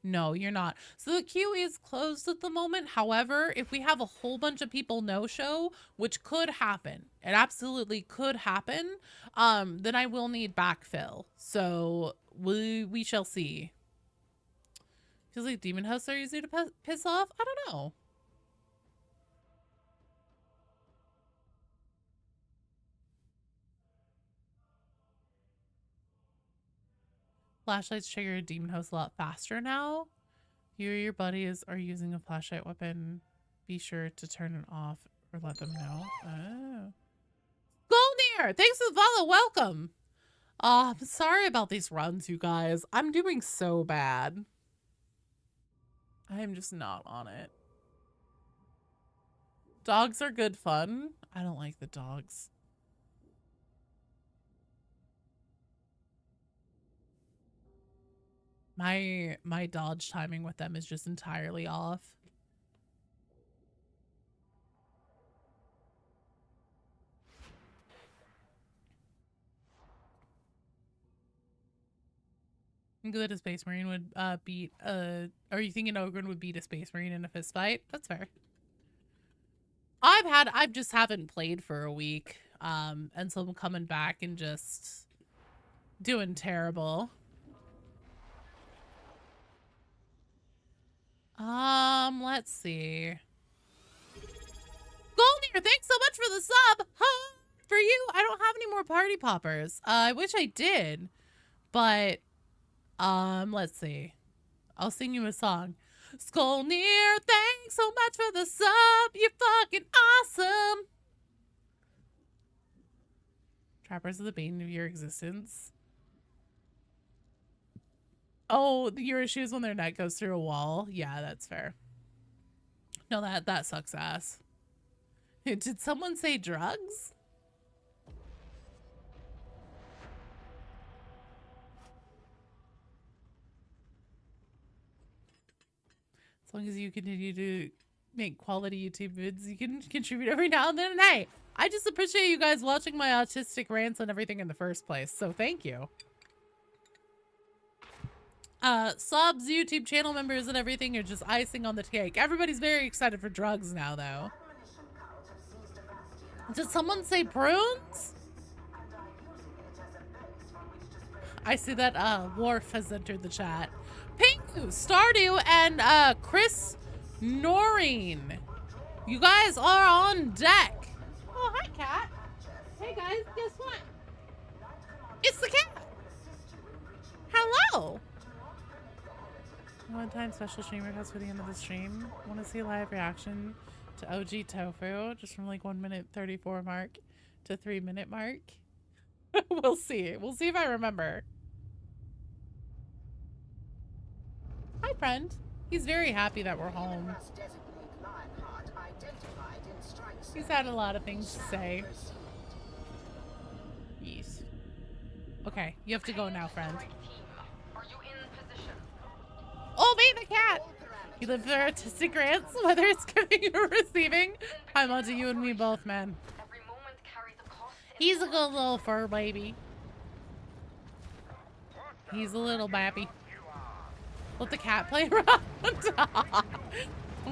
No, you're not. So the queue is closed at the moment. However, if we have a whole bunch of people no-show, which could happen, it absolutely could happen, then I will need backfill. So we shall see. Feels like demon hosts are easy to piss off. I don't know. Flashlights trigger a demon host a lot faster now. You or your buddies are using a flashlight weapon. Be sure to turn it off or let them know. Oh. Golnir! Thanks for the follow. Welcome. I'm sorry about these runs, you guys. I'm doing so bad. I'm just not on it. Dogs are good fun. I don't like the dogs. My dodge timing with them is just entirely off. I'm good a Space Marine would beat are you thinking Ogren would beat a Space Marine in a fist fight? That's fair. I've just haven't played for a week. And so I'm coming back and just doing terrible. Let's see. Golnir, thanks so much for the sub. Huh? For you, I don't have any more party poppers. I wish I did, but let's see. I'll sing you a song. Skolnir, thanks so much for the sub. You're fucking awesome. Trappers are the bane of your existence. Oh, your issue is when their neck goes through a wall. Yeah, that's fair. No, that sucks ass. Did someone say drugs? As long as you continue to make quality YouTube vids, you can contribute every now and then. And hey, I just appreciate you guys watching my autistic rants and everything in the first place. So thank you. Subs, YouTube channel members, and everything are just icing on the cake. Everybody's very excited for drugs now, though. Did someone say prunes? I see that Worf has entered the chat. Pingu, Stardew, and Chris Noreen. You guys are on deck. Oh, hi, cat. Hey, guys, guess what? It's the cat. Hello. One time special stream request for the end of the stream. Want to see a live reaction to OG Tofu, just from like 1 minute 34 mark to 3 minute mark. We'll see. We'll see if I remember. Hi, friend. He's very happy that we're home. He's had a lot of things to say. Yes. Okay, you have to go now, friend. Oh, me, the cat! You live for artistic grants, whether it's giving or receiving. I'm onto you and me both, man. He's a good little fur baby. He's a little baby. Let the cat play around.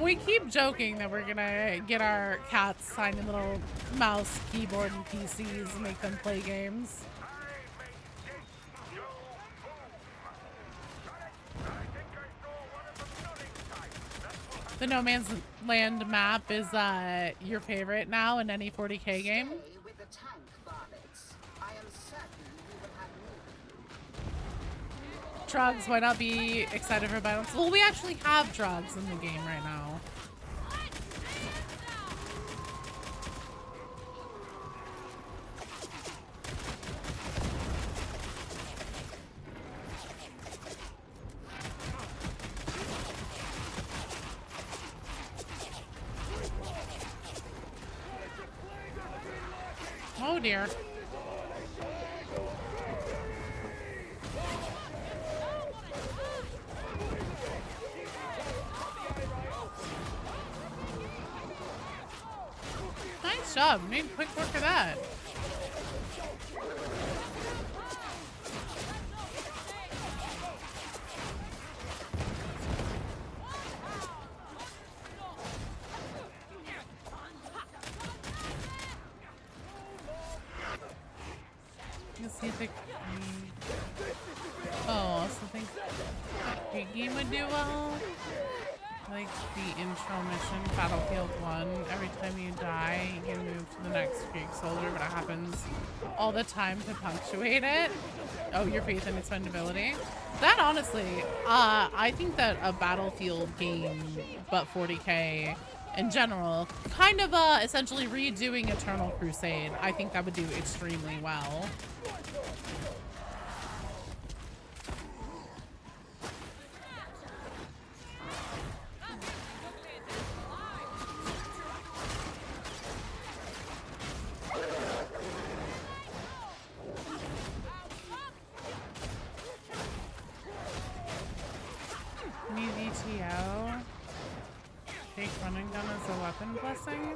We keep joking that we're gonna get our cats signed in little mouse, keyboard, and PCs and make them play games. The No Man's Land map is your favorite now in any 40k game? Drugs, why not be excited for violence? Well, we actually have drugs in the game right now. Oh dear. Nice job. Made quick work of that. Let's see if it. Oh, I also think that game would do well. Like the intro mission, Battlefield 1. Every time you die, you can move to the next Greek soldier, but it happens all the time to punctuate it. Oh, your faith and expendability. That honestly, I think that a Battlefield game, but 40k in general, kind of essentially redoing Eternal Crusade, I think that would do extremely well. New VTO. Take running gun as a weapon blessing.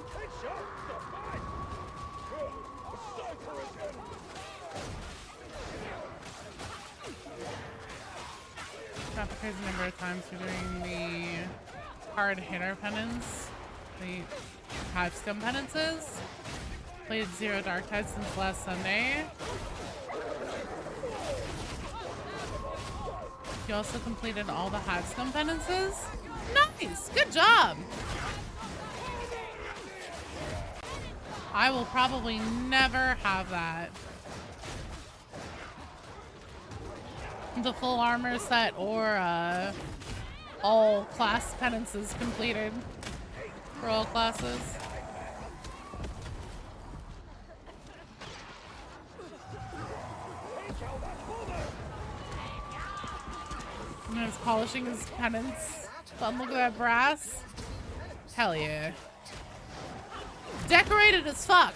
Not the crazy number of times we're doing the hard hitter penance, the hive scum penances. Played Zero Dark Tide since last Sunday. You also completed all the hive scum penances. Nice, good job. I will probably never have that. The full armor set or all class penances completed for all classes. And he's polishing his penance. Fun, look at that brass. Hell yeah. Decorated as fuck.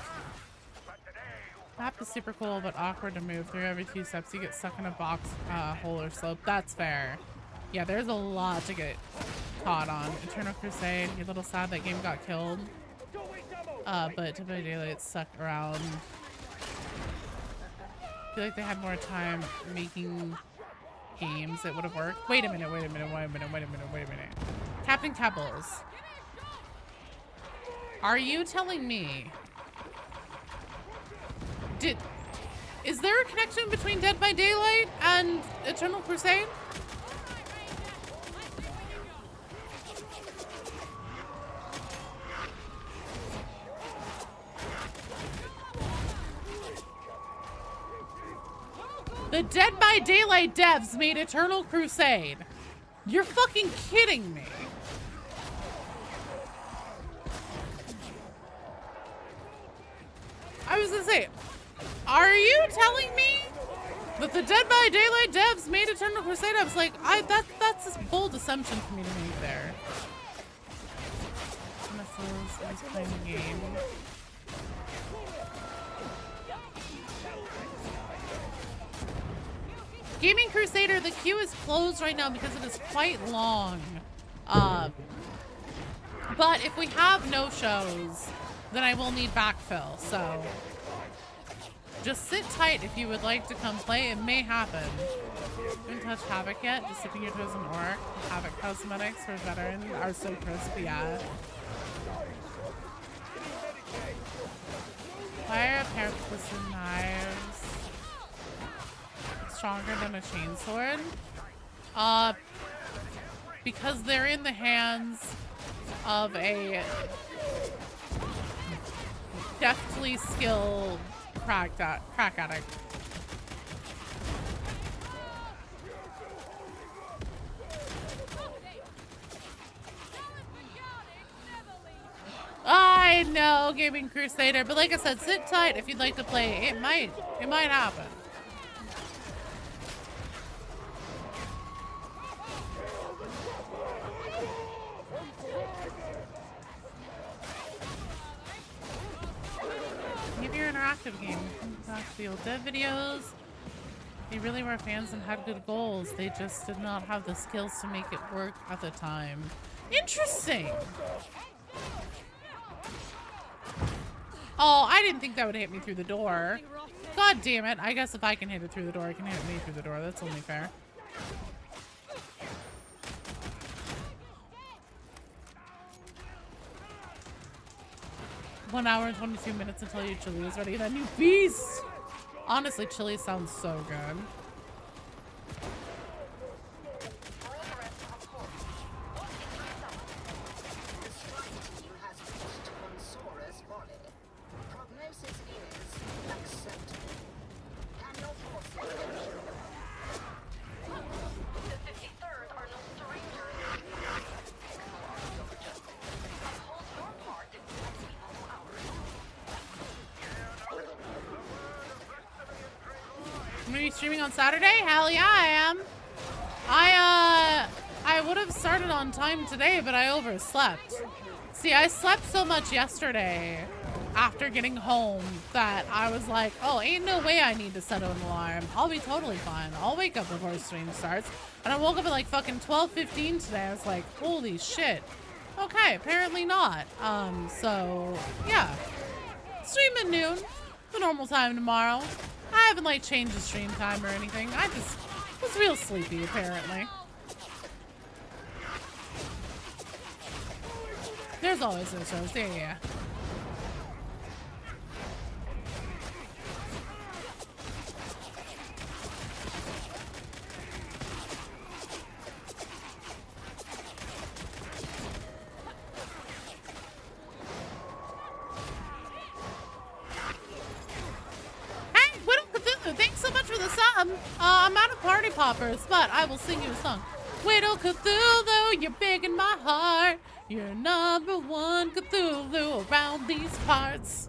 The map is super cool, but awkward to move through. Every few steps you get stuck in a box, hole or slope. That's fair. Yeah, there's a lot to get caught on. Eternal Crusade, you're a little sad that game got killed. But to play Daylight stuck around. I feel like they had more time making games, it would have worked. Wait a minute, wait a minute, wait a minute, wait a minute, wait a minute. Captain Pebbles. Are you telling me... Is there a connection between Dead by Daylight and Eternal Crusade? The Dead by Daylight devs made Eternal Crusade. You're fucking kidding me. I was gonna say, are you telling me that the Dead by Daylight devs made Eternal Crusade? I was like, that's a bold assumption for me to make there. I was playing the game. Gaming Crusader, the queue is closed right now because it is quite long. But if we have no shows, then I will need backfill, so just sit tight if you would like to come play. It may happen. Haven't touched Havoc yet. Just dipping your toes in Orc. Havoc cosmetics for veterans are so crispy. Yeah. Fire a pair of twisted knives. Stronger than a chainsword? Because they're in the hands of a deftly skilled crack addict. I know, Gaming Crusader, but like I said, sit tight if you'd like to play. It might happen. Give your interactive game. Back to the old dev videos. They really were fans and had good goals. They just did not have the skills to make it work at the time. Interesting. Oh, I didn't think that would hit me through the door. God damn it. I guess if I can hit it through the door, I can hit me through the door. That's only fair. One hour and 22 minutes until your chili is ready. That new beast! Honestly, chili sounds so good. I'm gonna be streaming on Saturday? Hell yeah, I am. I would have started on time today, but I overslept. See, I slept so much yesterday after getting home that I was like, oh, ain't no way I need to set an alarm. I'll be totally fine. I'll wake up before stream starts. And I woke up at like fucking 12:15 today. I was like, holy shit. Okay, apparently not. So yeah. Stream at noon, the normal time tomorrow. I haven't like changed the stream time or anything. I just was real sleepy apparently. There's always those shows. Yeah. Thanks so much for the sub. I'm out of party poppers, but I will sing you a song. Widow Cthulhu, you're big in my heart. You're number one Cthulhu around these parts.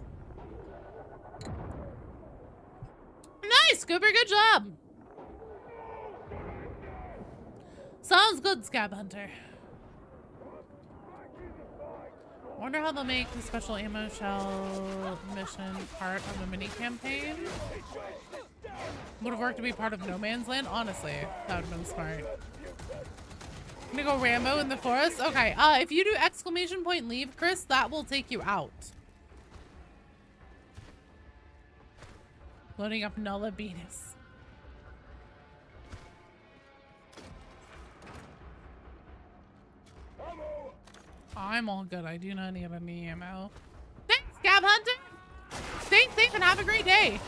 Nice, Cooper, good job. Sounds good, Scab Hunter. Wonder how they'll make the special ammo shell mission part of the mini campaign. Would have worked to be part of No Man's Land. Honestly, that would have been smart. I'm gonna go Rambo in the forest. Okay, if you do exclamation point leave, Chris, that will take you out. Loading up Nulla Venus. I'm all good. I do not need any ammo. Thanks, Scab Hunter. Stay safe and have a great day.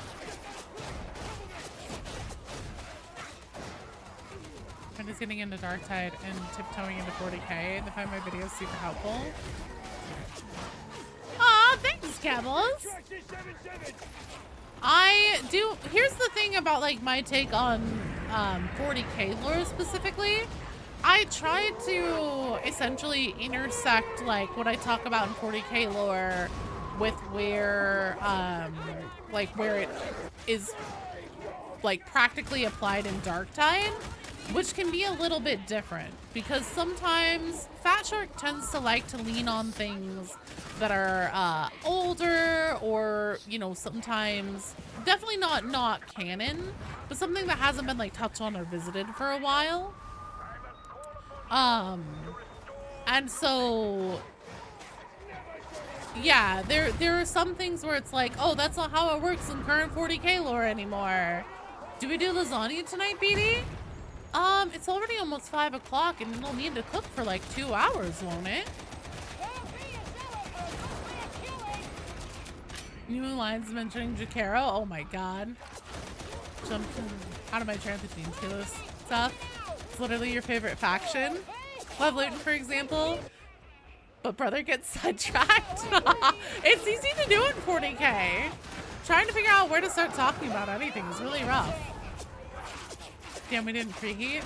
I'm just getting into Darktide and tiptoeing into 40k, and I find my videos super helpful. Aw, thanks, Cabbles. I do. Here's the thing about like my take on 40k lore specifically. I try to essentially intersect like what I talk about in 40k lore with where like where it is like practically applied in Darktide, which can be a little bit different because sometimes Fat Shark tends to like to lean on things that are older, or you know, sometimes definitely not canon, but something that hasn't been like touched on or visited for a while. And so yeah, there are some things where it's like, oh, that's not how it works in current 40k lore anymore. Do we do lasagna tonight, BD? It's already almost 5 o'clock and it'll need to cook for like 2 hours, won't it? New lines mentioning Jakaro. Oh my god. Jumping out of my chair with the Kilo stuff. It's literally your favorite faction. Love Luton, for example. But brother gets sidetracked. It's easy to do in 40k. Trying to figure out where to start talking about anything is really rough. Damn, we didn't preheat.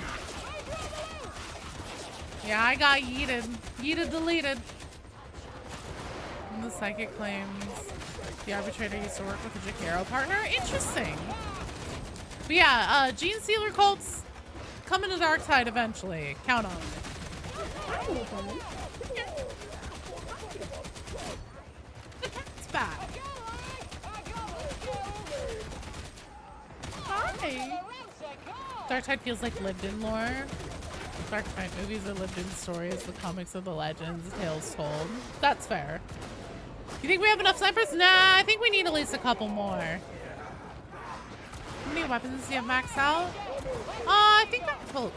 Yeah, I got yeeted. Yeeted deleted. And the psychic claims the arbitrator used to work with a Jakaro partner. Interesting. But yeah, Gene Stealer cults coming to Darktide eventually. Count on it. The cat's back. Hi. Darktide feels like lived-in lore. Darktide movies are lived-in stories. The comics are the legends, tales told. That's fair. You think we have enough snipers? Nah, I think we need at least a couple more. How many weapons do you have maxed out? I think I pulled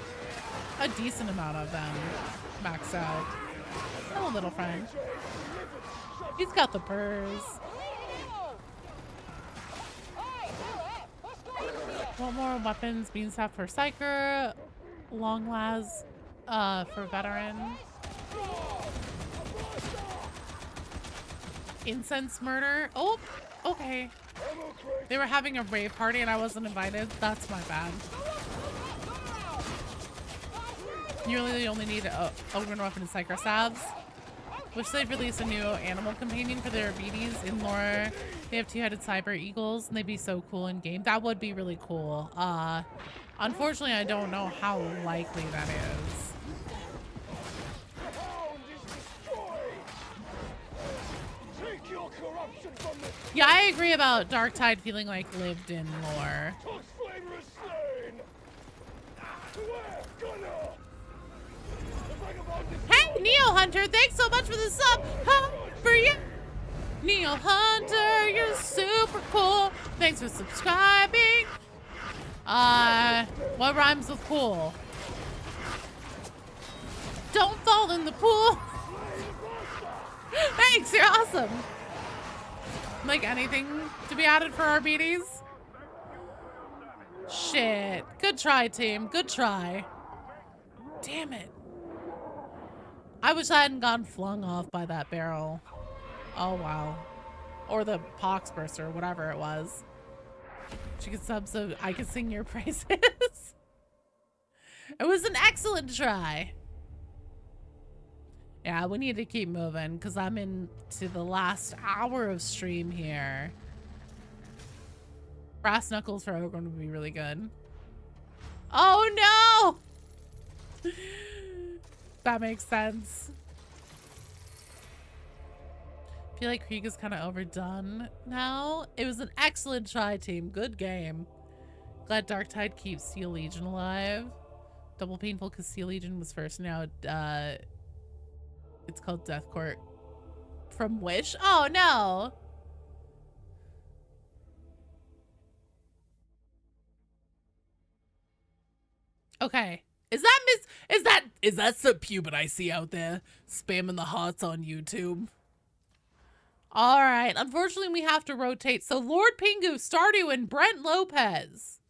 a decent amount of them maxed out. Oh, little friend. He's got the purrs. What more weapons? Bean staff for Psyker. Long las for veteran. Incense murder. Oh, okay. They were having a rave party and I wasn't invited. That's my bad. You really only need Ogren weapon and Psyker stabs. Wish they'd release a new animal companion for their ARBITES in lore. They have two-headed cyber eagles and they'd be so cool in game. That would be really cool. Unfortunately, I don't know how likely that is. Yeah, I agree about Darktide feeling like lived-in lore. Hey, Neo Hunter, thanks so much for the sub. For you, Neo Hunter, you're super cool. Thanks for subscribing. What rhymes with cool? Don't fall in the pool. Thanks, you're awesome. Like anything to be added for ARBITES? Shit. Good try, team. Good try. Damn it. I wish I hadn't gotten flung off by that barrel. Oh, wow. Or the pox burster, whatever it was. She could sub so I could sing your praises. It was an excellent try. Yeah, we need to keep moving because I'm into the last hour of stream here. Brass knuckles for Ogren would be really good. Oh no! That makes sense. I feel like Krieg is kind of overdone now. It was an excellent try, team. Good game. Glad Darktide keeps Steel Legion alive. Double painful because Steel Legion was first. Now it's called Death Court from Wish. Oh no. Okay. Is that subpubit I see out there spamming the hearts on YouTube? All right. Unfortunately, we have to rotate. So Lord Pingu, Stardew, and Brent Lopez.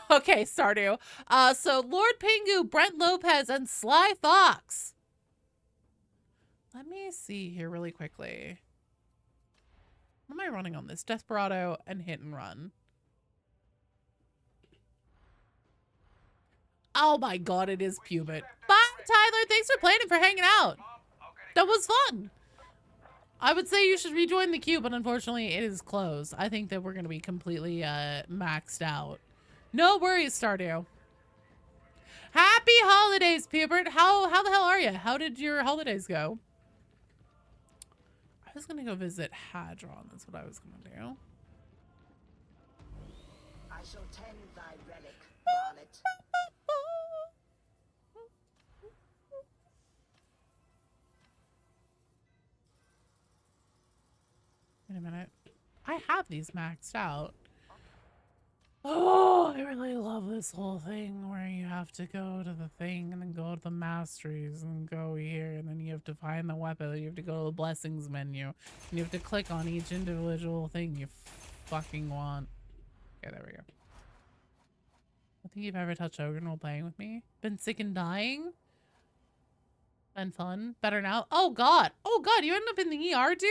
Okay, Stardew. So Lord Pingu, Brent Lopez, and Sly Fox. Let me see here really quickly. What am I running on this? Desperado and Hit and Run. Oh my god, it is Pubit. Bye, Tyler. Thanks for playing and for hanging out. That was fun. I would say you should rejoin the queue, but unfortunately it is closed. I think that we're going to be completely maxed out. No worries, Stardew. Happy holidays, Pubert. How the hell are you? How did your holidays go? I was going to go visit Hadron. That's what I was going to do. I shall tend thy relic, varlet. Wait a minute. I have these maxed out. Oh, I really love this whole thing where you have to go to the thing and then go to the masteries and go here and then you have to find the weapon. You have to go to the blessings menu and you have to click on each individual thing you fucking want. Okay, there we go. I think you've ever touched Ogre while playing with me. Been sick and dying? Been fun? Better now? Oh god! Oh god, you ended up in the ER, dude?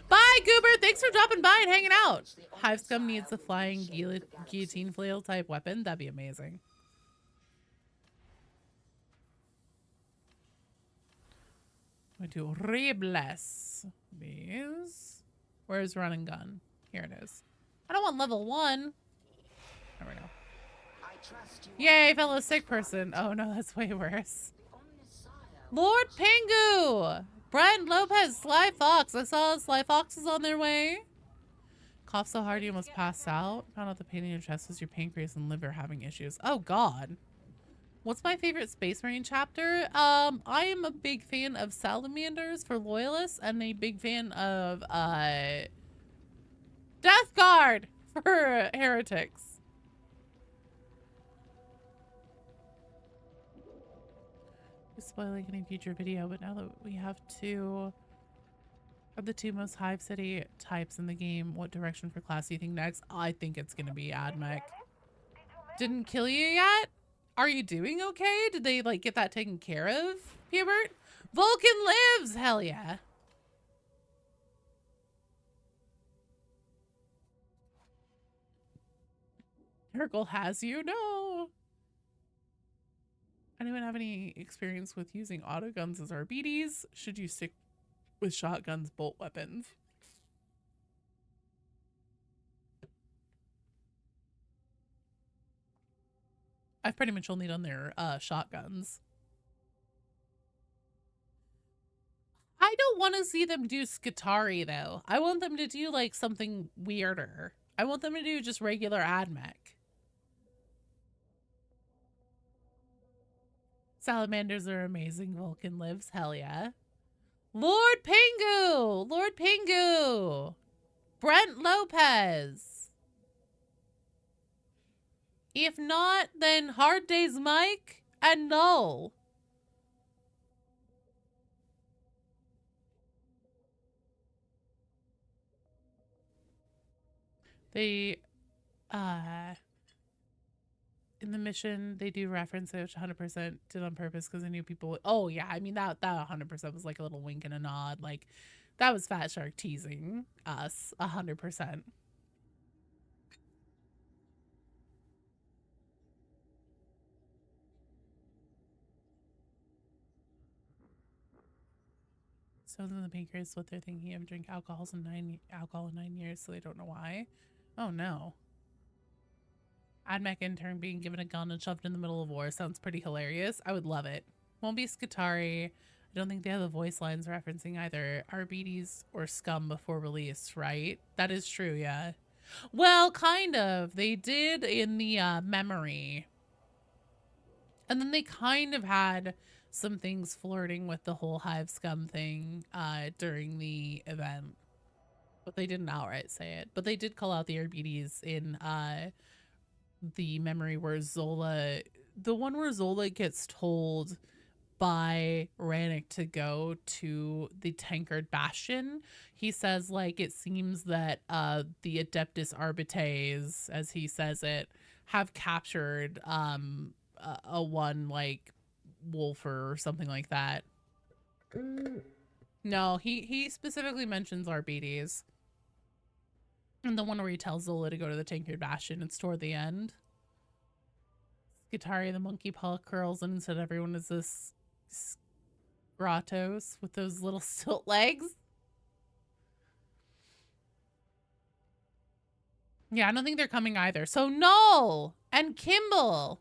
Bye, Goober! Thanks for dropping by and hanging out! Hive Scum needs a flying guillotine flail type weapon. That'd be amazing. We do Rebless. These. Where's Run and Gun? Here it is. I don't want level 1. There we go. Yay, fellow sick person. Oh no, that's way worse. Lord Pingu! Brent Lopez, Sly Fox. I saw Sly Fox is on their way. Cough so hard you almost passed out. Found out the pain in your chest was your pancreas and liver having issues. Oh god. What's my favorite Space Marine chapter? I am a big fan of Salamanders for Loyalists and a big fan of Death Guard for Heretics. Spoiling any future video, but now that we have two of the two most Hive City types in the game, what direction for class do you think next? I think it's gonna be AdMech. Didn't kill you yet? Are you doing okay? Did they like get that taken care of, Hubert? Vulcan lives! Hell yeah. Hercule has you? No. Anyone have any experience with using autoguns as ARBITES? Should you stick with shotguns, bolt weapons? I've pretty much only done their shotguns. I don't want to see them do Skitari though. I want them to do like something weirder. I want them to do just regular AdMech. Salamanders are amazing. Vulcan lives. Hell yeah. Lord Pingu! Lord Pingu! Brent Lopez! If not, then Hard Days Mike and Null. They, in the mission, they do reference it, which 100% did on purpose because I knew people would, oh yeah, I mean, that 100% was like a little wink and a nod. Like, that was Fat Shark teasing us, 100%. So then the bankers, what they're thinking of, drink alcohol in 9 years, so they don't know why. Oh no. AdMech intern being given a gun and shoved in the middle of war sounds pretty hilarious. I would love it. Won't be Skitari. I don't think they have the voice lines referencing either ARBITES or Scum before release, right? That is true, yeah. Well, kind of. They did in the memory. And then they kind of had some things flirting with the whole Hive Scum thing during the event. But they didn't outright say it. But they did call out the ARBITES in the memory where Zola, the one where Zola gets told by Rannick to go to the Tankard Bastion. He says, like, it seems that the Adeptus Arbites, as he says it, have captured a one, like, Wolfer or something like that. No, he specifically mentions Arbites. And the one where he tells Zola to go to the Tankard Bastion, it's toward the end. Skitari the monkey paw curls, and instead everyone is this Gratos with those little stilt legs. Yeah, I don't think they're coming either. So Null and Kimball.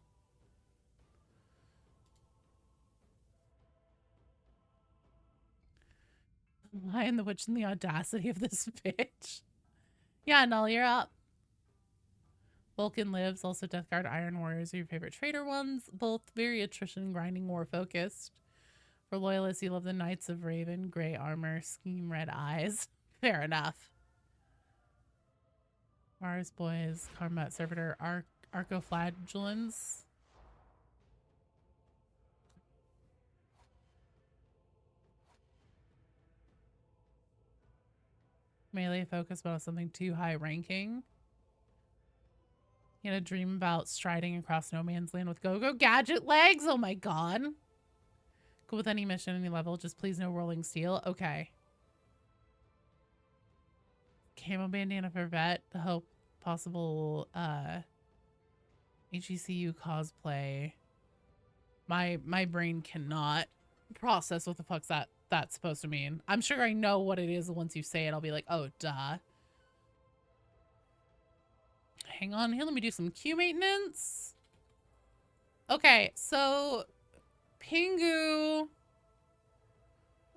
Lion, the Witch, and the audacity of this bitch. Yeah, Null, you're up. Vulcan lives, also Death Guard, Iron Warriors are your favorite trader ones. Both very attrition, grinding, war focused. For loyalists, you love the Knights of Raven, gray armor, scheme, red eyes. Fair enough. Mars Boys, Combat Servitor, Arcoflagellants. Melee focus, but on something too high ranking. You had a dream about striding across no man's land with go-go gadget legs. Oh my god. Go with any mission, any level. Just please no rolling steel. Okay. Camo bandana for vet. The hope possible HECU cosplay. My brain cannot process what the fuck's that's supposed to mean. I'm sure I know what it is. Once you say it, I'll be like, oh, duh. Hang on here. Let me do some queue maintenance. Okay, so Pingu.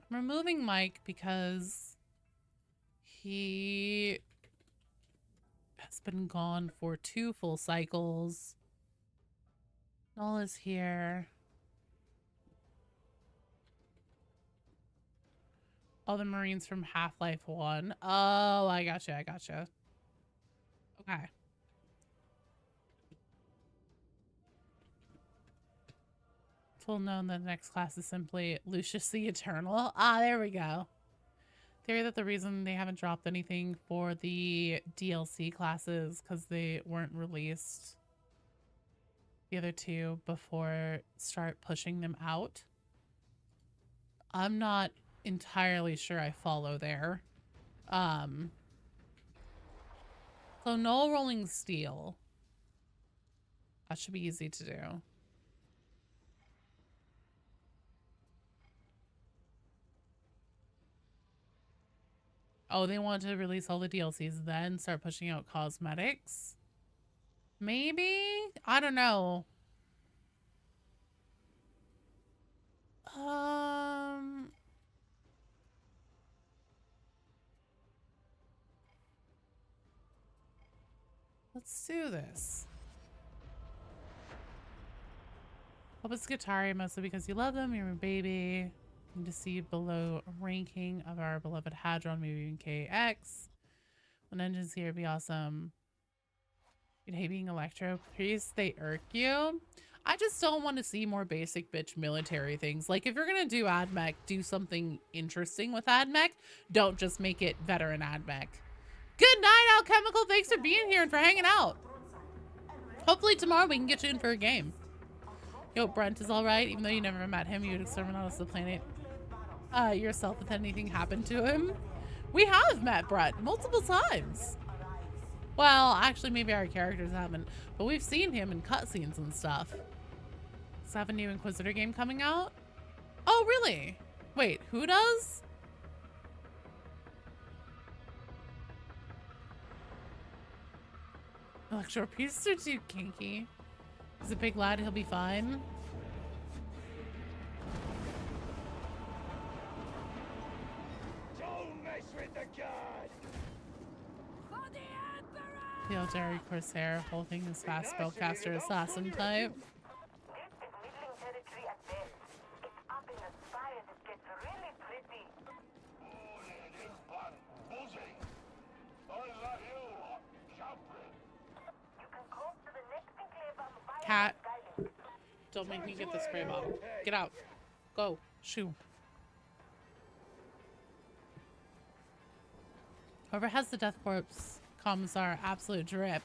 I'm removing Mike because he has been gone for 2 full cycles. Null is here. All the Marines from Half-Life 1. Oh, I gotcha. I gotcha. Okay. It's well known that the next class is simply Lucius the Eternal. Ah, there we go. Theory that the reason they haven't dropped anything for the DLC classes because they weren't released, the other 2, before start pushing them out. I'm not entirely sure I follow there. So no rolling steel. That should be easy to do. Oh, they want to release all the DLCs, then start pushing out cosmetics? Maybe? I don't know. Let's do this. Hope it's Skitari, mostly because you love them, you're my baby. And to see below ranking of our beloved Hadron, maybe even KX. When engines here, it'd be awesome. You'd hate being Electro Priest, they irk you. I just don't want to see more basic bitch military things. Like, if you're gonna do AdMech, do something interesting with AdMech. Don't just make it veteran AdMech. Good night, Alchemical. Thanks for being here and for hanging out. Hopefully tomorrow we can get you in for a game. Yo, Brent is all right. Even though you never met him, you would exterminate us the planet yourself if anything happened to him. We have met Brent multiple times. Well, actually, maybe our characters haven't, but we've seen him in cutscenes and stuff. Does have a new Inquisitor game coming out? Oh, really? Wait, who does? Electro Priests are too kinky. He's a big lad, he'll be fine. Don't mess with the god! For the Emperor! The Eldari Corsair, whole thing is fast spellcaster assassin type. This is middling territory at best. It's up in the sky and it gets really pretty. Oh, it is fun. Buzzing. cat. Don't make me get the spray bottle. Get out. Go. Shoo. Whoever has the Death Corpse commissar, absolute drip.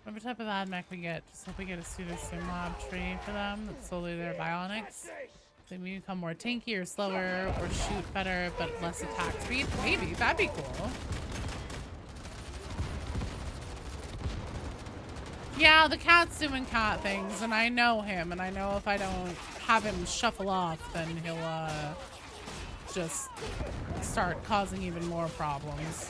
Whatever type of admech we get, just hope we get a pseudo-simlab tree for them that's solely their bionics. They may become more tanky or slower or shoot better but less attack speed. Maybe, that'd be cool. Yeah, the cat's doing cat things, and I know him, and I know if I don't have him shuffle off, then he'll just start causing even more problems.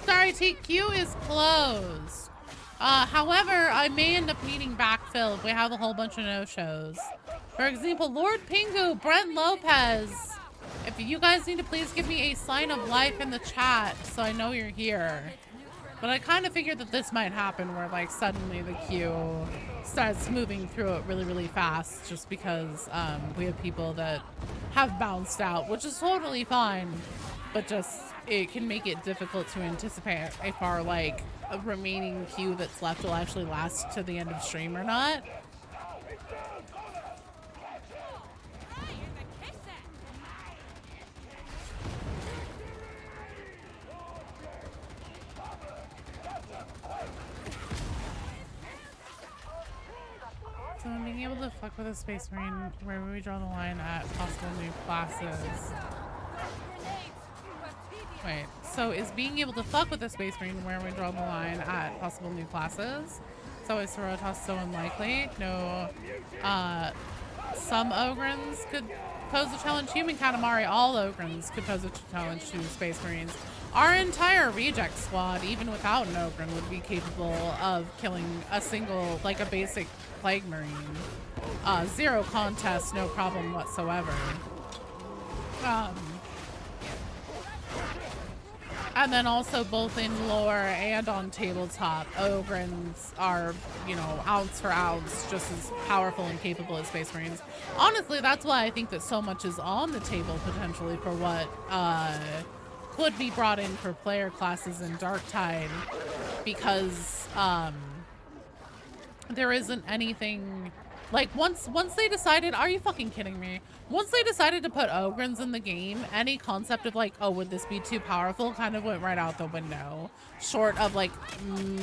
Sorry, TQ is closed. However, I may end up needing backfill if we have a whole bunch of no-shows. For example, Lord Pingu, Brent Lopez. If you guys need to please give me a sign of life in the chat so I know you're here. But I kind of figured that this might happen where like suddenly the queue starts moving through it really, really fast just because we have people that have bounced out, which is totally fine. But just, it can make it difficult to anticipate if our like a remaining queue that's left will actually last to the end of stream or not. So being able to fuck with a Space Marine, where would we draw the line at possible new classes? Wait, so is being able to fuck with a Space Marine where we draw the line at possible new classes? So is Sorotas so unlikely? No. Some Ogrins could pose a challenge. Human Katamari, all Ogrins could pose a challenge to Space Marines. Our entire reject squad, even without an Ogrin, would be capable of killing a single, like a basic Plague Marine. Zero contest, no problem whatsoever. And then also both in lore and on tabletop, Ogrins are, you know, ounce for ounce, just as powerful and capable as Space Marines. Honestly, that's why I think that so much is on the table potentially for what could be brought in for player classes in Darktide, because there isn't anything like once they decided, are you fucking kidding me? Once they decided to put Ogrins in the game, any concept of like, oh, would this be too powerful kind of went right out the window, short of like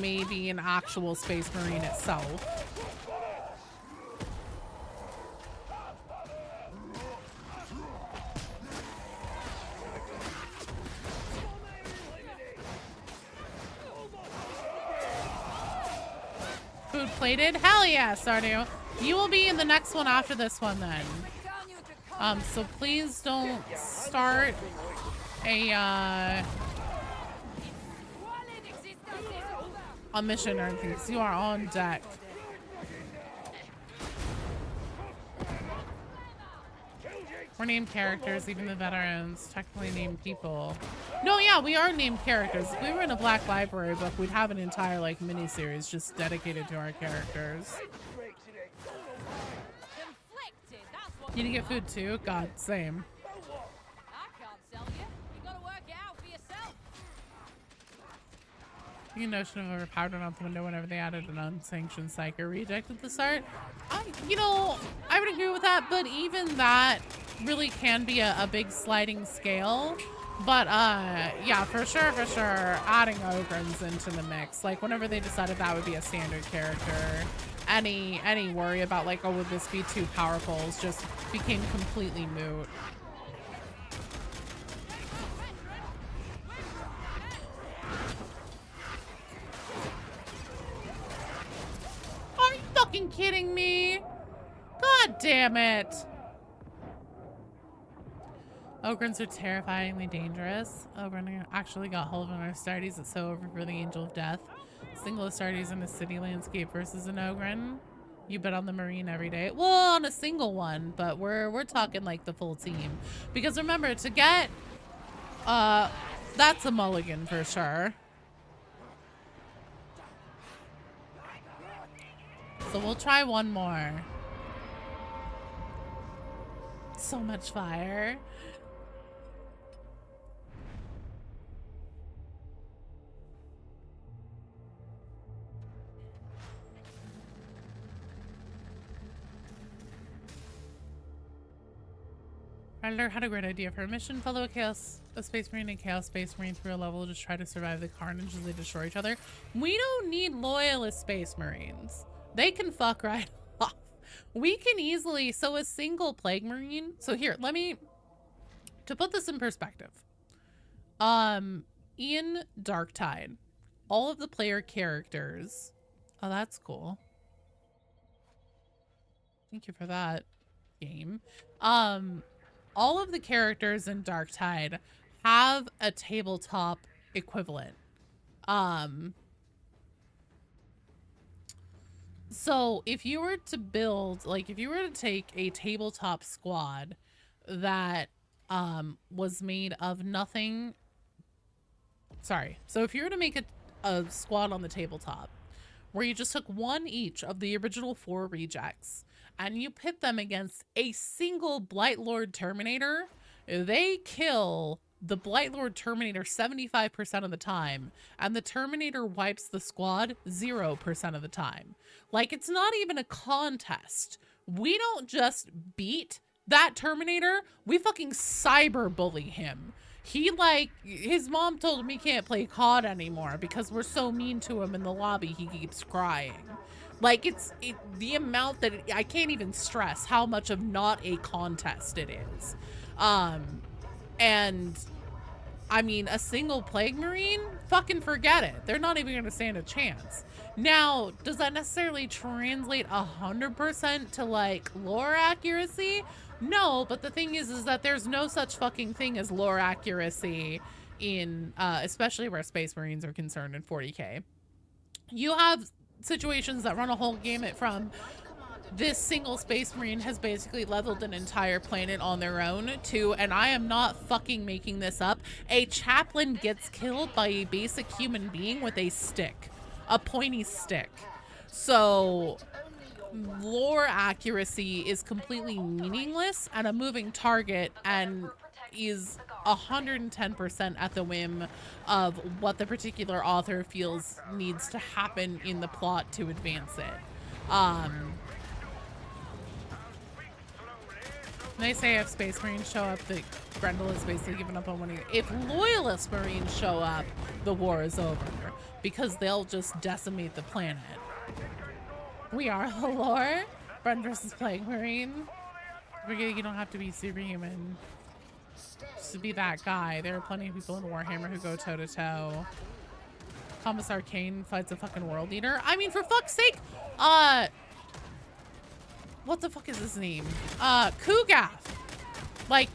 maybe an actual Space Marine itself. Food plated? Hell yeah, Stardew. You will be in the next one after this one then. So please don't start a mission or anything, because you are on deck. We're named characters, even the veterans, technically named people. No, yeah, we are named characters. If we were in a Black Library book, we'd have an entire like mini-series just dedicated to our characters. You need to get food too? God, same. I can't sell you. You gotta work it out for yourself. The notion of overpowered went out the window whenever they added an unsanctioned psyker reject at the start. You know, I would agree with that, but even that really can be a big sliding scale. But yeah, for sure, adding Ogrins into the mix. Like whenever they decided that would be a standard character, any worry about like, oh, would this be too powerful just became completely moot. Are you fucking kidding me? God damn it. Ogrins are terrifyingly dangerous. Ogrin actually got hold of an Astartes. It's so over for the Angel of Death. Single Astartes in a city landscape versus an Ogrin. You bet on the Marine every day. Well, on a single one, but we're talking like the full team. Because remember, to get that's a mulligan for sure. So we'll try one more. So much fire. Ryder had a great idea for a mission. Follow a Space Marine and Chaos Space Marine through a level. Just try to survive the carnage as they destroy each other. We don't need loyalist Space Marines. They can fuck right off. We can easily, so a single Plague Marine. So here, to put this in perspective. In Darktide, all of the player characters. Oh, that's cool. Thank you for that, game. All of the characters in Darktide have a tabletop equivalent. So if you were to build, like if you were to take a tabletop squad that was made of nothing. Sorry. So if you were to make a squad on the tabletop where you just took one each of the original 4 rejects and you pit them against a single Blightlord Terminator, they kill the Blightlord Terminator 75% of the time, and the Terminator wipes the squad 0% of the time. Like, it's not even a contest. We don't just beat that Terminator, we fucking cyberbully him. He, like, his mom told him he can't play COD anymore because we're so mean to him in the lobby, he keeps crying. Like, the amount that I can't even stress how much of not a contest it is. And I mean, a single Plague Marine, fucking forget it. They're not even gonna stand a chance. Now, does that necessarily translate 100% to like lore accuracy? No, but the thing is that there's no such fucking thing as lore accuracy in, especially where Space Marines are concerned in 40K. You have situations that run a whole gamut from this single Space Marine has basically leveled an entire planet on their own to, and I am not fucking making this up, a chaplain gets killed by a basic human being with a stick, a pointy stick. So lore accuracy is completely meaningless and a moving target and is 110% at the whim of what the particular author feels needs to happen in the plot to advance it. They say if Space Marines show up, that Grendel is basically given up on winning. If Loyalist Marines show up, the war is over because they'll just decimate the planet. We are the lore. Brent versus Plague Marine. You don't have to be superhuman just to be that guy. There are plenty of people in Warhammer who go toe to toe. Commissar Kane fights a fucking world leader. I mean, for fuck's sake, what the fuck is his name? Kugath. Like,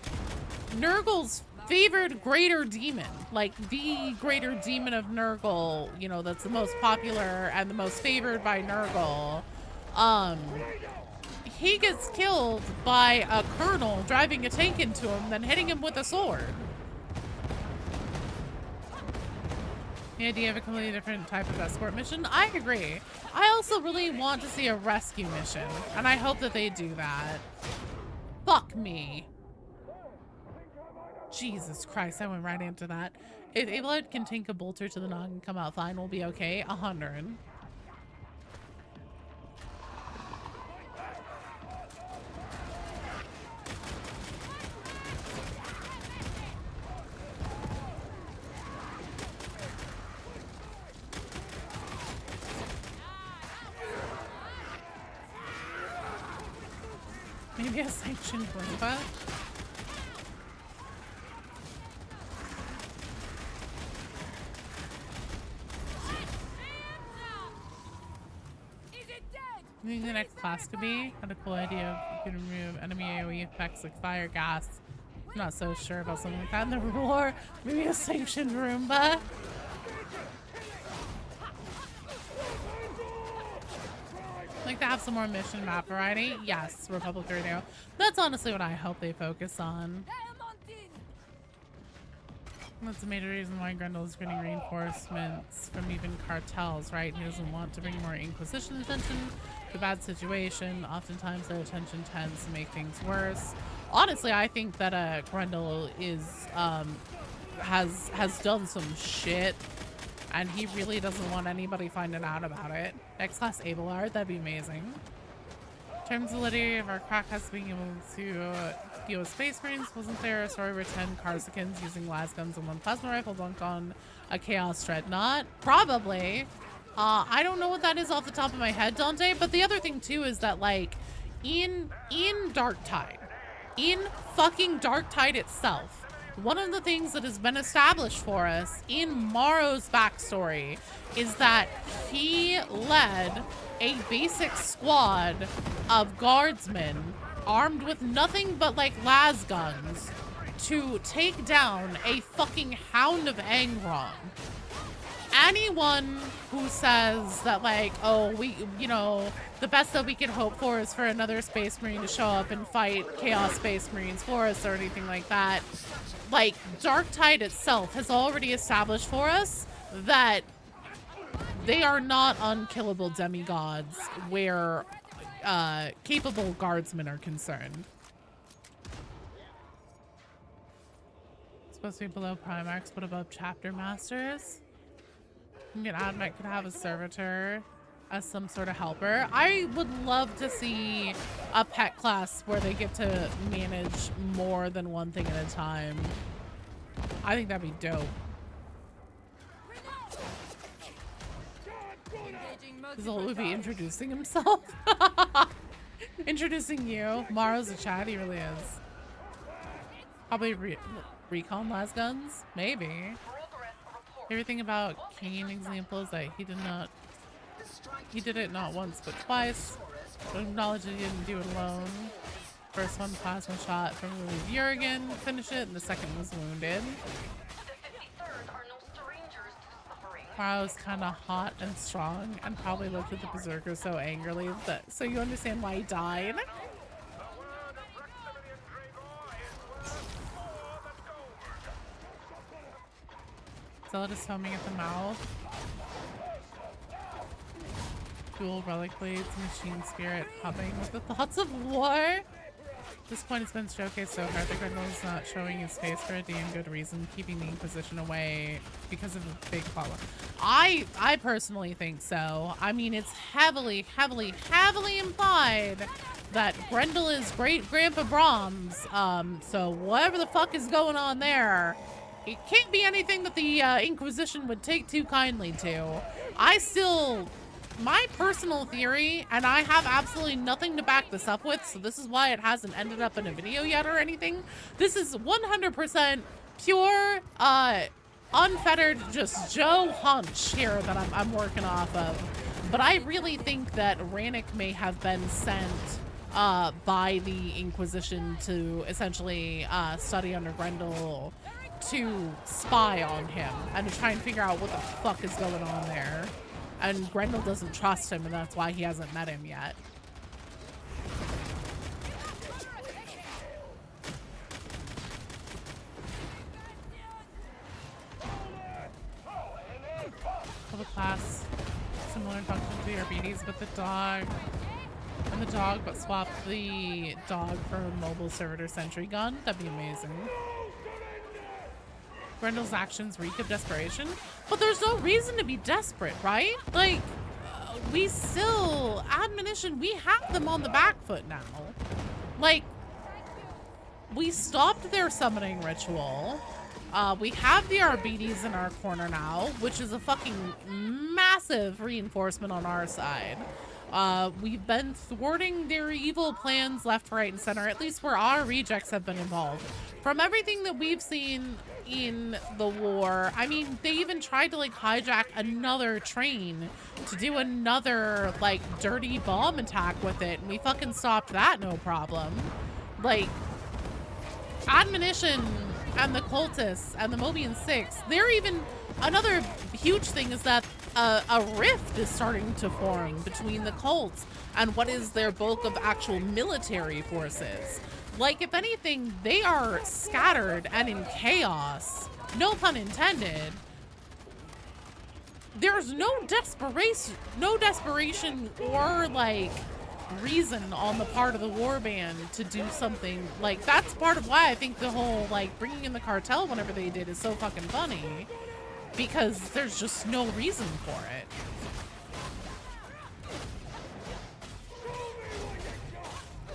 Nurgle's favored greater demon. Like, the greater demon of Nurgle, you know, that's the most popular and the most favored by Nurgle. He gets killed by a colonel driving a tank into him, then hitting him with a sword. The idea of a completely different type of escort mission, I agree. I also really want to see a rescue mission, and I hope that they do that. Fuck me. Jesus Christ, I went right into that. If Abelard can tank a bolter to the noggin and come out fine, we'll be okay. 100. Maybe a sanctioned robot? I think the next class could be. Had a cool idea. You can remove enemy AoE effects like fire, gas. I'm not so sure about something like that in the war. Maybe a sanctioned Roomba. Like to have some more mission map variety. Yes, Republic Radio. That's honestly what I hope they focus on. That's a major reason why Grendel is getting reinforcements from even cartels, right? He doesn't want to bring more Inquisition attention to a bad situation. Oftentimes their attention tends to make things worse. Honestly, I think that Grendel is has done some shit, and he really doesn't want anybody finding out about it. Next class Abelard, that'd be amazing. In terms of validity of our crack has being able to deal with Space Marines, wasn't there a story where 10 Karzakans using las guns and 1 plasma rifle dunked on a Chaos Dreadnought? Probably. I don't know what that is off the top of my head, Dante, but the other thing too is that, like, in Darktide, in fucking Darktide itself, one of the things that has been established for us in Morrow's backstory is that he led a basic squad of guardsmen armed with nothing but like las guns to take down a fucking Hound of Angron. Anyone who says that, like, oh, we, you know, the best that we can hope for is for another Space Marine to show up and fight Chaos Space Marines for us or anything like that, like, Darktide itself has already established for us that they are not unkillable demigods where capable guardsmen are concerned. It's supposed to be below Primarchs, but above Chapter Masters. I mean, Admech could have a servitor as some sort of helper. I would love to see a pet class where they get to manage more than one thing at a time. I think that'd be dope. Zolt would be introducing himself. Introducing you. Morrow's a chat, he really is. Probably recon las guns? Maybe. Everything about Kane example is that he did it not once but twice. But acknowledge he didn't do it alone. First one plasma shot from Louis Jurgen, finish it, and the second was wounded. Morrow's kind of hot and strong and probably looked at the Berserker so angrily that, so you understand why he died. Zealot is foaming at the mouth. Dual relic blades, machine spirit, humming with the thoughts of war. This point has been showcased so hard that Grendel is not showing his face for a damn good reason, keeping the Inquisition away because of a big problem. I personally think so. I mean, it's heavily implied that Grendel is great-grandpa Brahms, so whatever the fuck is going on there, it can't be anything that the Inquisition would take too kindly to. My personal theory, and I have absolutely nothing to back this up with, so this is why it hasn't ended up in a video yet or anything. This is 100% pure, unfettered, just Joe hunch here that I'm working off of. But I really think that Rannick may have been sent by the Inquisition to essentially study under Grendel, to spy on him and to try and figure out what the fuck is going on there. And Grendel doesn't trust him, and that's why he hasn't met him yet. The class similar in function to the ARBITES, but the dog and the dog, but swap the dog for a mobile servitor sentry gun. That'd be amazing. Grendel's actions reek of desperation, but there's no reason to be desperate, right? Like, we still, admonition, we have them on the back foot now. Like, we stopped their summoning ritual. We have the ARBITES in our corner now, which is a fucking massive reinforcement on our side. We've been thwarting their evil plans left, right, and center, at least where our rejects have been involved. From everything that we've seen in the war, I mean, they even tried to, like, hijack another train to do another, like, dirty bomb attack with it, and we fucking stopped that, no problem. Like, admonition and the cultists and the Mobian Six, they're even, another huge thing is that a rift is starting to form between the cults and what is their bulk of actual military forces. Like, if anything, they are scattered and in chaos. No pun intended. There's no desperation or like reason on the part of the warband to do something. Like, that's part of why I think the whole like bringing in the cartel whenever they did is so fucking funny, because there's just no reason for it.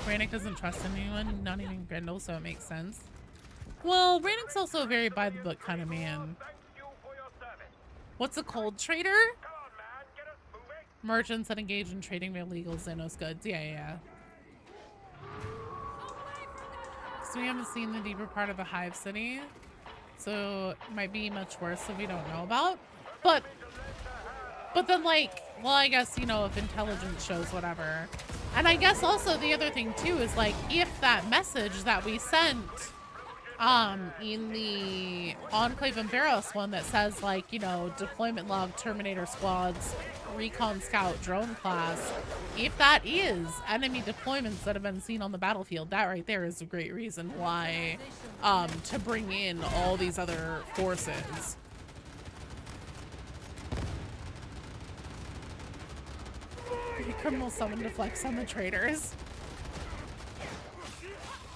Brannick doesn't trust anyone, not even Grendel, so it makes sense. Well, Brannick's also a very by-the-book kind of man. What's a cold trader? Merchants that engage in trading of illegal Xenos goods. Yeah. So we haven't seen the deeper part of the Hive City, so it might be much worse that we don't know about. But then, like, well, I guess, you know, if intelligence shows whatever. And I guess also the other thing too is, like, if that message that we sent in the Enclave and Barros one that says, like, you know, deployment log, Terminator squads, recon scout, drone class, if that is enemy deployments that have been seen on the battlefield, that right there is a great reason why to bring in all these other forces. Criminal summon to flex on the traitors.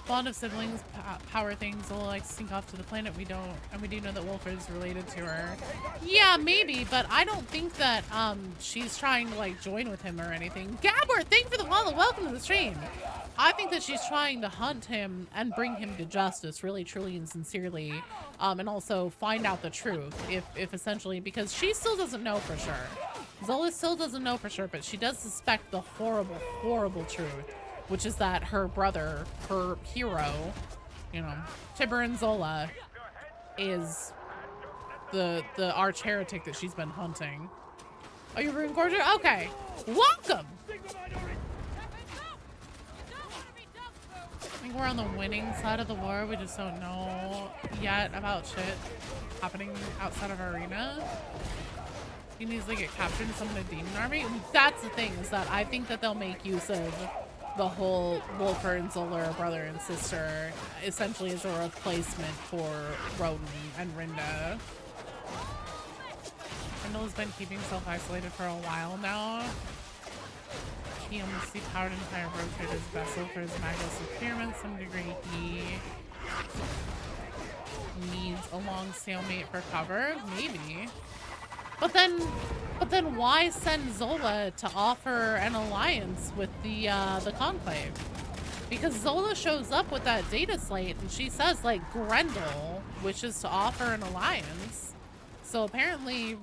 Bond of siblings, power things will like sink off to the planet. We don't, and we do know that Wolford is related to her. Yeah, maybe, but I don't think that she's trying to like join with him or anything. Gabber, thank you for the follow. Welcome to the stream. I think that she's trying to hunt him and bring him to justice, really, truly, and sincerely, and also find out the truth. If essentially, because she still doesn't know for sure. Zola still doesn't know for sure, but she does suspect the horrible, horrible truth, which is that her brother, her hero, you know, Tiberin Zola, is the arch heretic that she's been hunting. Oh, you're Rune Gorger? Okay. Welcome! I think we're on the winning side of the war. We just don't know yet about shit happening outside of our arena. You need to like, get captured and summon a demon army. That's the thing, is that I think that they'll make use of the whole Wolfer and Zola, brother and sister, essentially as a replacement for Roden and Rinda. Rindle has been keeping himself isolated for a while now. He almost depowered an entire rotator's vessel for his magos experiment. Some degree he needs a long stalemate for cover. Maybe. But then why send Zola to offer an alliance with the Conclave? Because Zola shows up with that data slate and she says, like, Grendel wishes to offer an alliance. So apparently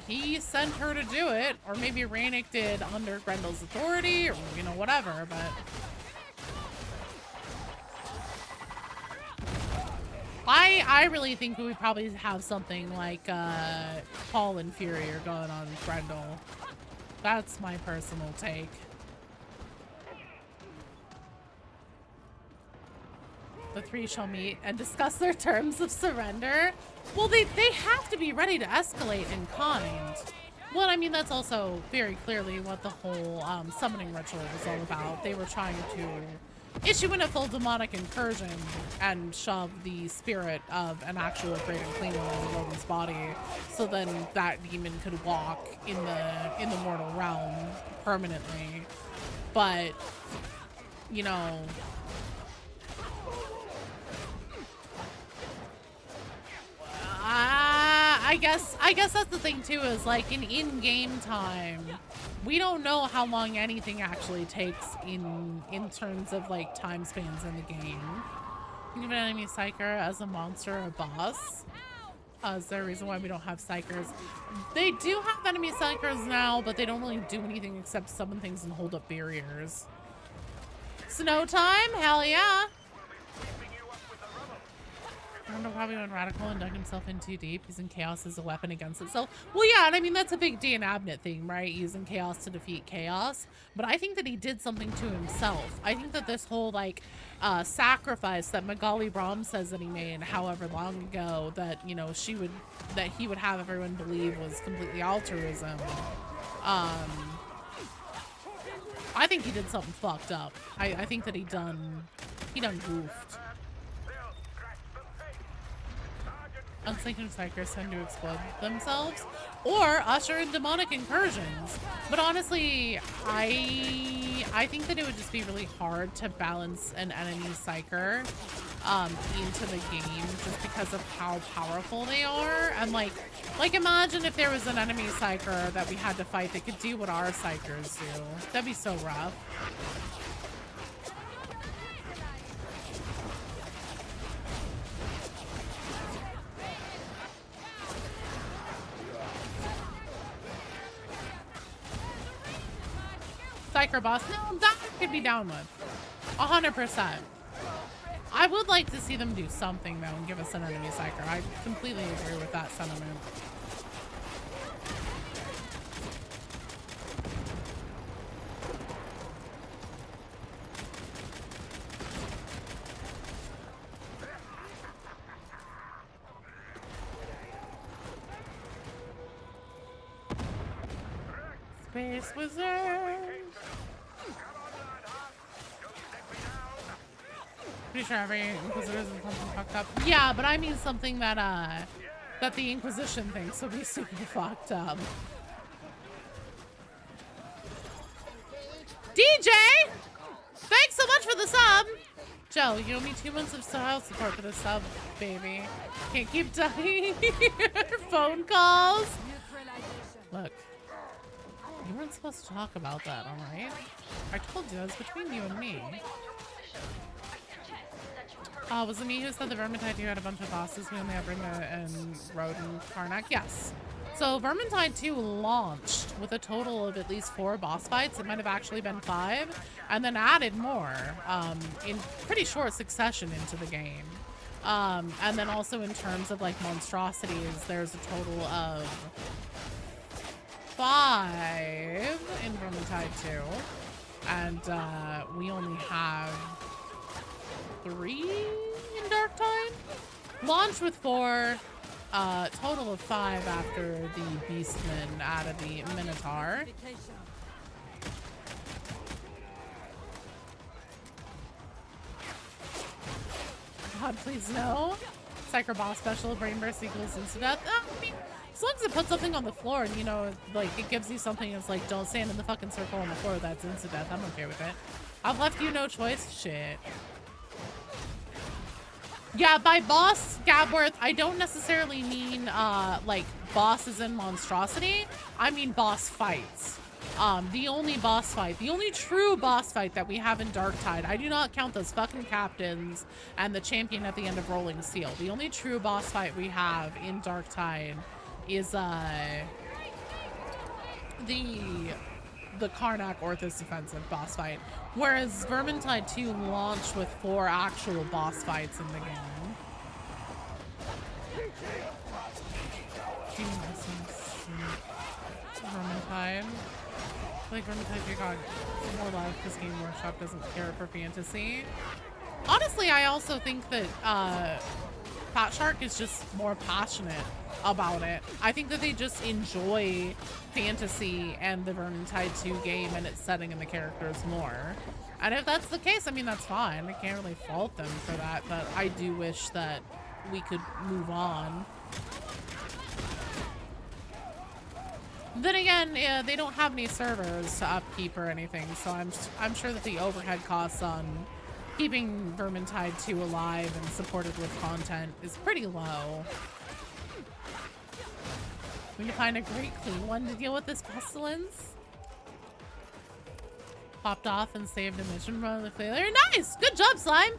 he sent her to do it, or maybe Rannick did under Grendel's authority, or, you know, whatever, but... I really think we probably have something like Paul and Fury are going on with Grendel. That's my personal take. The three shall meet and discuss their terms of surrender. Well, they have to be ready to escalate in kind. Well, I mean, that's also very clearly what the whole summoning ritual was all about. They were trying to issue in a full demonic incursion and shove the spirit of an actual great and clean one in Roden's body, so then that demon could walk in the mortal realm permanently. But, you know, I guess that's the thing too, is like in-game time, we don't know how long anything actually takes in terms of like time spans in the game. Think of an enemy psyker as a monster or a boss. Is there a reason why we don't have psychers? They do have enemy psychers now, but they don't really do anything except summon things and hold up barriers. Snow time? Hell yeah. Rondo probably went radical and dug himself in too deep, using chaos as a weapon against itself. Well, yeah, and I mean, that's a big Dan Abnett thing, right? Using chaos to defeat chaos. But I think that he did something to himself. I think that this whole, like, sacrifice that Magali Brahm says that he made however long ago that, you know, that he would have everyone believe was completely altruism. I think he did something fucked up. I think that he done goofed. Unsanctioned psychers tend to explode themselves or usher in demonic incursions. But honestly, I think that it would just be really hard to balance an enemy psyker into the game just because of how powerful they are. And like imagine if there was an enemy psyker that we had to fight that could do what our psykers do. That'd be so rough. Psyker boss. No, that could be down with. 100%. I would like to see them do something though and give us an enemy psyker. I completely agree with that sentiment. Space Wizard. Pretty sure every Inquisitor is something fucked up. Yeah, but I mean something that that the Inquisition thinks will be super fucked up. DJ! Thanks so much for the sub! Joe, you owe me 2 months of style support for the sub, baby. Can't keep dying your phone calls. Look. You weren't supposed to talk about that, alright? I told you that was between you and me. Was it me who said the Vermintide 2 had a bunch of bosses? We only have Ringa and Rodin Karnak? Yes. So Vermintide 2 launched with a total of at least 4 boss fights. It might have actually been 5. And then added more in pretty short succession into the game. And then also in terms of like monstrosities, there's a total of 5 in Vermintide 2. And we only have 3 in Darktide. Launched with 4, total of 5 after the Beastman added the Minotaur. God, please no. Psyker boss special, brain burst equals instant death. I mean, as long as it puts something on the floor and, you know, like, it gives you something that's like, don't stand in the fucking circle on the floor, that's instant death. I'm okay with it. I've left you no choice. Shit. Yeah, by boss, Gabworth, I don't necessarily mean, like, bosses in monstrosity. I mean boss fights. The only boss fight, the only true boss fight that we have in Darktide, I do not count those fucking captains and the champion at the end of Rolling Seal. The only true boss fight we have in Darktide is, the Karnak Orthos defensive boss fight, whereas Vermintide 2 launched with 4 actual boss fights in the game. Vermintide. I feel like Vermintide 2 got more love because Game Workshop doesn't care for fantasy. Honestly, I also think that Fat Shark is just more passionate about it. I think that they just enjoy fantasy and the Vermintide 2 game and its setting and the characters more. And if that's the case, I mean, that's fine. I can't really fault them for that, but I do wish that we could move on. Then again, yeah, they don't have any servers to upkeep or anything, so I'm sure that the overhead costs on keeping Vermintide 2 alive and supported with content is pretty low. We can find a great clean one to deal with this pestilence. Popped off and saved a mission from the failure. Nice! Good job, Slime!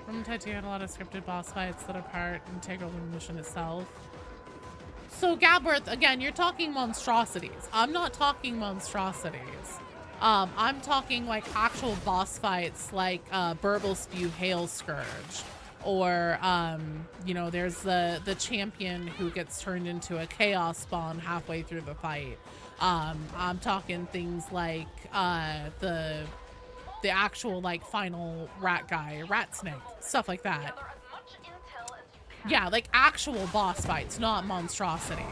Vermintide 2 had a lot of scripted boss fights that are part integral to the mission itself. So, Gabworth, again, you're talking monstrosities. I'm not talking monstrosities. I'm talking like actual boss fights like Burble Spew Hail Scourge or you know, there's the champion who gets turned into a chaos spawn halfway through the fight. I'm talking things like the actual like final rat guy, rat snake, stuff like that. Gather as much intel as you can. Yeah, like actual boss fights, not monstrosities.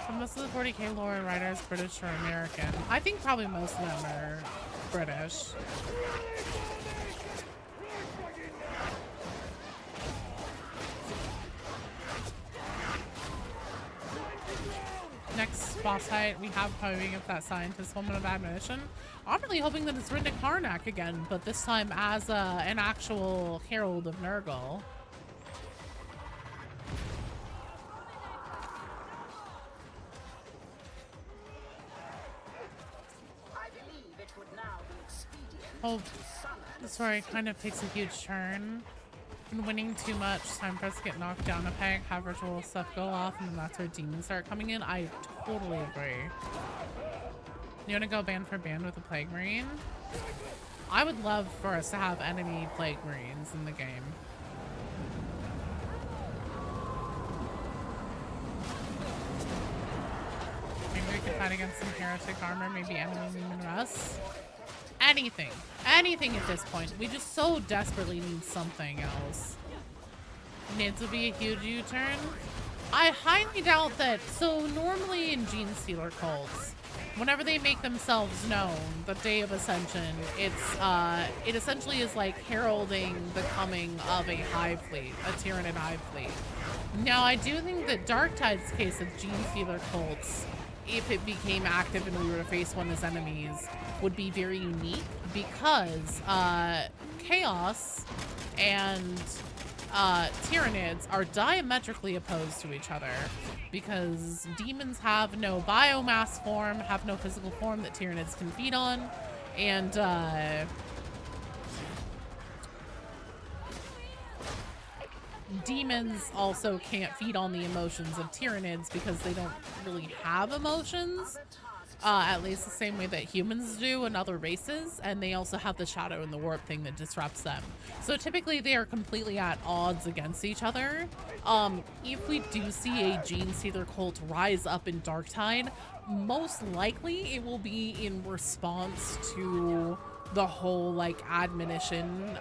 So most of the 40k lore writers, British or American? I think probably most of them are British. Next boss fight we have probably against that scientist woman of admonition. I'm really hoping that it's Rinda Karnak again, but this time as an actual Herald of Nurgle. I believe it would now be expedient Oh, to summon the story kind of takes a huge turn. Been winning too much, time for us to get knocked down a peg, have ritual stuff go off, and then that's where demons start coming in. I totally agree. You want to go band for band with a Plague Marine? I would love for us to have enemy Plague Marines in the game. Maybe we could fight against some heretic armor, maybe enemy Lumen Rust. Anything. Anything at this point. We just so desperately need something else. Needs to be a huge U-turn. I highly doubt that. So normally in Gene Stealer cults, whenever they make themselves known, the Day of Ascension, it essentially is like heralding the coming of a hive fleet, a Tyranid hive fleet. Now, I do think that Darktide's case of Gene Stealer cults, if it became active and we were to face one as enemies, would be very unique because Chaos and Tyranids are diametrically opposed to each other because demons have no biomass form, have no physical form that Tyranids can feed on, and demons also can't feed on the emotions of Tyranids because they don't really have emotions. At least the same way that humans do and other races, and they also have the shadow and the warp thing that disrupts them. So typically they are completely at odds against each other. If we do see a Gene Stealer cult rise up in Darktide, most likely it will be in response to the whole like admonition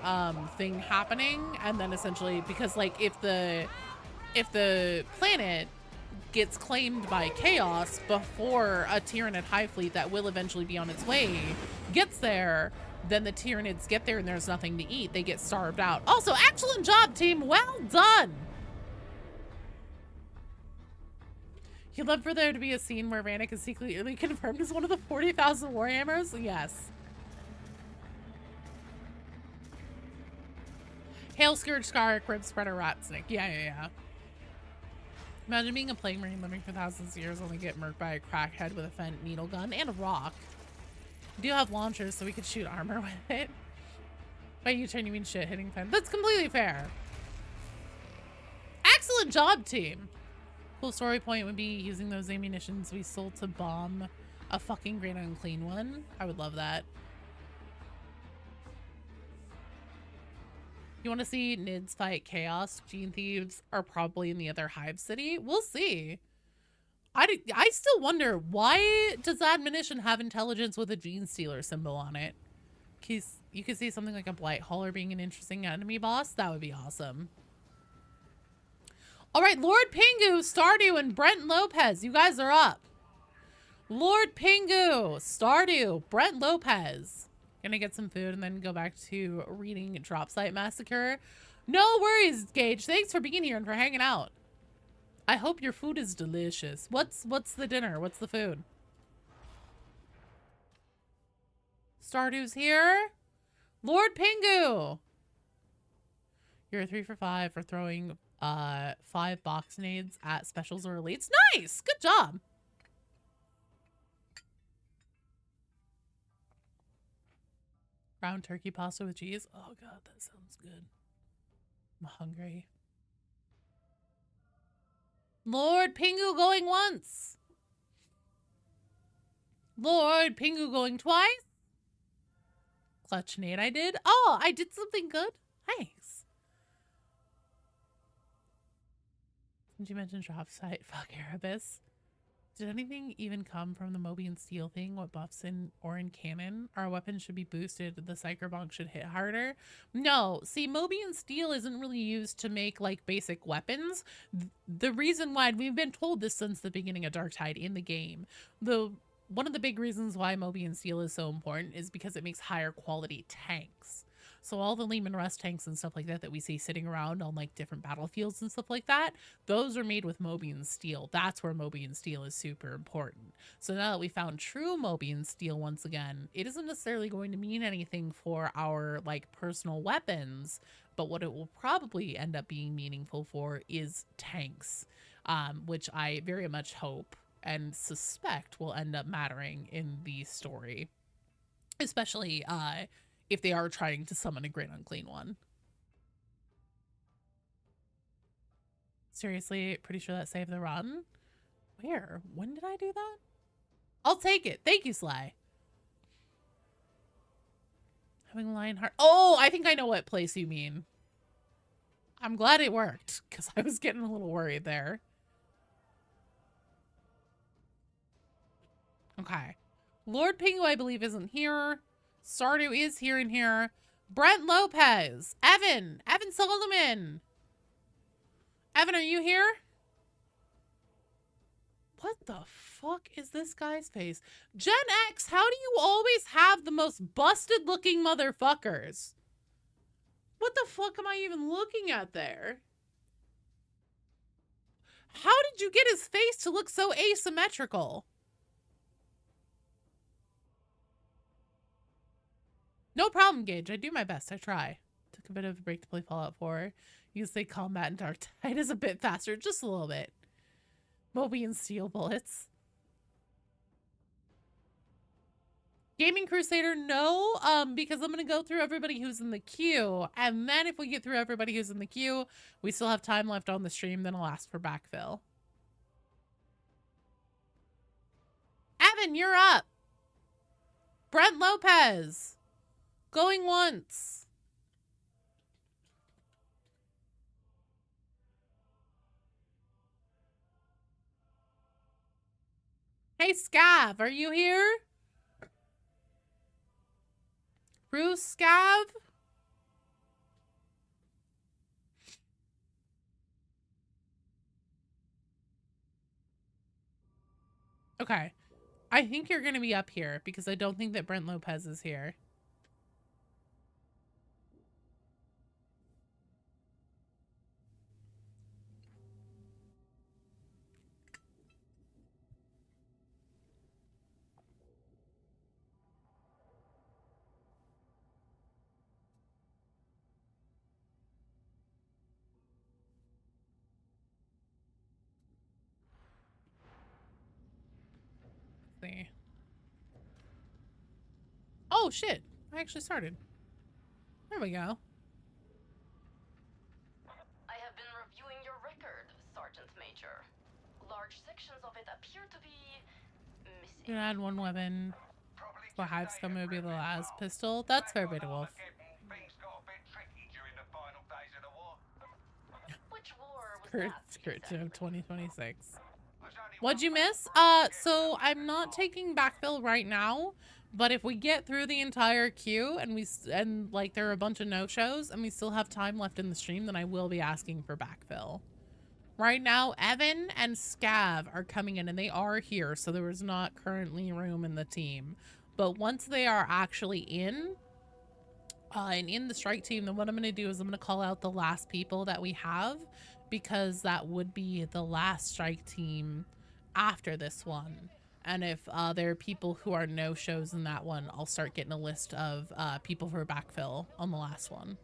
thing happening, and then essentially because like if the planet gets claimed by Chaos before a Tyranid hive fleet that will eventually be on its way gets there, then the Tyranids get there and there's nothing to eat. They get starved out. Also, excellent job, team. Well done. You'd love for there to be a scene where Vanek is secretly confirmed as one of the 40,000 Warhammers? Yes. Hail, Scourge, Scar, Crib Spreader, Rat Snake. Yeah. Imagine being a Plague Marine living for thousands of years, only get murked by a crackhead with a Fent needle gun and a rock. We do have launchers, so we could shoot armor with it. By U-turn, you mean shit hitting Fent. That's completely fair. Excellent job, team. Cool story point would be using those ammunitions we sold to bomb a fucking Great Unclean One. I would love that. You want to see Nids fight Chaos? Gene Thieves are probably in the other Hive City. We'll see. I still wonder, why does Admonition have intelligence with a Gene Stealer symbol on it? Because you could see something like a Blight Hauler being an interesting enemy boss. That would be awesome. All right, Lord Pingu, Stardew, and Brent Lopez. You guys are up. Lord Pingu, Stardew, Brent Lopez. Gonna get some food and then go back to reading Dropsite Massacre. No worries, Gage. Thanks for being here and for hanging out. I hope your food is delicious. What's the dinner? What's the food? Stardew's here. Lord Pingu. You're a 3 for 5 for throwing 5 box nades at specials or elites. Nice. Good job. Ground turkey pasta with cheese. Oh god, that sounds good. I'm hungry. Lord Pingu going once. Lord Pingu going twice. Clutch nade I did. Oh, I did something good. Thanks. Did you mention drop site? Fuck Erebus. Did anything even come from the Moby and Steel thing? What buffs in or in canon? Our weapons should be boosted. The Psyker Bonk should hit harder. No, see, Moby and Steel isn't really used to make like basic weapons. The reason why we've been told this since the beginning of Darktide in the game. One of the big reasons why Moby and Steel is so important is because it makes higher quality tanks. So all the Lehman Russ tanks and stuff like that that we see sitting around on like different battlefields and stuff like that, those are made with Moby and Steel. That's where Moby and Steel is super important. So now that we found true Moby and Steel once again, it isn't necessarily going to mean anything for our like personal weapons, but what it will probably end up being meaningful for is tanks, which I very much hope and suspect will end up mattering in the story, especially if they are trying to summon a Great Unclean One. Seriously, pretty sure that saved the run. Where? When did I do that? I'll take it. Thank you, Sly. Having Lionheart. Oh, I think I know what place you mean. I'm glad it worked, because I was getting a little worried there. Okay. Lord Pingu, I believe, isn't here. Stardew is here and here. Brent Lopez. Evan Solomon. Evan, are you here? What the fuck is this guy's face? Gen X, how do you always have the most busted looking motherfuckers? What the fuck am I even looking at there? How did you get his face to look so asymmetrical? No problem, Gage. I do my best. I try. Took a bit of a break to play Fallout 4. You say combat in Darktide is a bit faster. Just a little bit. Moby and Steel bullets. Gaming Crusader, no. Because I'm going to go through everybody who's in the queue. And then if we get through everybody who's in the queue, we still have time left on the stream. Then I'll ask for backfill. Evan, you're up. Brent Lopez. Going once. Hey, Scav, are you here? Bruce Scav? Okay. I think you're going to be up here because I don't think that Brent Lopez is here. See. Oh shit, I actually started. There we go. I have been reviewing your record, Sergeant Major. Large sections of it appear to be missing. You add one weapon. For Hive Scum would be the last pistol. That's fair, Beta Wolf. Which war was that? Skirt to 2026. What'd you miss? So I'm not taking backfill right now, but if we get through the entire queue and like there are a bunch of no-shows and we still have time left in the stream, then I will be asking for backfill. Right now, Evan and Scav are coming in and they are here, so there is not currently room in the team. But once they are actually in, and in the strike team, then what I'm going to do is I'm going to call out the last people that we have, because that would be the last strike team after this one. And if there are people who are no-shows in that one, I'll start getting a list of people for backfill on the last one.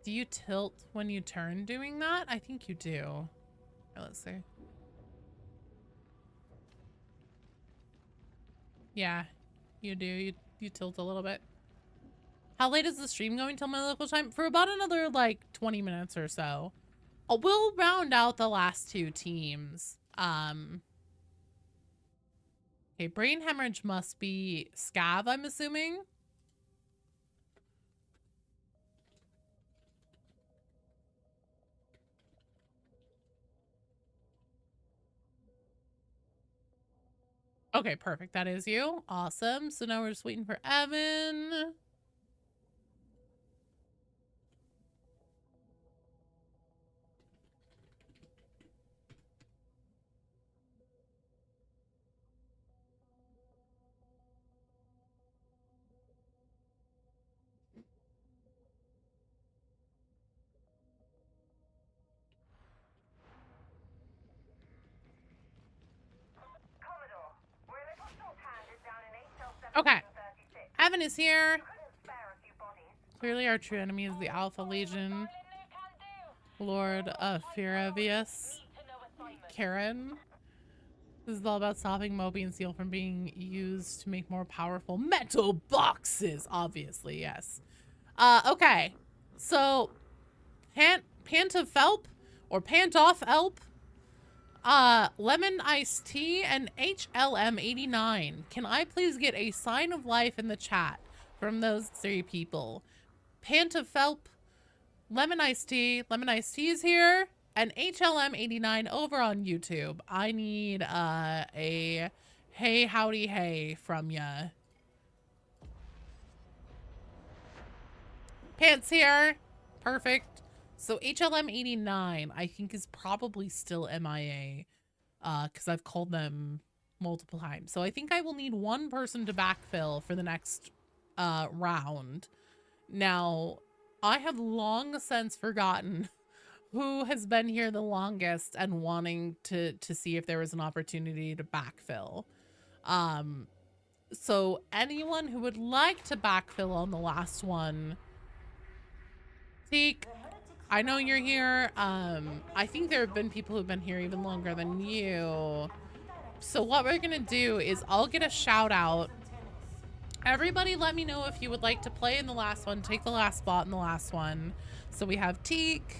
Do you tilt when you turn doing that? I think you do. Here, let's see. Yeah, you do. You tilt a little bit. How late is the stream going till my local time? For about another, like, 20 minutes or so. We'll round out the last two teams. Okay, Brain Hemorrhage must be Scav, I'm assuming. Okay, perfect. That is you. Awesome. So now we're just waiting for Evan. Commodore, we're a little short-handed down in HL Okay. 1736. Evan is here. Couldn't spare a few bodies. Clearly our true enemy is the Alpha Legion. Lord of Firavius. Karen. This is all about stopping Moby and Seal from being used to make more powerful metal boxes. Obviously, yes. Okay. So, Pantofelp or Pantoff Elp, Lemon Iced Tea, and HLM89. Can I please get a sign of life in the chat from those three people? Pantofelp, Lemon Iced Tea is here, and HLM89 over on YouTube. I need a hey howdy hey from ya. Pants here. Perfect. So HLM89 I think is probably still MIA because I've called them multiple times. So I think I will need one person to backfill for the next round. Now, I have long since forgotten who has been here the longest and wanting to see if there was an opportunity to backfill. So anyone who would like to backfill on the last one, Teak, I know you're here. I think there have been people who've been here even longer than you. So what we're gonna do is I'll get a shout out. Everybody let me know if you would like to play in the last one, take the last spot in the last one. So we have Teak.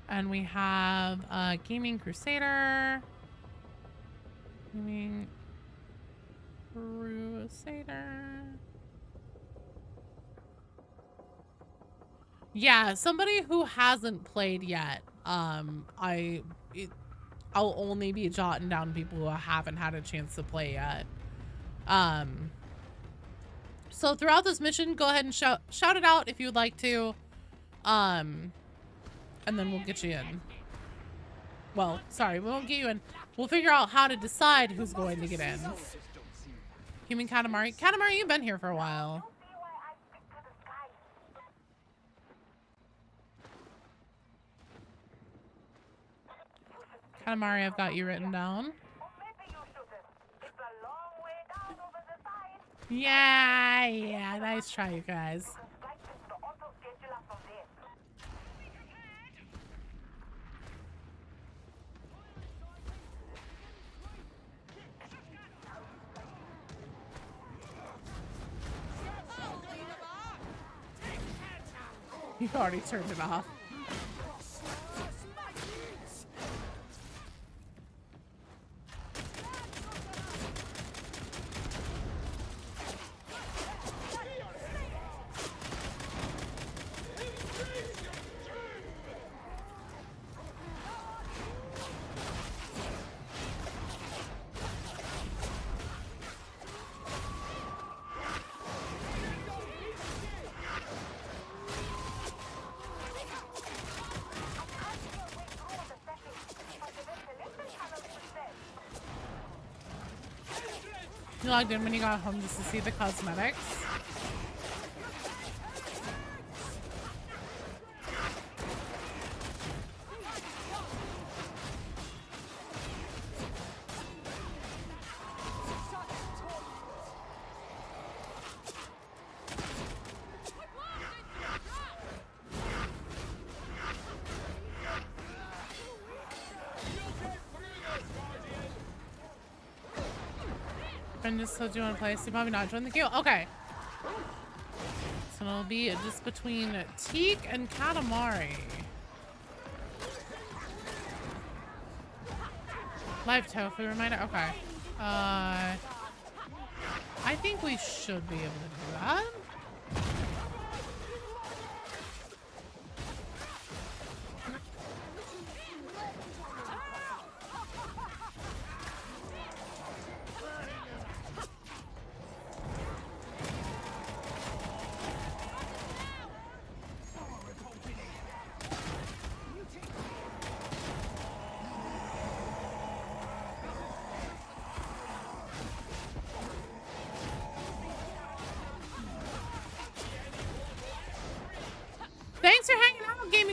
And we have Gaming Crusader. Gaming Crusader. Yeah, somebody who hasn't played yet. I'll only be jotting down people who haven't had a chance to play yet. So throughout this mission, go ahead and shout it out if you would like to. And then we'll get you in. Well, sorry, we won't get you in. We'll figure out how to decide who's going to get in. Human Katamari. Katamari, you've been here for a while. Katamari, I've got you written down. Yeah, nice try, you guys. You already turned it off. You logged in when you got home just to see the cosmetics. And just so do you want to play? So probably not join the queue. Okay. So it'll be just between Teak and Katamari. Live tofu reminder. Okay. I think we should be able to do that.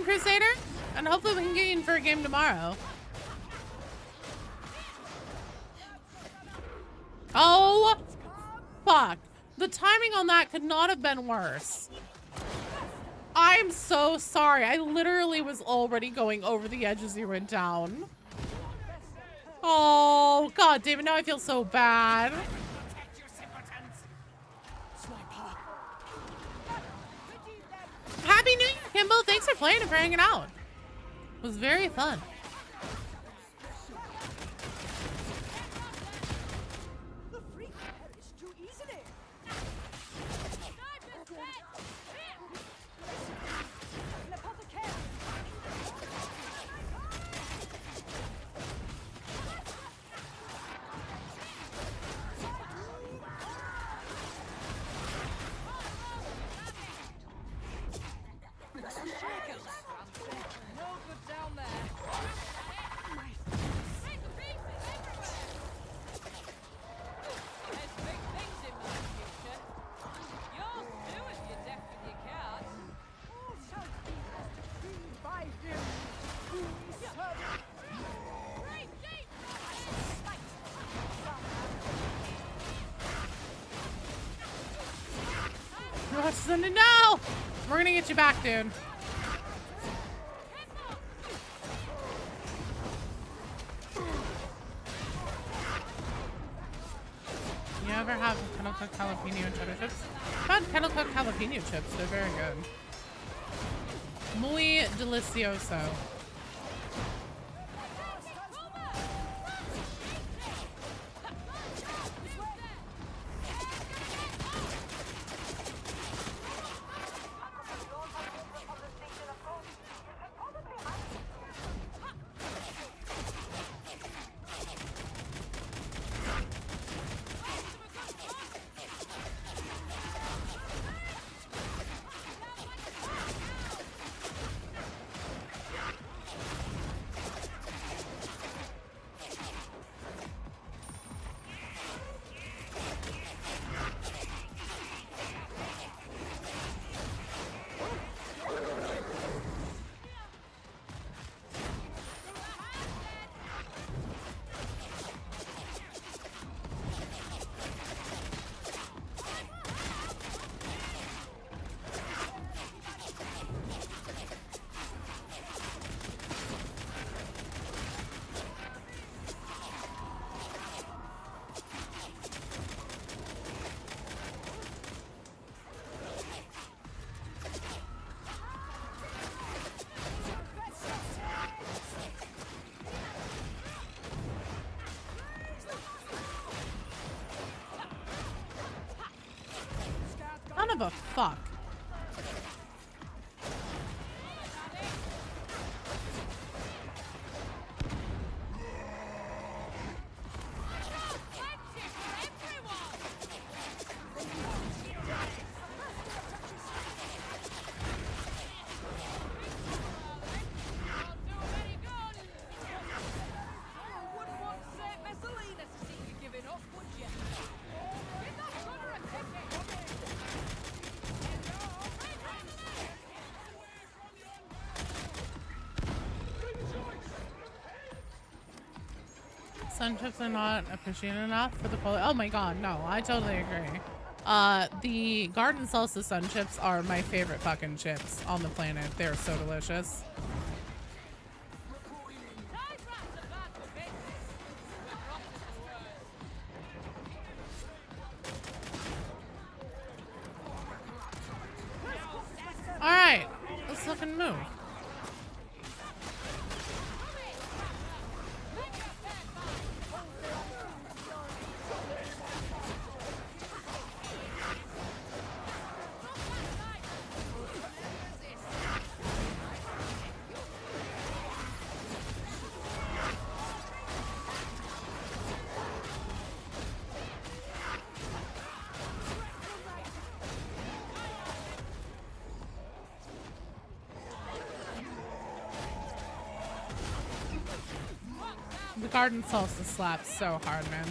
game, Crusader, and hopefully we can get you in for a game tomorrow. Oh, fuck. The timing on that could not have been worse. I'm so sorry. I literally was already going over the edge as you went down. Oh, God, David, now I feel so bad. Happy New Year, Kimbo. Thanks for playing and for hanging out. It was very fun. No! We're gonna get you back, dude. You ever have kettle cooked jalapeno and cheddar chips? I've had kettle cooked jalapeno chips. They're very good. Muy delicioso. Son of a fuck. Sun chips are not appreciated enough for the quality. Oh my god, no, I totally agree. The garden salsa sun chips are my favorite fucking chips on the planet. They're so delicious. All right, let's fucking move. The garden salsa slaps so hard, man.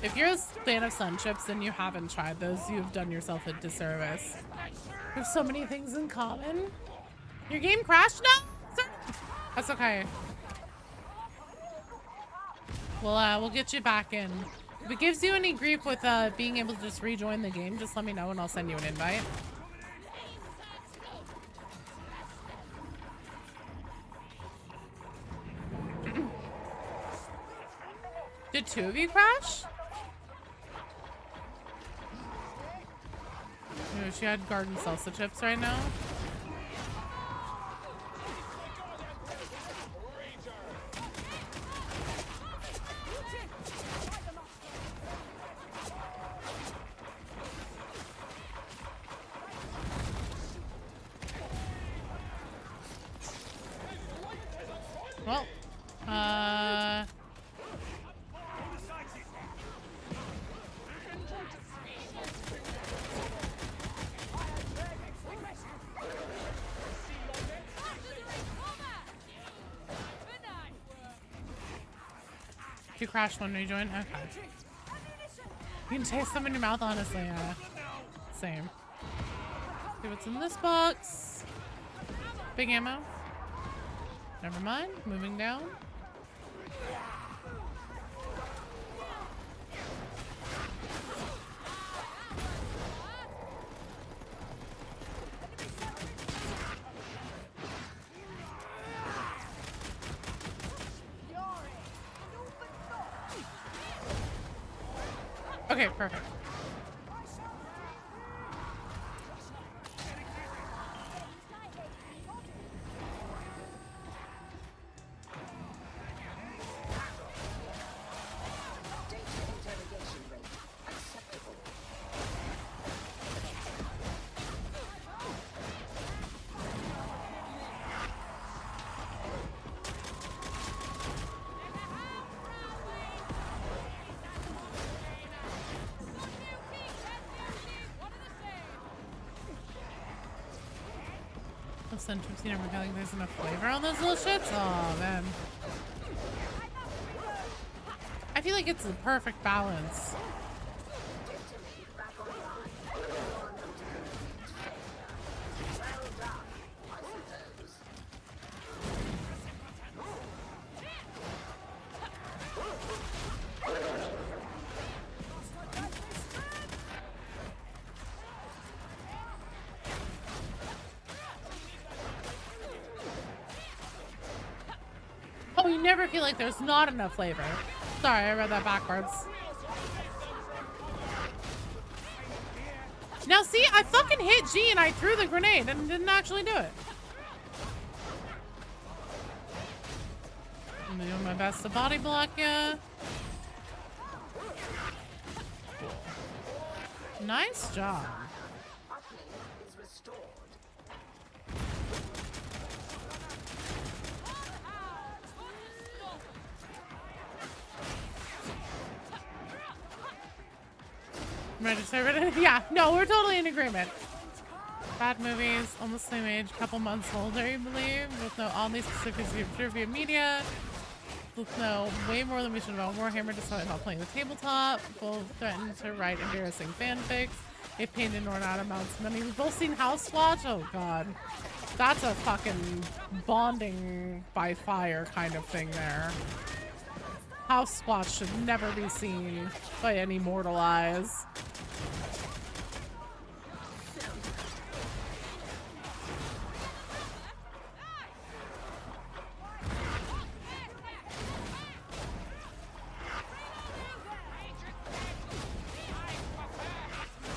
If you're a fan of sun chips and you haven't tried those, you've done yourself a disservice. There's so many things in common. Your game crashed? No, sir. That's okay. We'll get you back in. If it gives you any grief with being able to just rejoin the game, just let me know and I'll send you an invite. Did 2 of you crash? No, she had garden salsa chips right now. Well, you crashed when you joined? Okay. You can taste them in your mouth, honestly. Same. See what's in this box. Big ammo. Never mind. Moving down. Okay, perfect. Centrips, you never feel like there's enough flavor on those little shits? Oh man. I feel like it's the perfect balance. Oh, you never feel like there's not enough flavor. Sorry, I read that backwards. Now see, I fucking hit G and I threw the grenade and didn't actually do it. I'm doing my best to body block ya. Nice job. Ready to serve it? Yeah, no, we're totally in agreement. Bad movies, almost same age, couple months older, you believe, with no all these specifics of via media, with no way more than we should have Warhammer despite not playing the tabletop. Both threatened to write embarrassing fanfics. If paid inordinate amounts of money. We've both seen House Watch. Oh god, that's a fucking bonding by fire kind of thing there. House Watch should never be seen by any mortal eyes.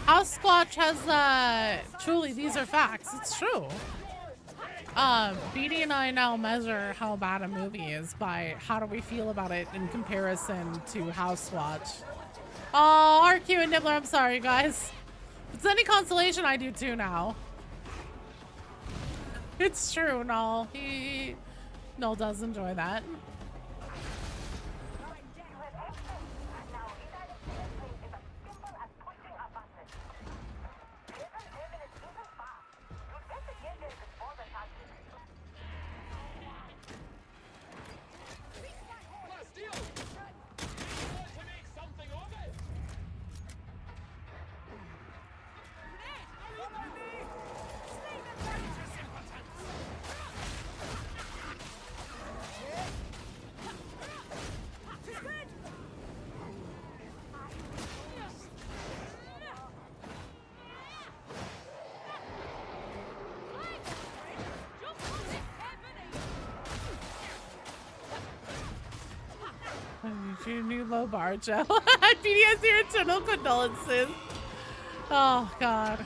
House Squatch has, truly, these are facts. It's true. BD and I now measure how bad a movie is by how do we feel about it in comparison to House Watch. Oh, RQ and Nibbler, I'm sorry, guys. If it's any consolation, I do too now. It's true, Null. Null does enjoy that. Your new low bar, Joe. PDS, your eternal condolences. Oh God.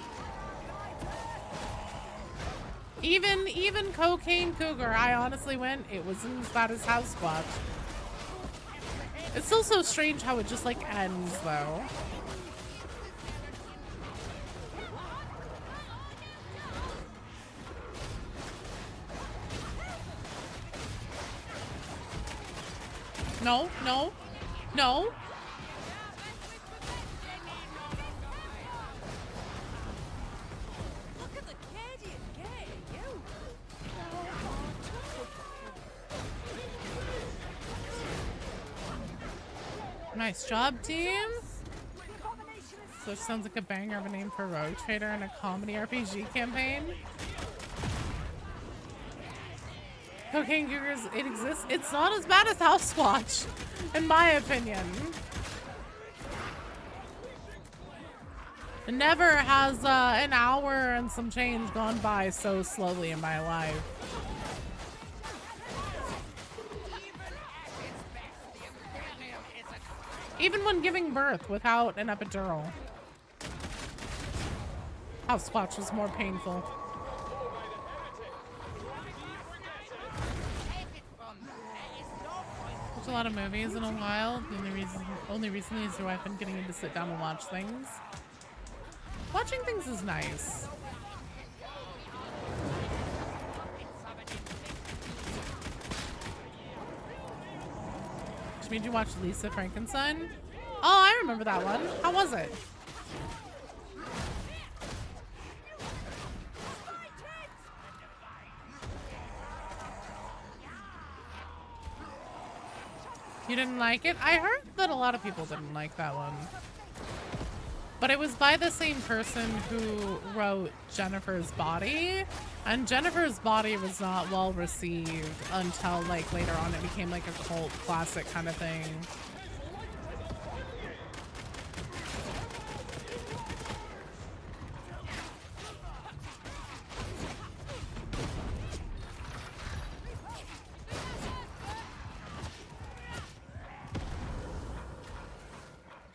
Even Cocaine Cougar, I honestly went, it wasn't as bad as House Squatch. It's still so strange how it just like ends though. No, no, no. Look at the kid you get, you. Nice job, team. So it sounds like a banger of a name for a rogue trader in a comedy RPG campaign. Cocaine Cougars, it exists. It's not as bad as House Squatch, in my opinion. Never has an hour and some change gone by so slowly in my life. Even when giving birth without an epidural. House Squatch was more painful. Watch a lot of movies in a while. The only reason is I've been getting into sit down and watch things. Watching things is nice. Which made you watch Lisa Frankenstein? Oh, I remember that one. How was it? You didn't like it? I heard that a lot of people didn't like that one. But it was by the same person who wrote Jennifer's Body. And Jennifer's Body was not well received until like later on it became like a cult classic kind of thing.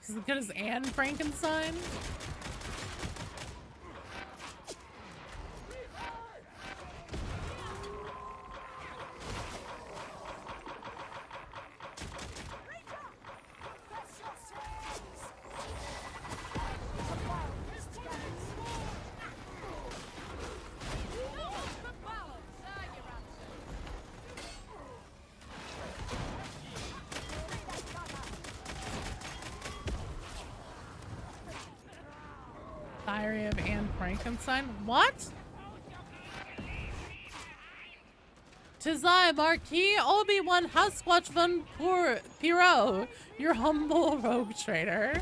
As good as Anne Frankenstein? Diary of Anne Frankenstein? What? 'Tis I, Marquis Obi-Wan Housequatch von Pirot, your humble rogue trader.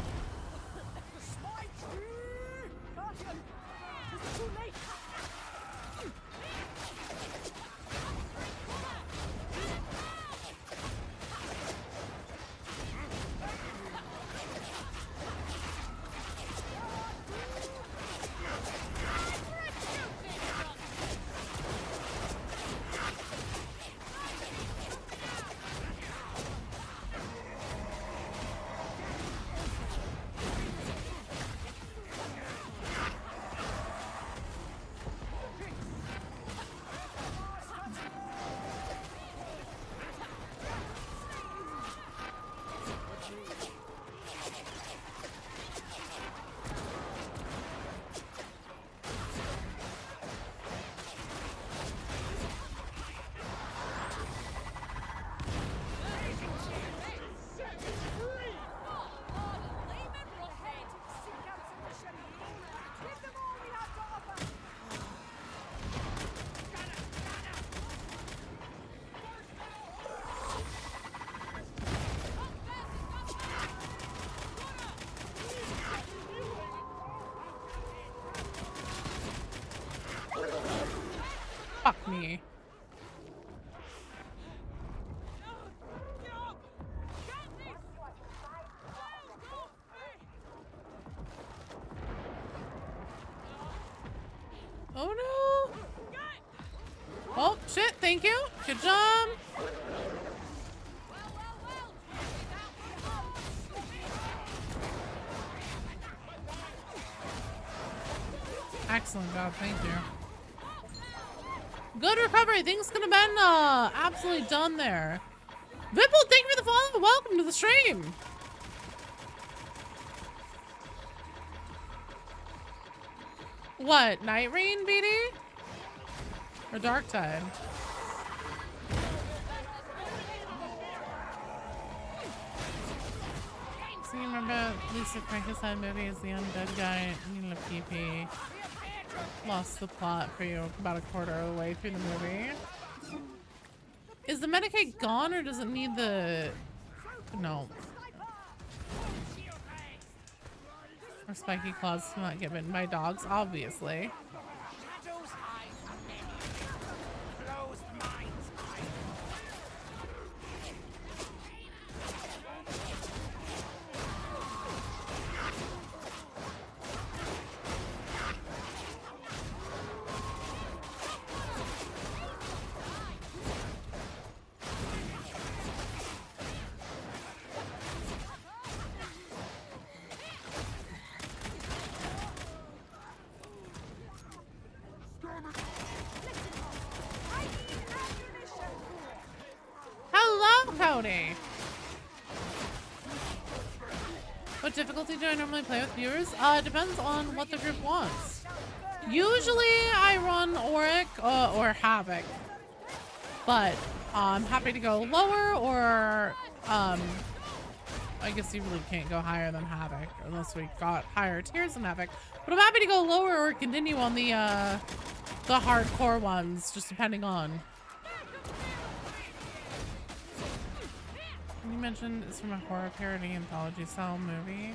Fuck me. Oh no! Oh shit, thank you. Good job. Excellent job, thank you. Good recovery. Things could have been absolutely done there. Vipple, thank you for the follow. Welcome to the stream. What? Night Rain, BD? Or Dark Tide? So you remember Lisa Frankenstein movie is the undead guy needing a PP. Lost the plot for you about a quarter of the way through the movie. Is the Medicaid gone or does it need the... No. Or spiky claws to not get bitten by dogs, obviously. Hello, Cody! What difficulty do I normally play with viewers? It depends on what the group wants. Usually I run Auric or Havoc, but I'm happy to go lower or I guess you really can't go higher than Havoc unless we got higher tiers than Havoc. But I'm happy to go lower or continue on the hardcore ones, just depending on. You mentioned it's from a horror parody anthology style movie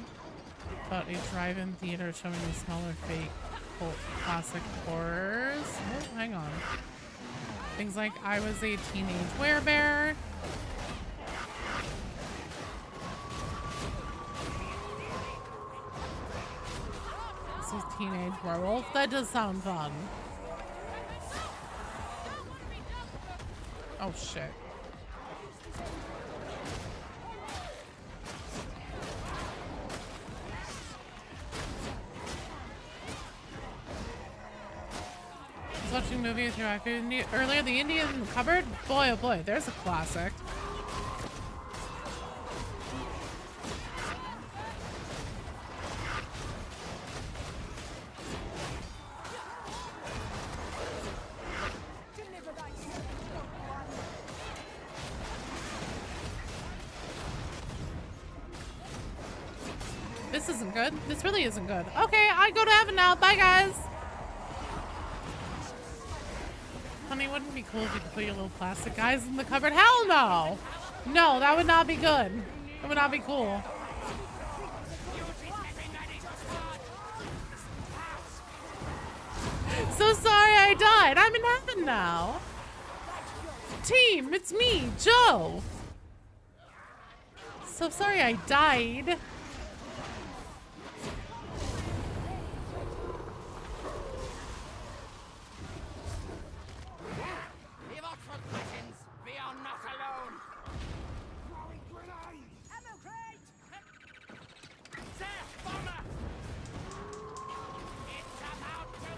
about a drive-in theater showing you smaller fake cult classic horrors. Oh, hang on. Things like I Was a Teenage Werebear. This is Teenage Werewolf. That does sound fun. Oh shit. I was watching a movie with your actor earlier, The Indian in the Cupboard. Boy, oh boy, there's a classic. This isn't good. This really isn't good. Okay, I go to heaven now. Bye, guys. Honey, wouldn't it be cool if you could put your little plastic guys in the cupboard? Hell no! No, that would not be good. That would not be cool. So sorry I died. I'm in heaven now. Team, it's me, Joe. So sorry I died.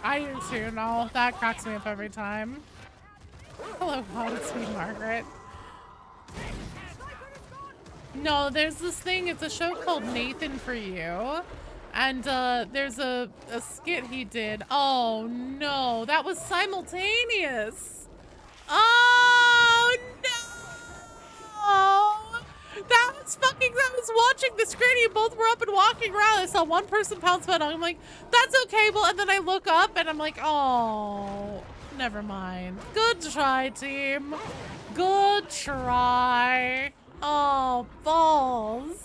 I do too, no. That cracks me up every time. Hello, God, sweet Margaret. No, there's this thing, it's a show called Nathan For You. And there's a skit he did. Oh no, that was simultaneous. Oh no! That was fucking, I was watching the screen, you both were up and walking around. I saw one person pounce my dog. I'm like, that's okay. Well, and then I look up and I'm like, oh, never mind. Good try, team. Good try. Oh, balls.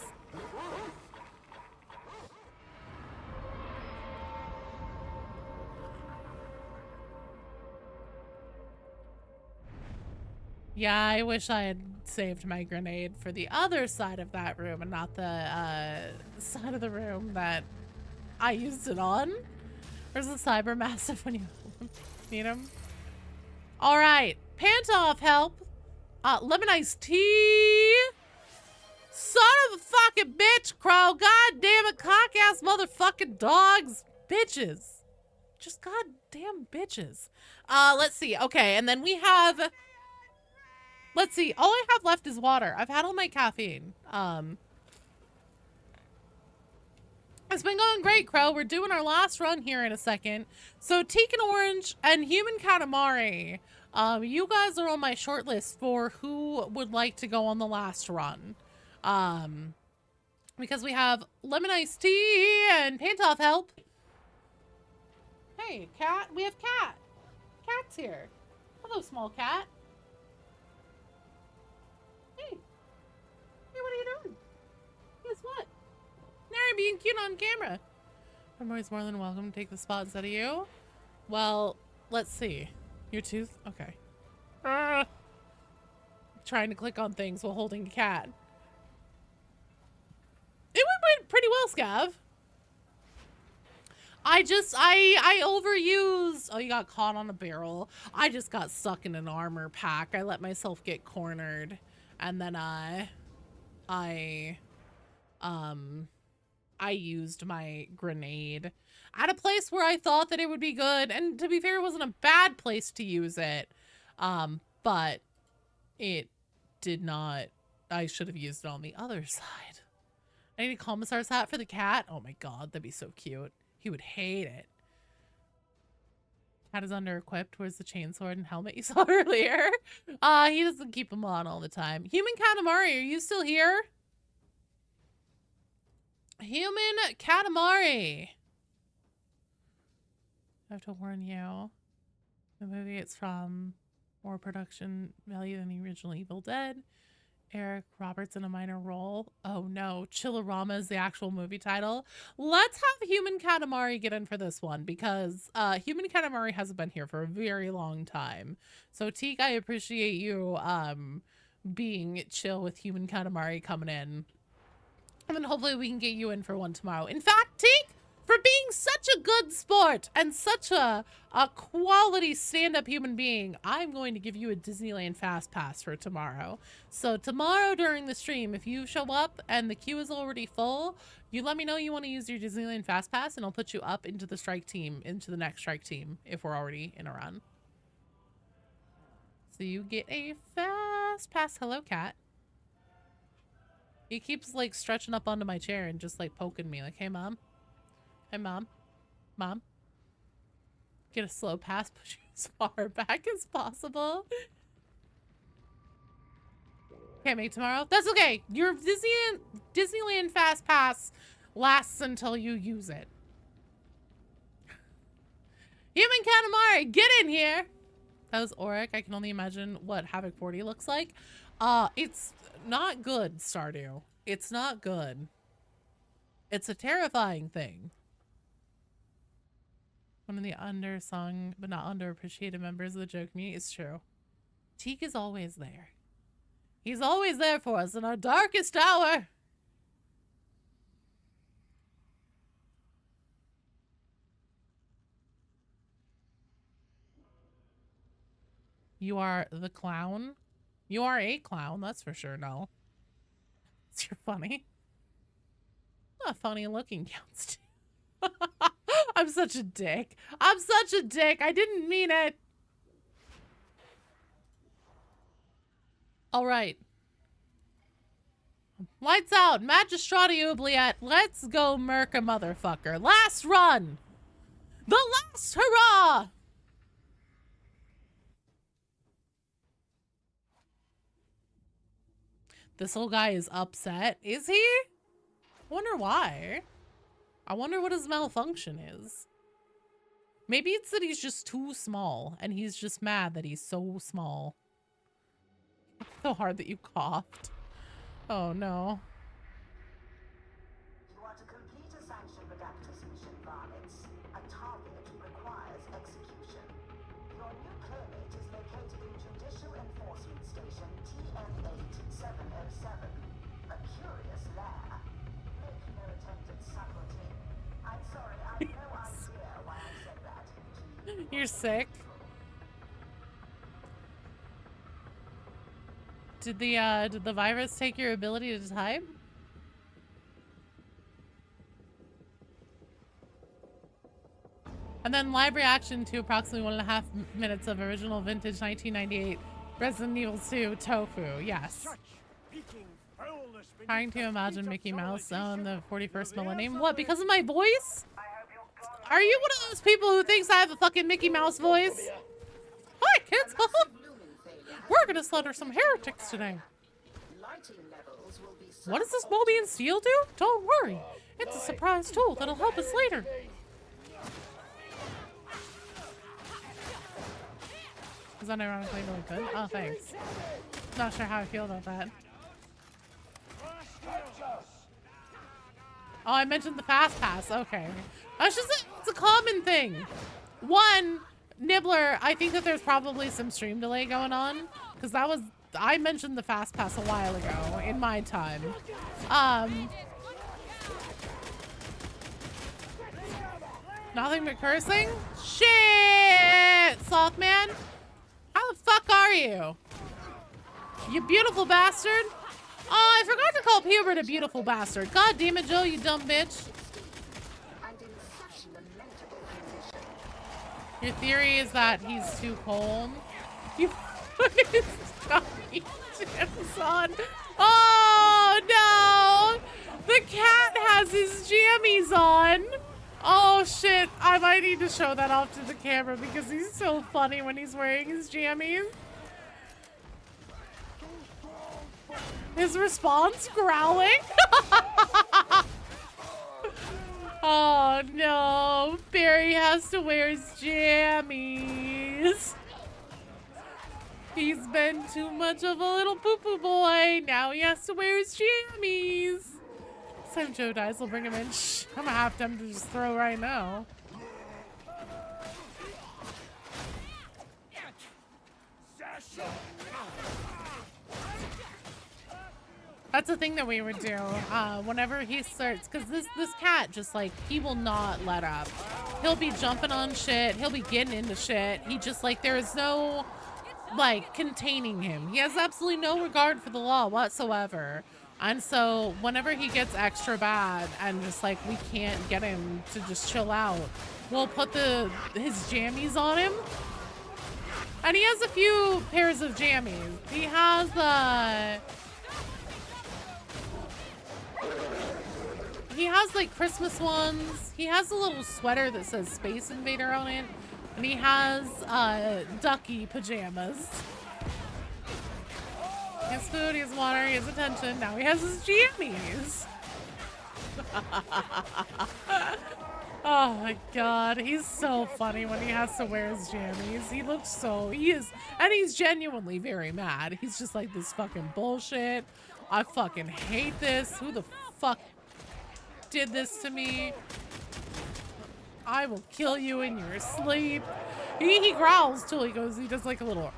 Yeah, I wish I had saved my grenade for the other side of that room and not the side of the room that I used it on. Where's the cyber massive when you need him? All right, Pantoff, help. Lemon iced tea. Son of a fucking bitch, Crow. God damn it, cock-ass motherfucking dogs. Bitches. Just goddamn bitches. Let's see. Okay, and then we have... Let's see. All I have left is water. I've had all my caffeine. It's been going great, Crow. We're doing our last run here in a second. So, Teak and Orange and Human Katamari, you guys are on my short list for who would like to go on the last run. Because we have Lemon Iced Tea and Paint-Off help. Hey, cat. We have cat. Cat's here. Hello, small cat. Hey. Hey, what are you doing? Guess what? Nary being cute on camera. I'm always more than welcome to take the spot instead of you. Well, let's see. Your tooth? Okay. Trying to click on things while holding a cat. It went pretty well, Scav. I overused. Oh, you got caught on a barrel. I just got stuck in an armor pack. I let myself get cornered. And then I used my grenade at a place where I thought that it would be good. And to be fair, it wasn't a bad place to use it. But it did not. I should have used it on the other side. I need a commissar's hat for the cat. Oh my god, that'd be so cute. He would hate it. Cat is under-equipped. Where's the chainsword and helmet you saw earlier? He doesn't keep them on all the time. Human Katamari, are you still here? Human Katamari. I have to warn you. The movie it's from more production value than the original Evil Dead. Eric Roberts in a minor role. Oh no, Chillerama is the actual movie title. Let's have Human Katamari get in for this one because Human Katamari hasn't been here for a very long time. So Teak, I appreciate you being chill with Human Katamari coming in. And then hopefully we can get you in for one tomorrow. In fact, Teak, for being such a good sport and such a quality stand-up human being, I'm going to give you a Disneyland Fast Pass for tomorrow. So tomorrow during the stream, if you show up and the queue is already full, you let me know you want to use your Disneyland Fast Pass and I'll put you up into the strike team, into the next strike team, if we're already in a run. So you get a Fast Pass. Hello, cat. He keeps like stretching up onto my chair and just like poking me like, hey, mom. Hey, mom. Mom. Get a slow pass, push you as far back as possible. Can't make tomorrow? That's okay. Your Disneyland Fast Pass lasts until you use it. Human Katamari, get in here. That was Auric. I can only imagine what Havoc 40 looks like. It's not good, Stardew. It's not good. It's a terrifying thing. One of the undersung but not underappreciated members of the joke community is true. Teak is always there. He's always there for us in our darkest hour. You are the clown? You are a clown, that's for sure, no. You're funny. Not funny looking counts too. I'm such a dick. I'm such a dick. I didn't mean it. All right. Lights out. Magistrati Oubliette. Let's go murk a motherfucker. Last run. The last hurrah. This old guy is upset. Is he? I wonder why. I wonder what his malfunction is. Maybe it's that he's just too small and he's just mad that he's so small. So hard that you coughed. Oh no. You are to complete a sanctioned redactus mission, varmints. A target requires execution. Your new playmate is located in Judicial Enforcement Station TM8707. A curious lair. Make no attempt at subtlety. I'm sorry, I have no idea why I said that. You're sick. Did the virus take your ability to type? And then live reaction to approximately 1.5 minutes of original vintage 1998 Resident Evil 2 Tofu. Yes. Trying to imagine Mickey Mouse on the 41st millennium. What, because of my voice? Are you one of those people who thinks I have a fucking Mickey Mouse voice? Hi, kids. We're gonna slaughter some heretics today. What does this Mobian Steel do? Don't worry. It's a surprise tool that'll help us later. Is that ironically really good? Oh, thanks. Not sure how I feel about that. Oh, I mentioned the fast pass. Okay. That's just it's a common thing. One, Nibbler, I think that there's probably some stream delay going on. Because I mentioned the fast pass a while ago in my time. Nothing but cursing? Shit! Slothman? How the fuck are you? You beautiful bastard? Oh, I forgot to call Hubert a beautiful bastard. God damn it, Joe, you dumb bitch. Your theory is that he's too cold? You put his Johnny Jams on. Oh, no! The cat has his jammies on. Oh, shit. I might need to show that off to the camera because he's so funny when he's wearing his jammies. His response, growling. Oh no, Barry has to wear his jammies. He's been too much of a little poo-poo boy. Now he has to wear his jammies. Next time Joe dies, we'll bring him in. Shh, I'm gonna have to just throw right now. That's the thing that we would do whenever he starts, because this cat just like, he will not let up. He'll be jumping on shit. He'll be getting into shit. He just like, there is no like containing him. He has absolutely no regard for the law whatsoever. And so whenever he gets extra bad and just like, we can't get him to just chill out, we'll put his jammies on him. And he has a few pairs of jammies. He has like Christmas ones. He has a little sweater that says Space Invader on it. And he has ducky pajamas. He has food, he has water, he has attention. Now he has his jammies. Oh my god, he's so funny when he has to wear his jammies. And he's genuinely very mad. He's just like, this fucking bullshit. I fucking hate this. Who the fuck did this to me? I will kill you in your sleep. He growls till he does like a little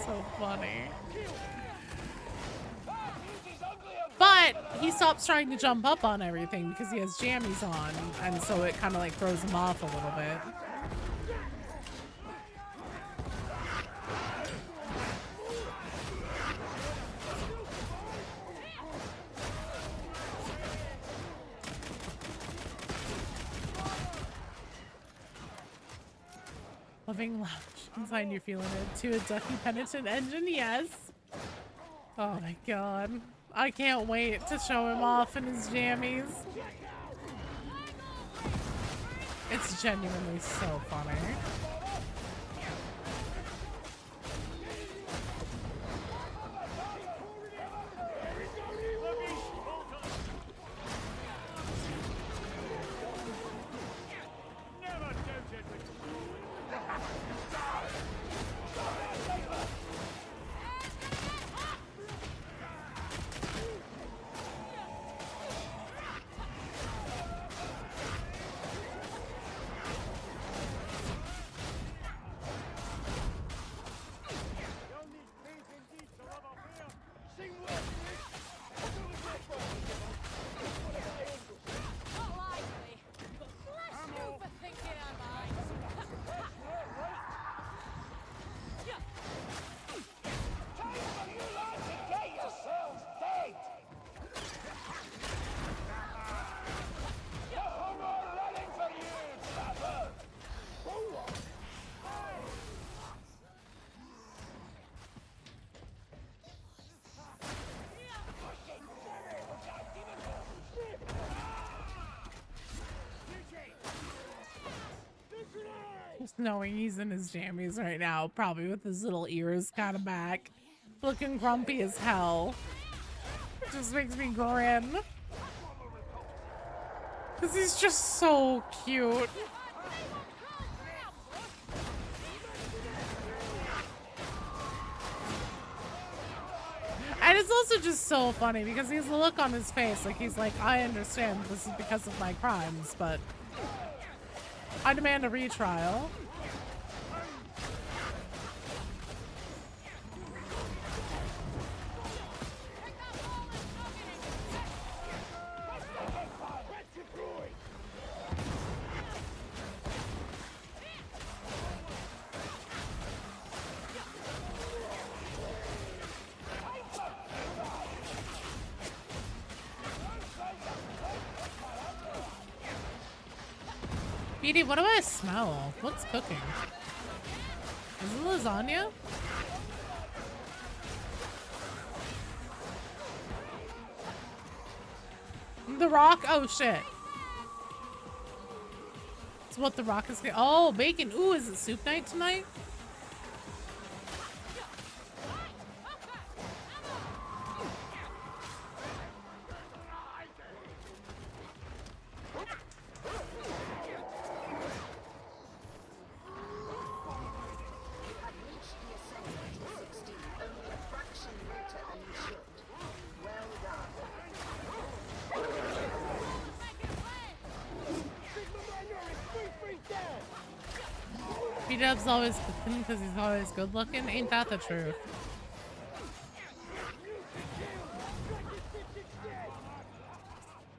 So funny. But he stops trying to jump up on everything because he has jammies on, and so it kind of like throws him off a little bit. Living lounge inside, you're feeling it. To a ducky penitent engine, yes. Oh my god. I can't wait to show him off in his jammies. It's genuinely so funny. knowing he's in his jammies right now, probably with his little ears kind of back, looking grumpy as hell. It just makes me grin. Because he's just so cute. And it's also just so funny because he has a look on his face like he's like, I understand this is because of my crimes, but I demand a retrial. Petey, what do I smell? What's cooking? Is it lasagna? The Rock? Oh shit. It's what The Rock is. Oh, bacon. Ooh, is it soup night tonight? B-Dub's always cooking because he's always good looking. Ain't that the truth?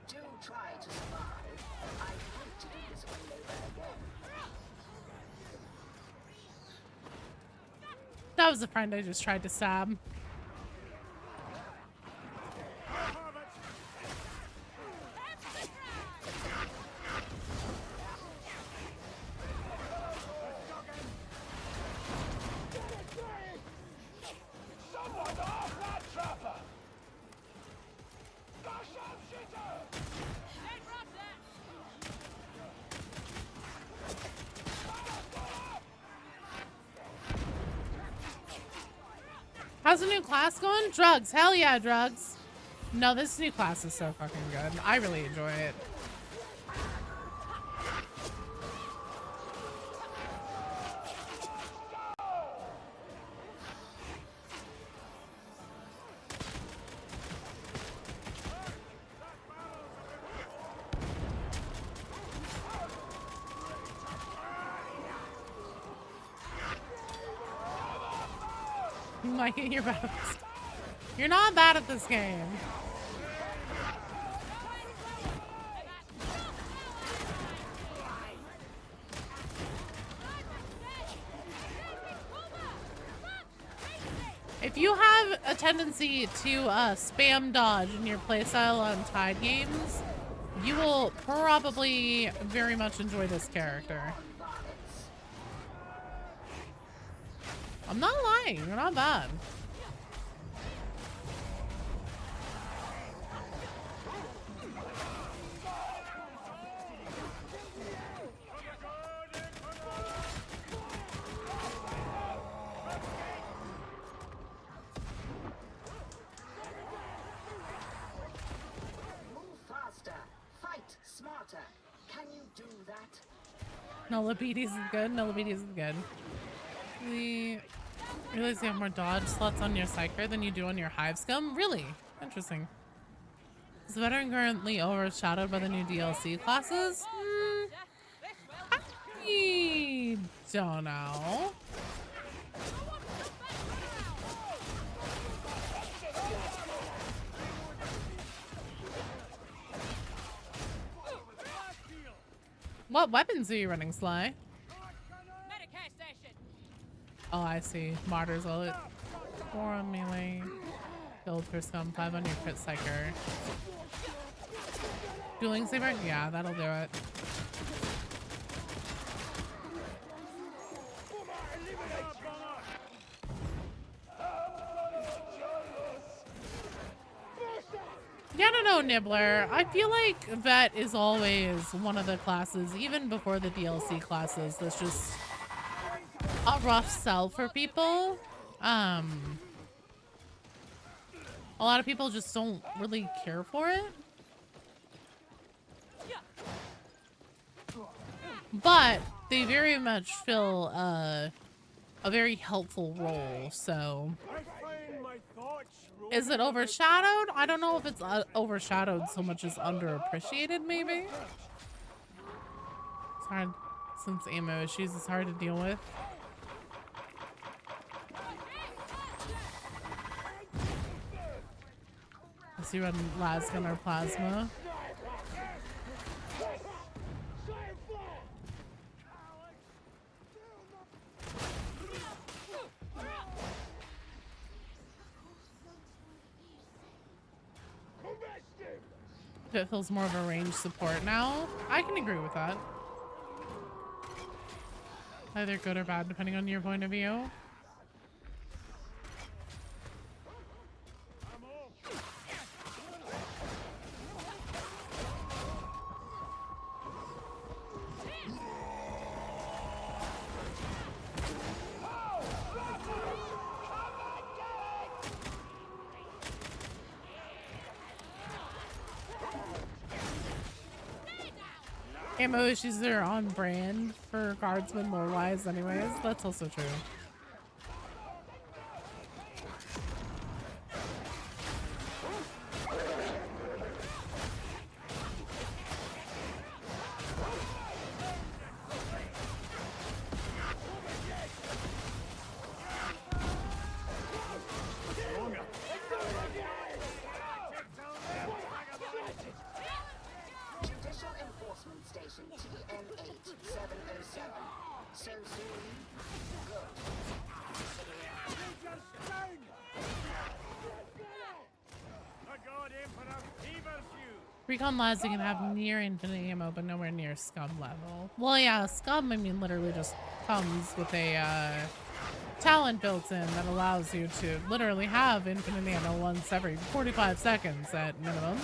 Do try to survive. I hate to do this all over again. That was a friend I just tried to stab. How's the new class going? Drugs. Hell yeah, drugs. No, this new class is so fucking good. I really enjoy it. Liking your best. You're not bad at this game. If you have a tendency to spam dodge in your playstyle on Tide games, you will probably very much enjoy this character. I'm not lying, you're not bad. Move faster. Fight smarter. Can you do that? No, Labides is good. No, Labides is good. You realize you have more dodge slots on your Psyker than you do on your Hive Scum? Really? Interesting. Is the veteran currently overshadowed by the new DLC classes? I don't know. What weapons are you running, Sly? Oh, I see. Martyr's Wallet. 4 on melee. Build for scum. 5 on your crit psyker. Dueling saber? Yeah, that'll do it. Yeah, I don't know, Nibbler. I feel like Vet is always one of the classes, even before the DLC classes, that's just a rough sell for people. A lot of people just don't really care for it. But they very much fill a very helpful role, so... Is it overshadowed? I don't know if it's overshadowed so much as underappreciated, maybe? It's hard, since ammo issues is hard to deal with. I see run last gun or plasma. It feels more of a range support now. I can agree with that. Either good or bad, depending on your point of view. Ammo issues are on brand for guardsmen lore-wise anyways. That's also true. Judicial Enforcement Station TN8707. So soon? Good. Recon Lads, you can have near infinite ammo, but nowhere near Scum level. Well, yeah, Scum, I mean, literally just comes with a talent built in that allows you to literally have infinite ammo once every 45 seconds at minimum.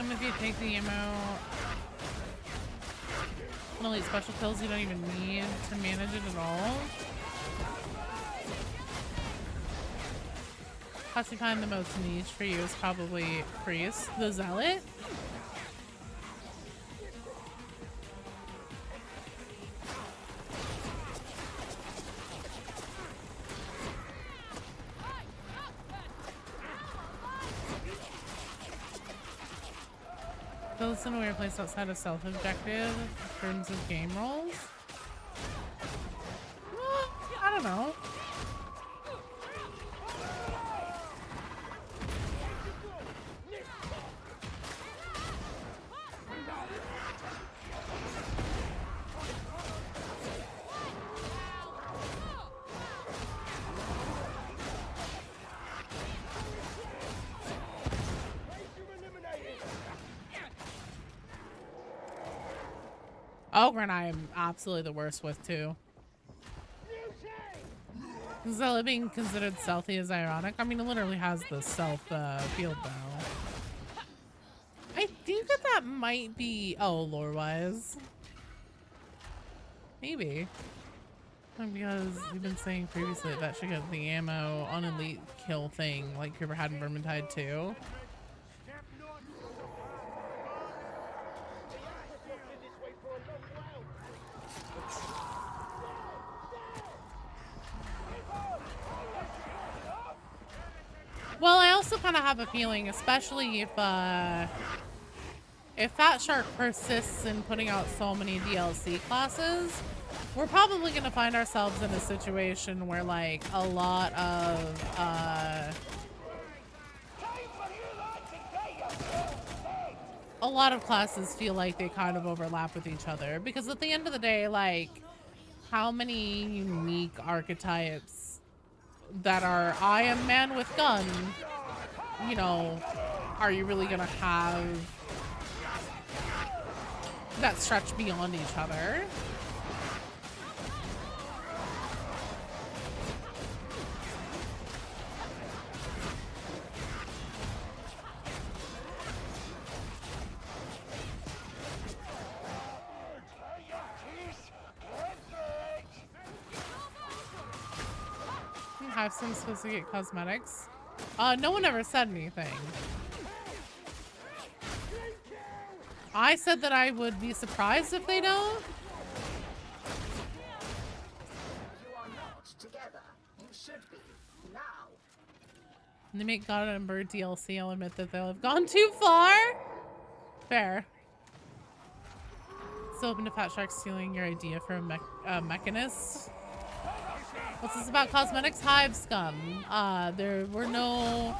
If you take the ammo on elite special kills, you don't even need to manage it at all. Classifying the most niche for you is probably Priest, the Zealot. It's in a weird place outside of self-objective in terms of game roles. Well, I don't know. Ogren I am absolutely the worst with too. Zealot being considered stealthy is ironic. I mean, it literally has the stealth field bow. I think that might be, oh, lore-wise. Maybe. Because you've been saying previously that should get the ammo on elite kill thing like Creeper had in Vermintide too. Well, I also kind of have a feeling, especially if Fat Shark persists in putting out so many DLC classes, we're probably going to find ourselves in a situation where, like, a lot of a lot of classes feel like they kind of overlap with each other, because at the end of the day, like, how many unique archetypes that are I am man with gun, you know, are you really gonna have that stretch beyond each other? Have some supposed to get cosmetics. No one ever said anything. I said that I would be surprised if they don't. You are not together. You should be. Now. When they make God and Bird DLC, I'll admit that they'll have gone too far. Fair. Still open to Fat Shark stealing your idea for a mechanist. What's this about cosmetics? Hive Scum. There were no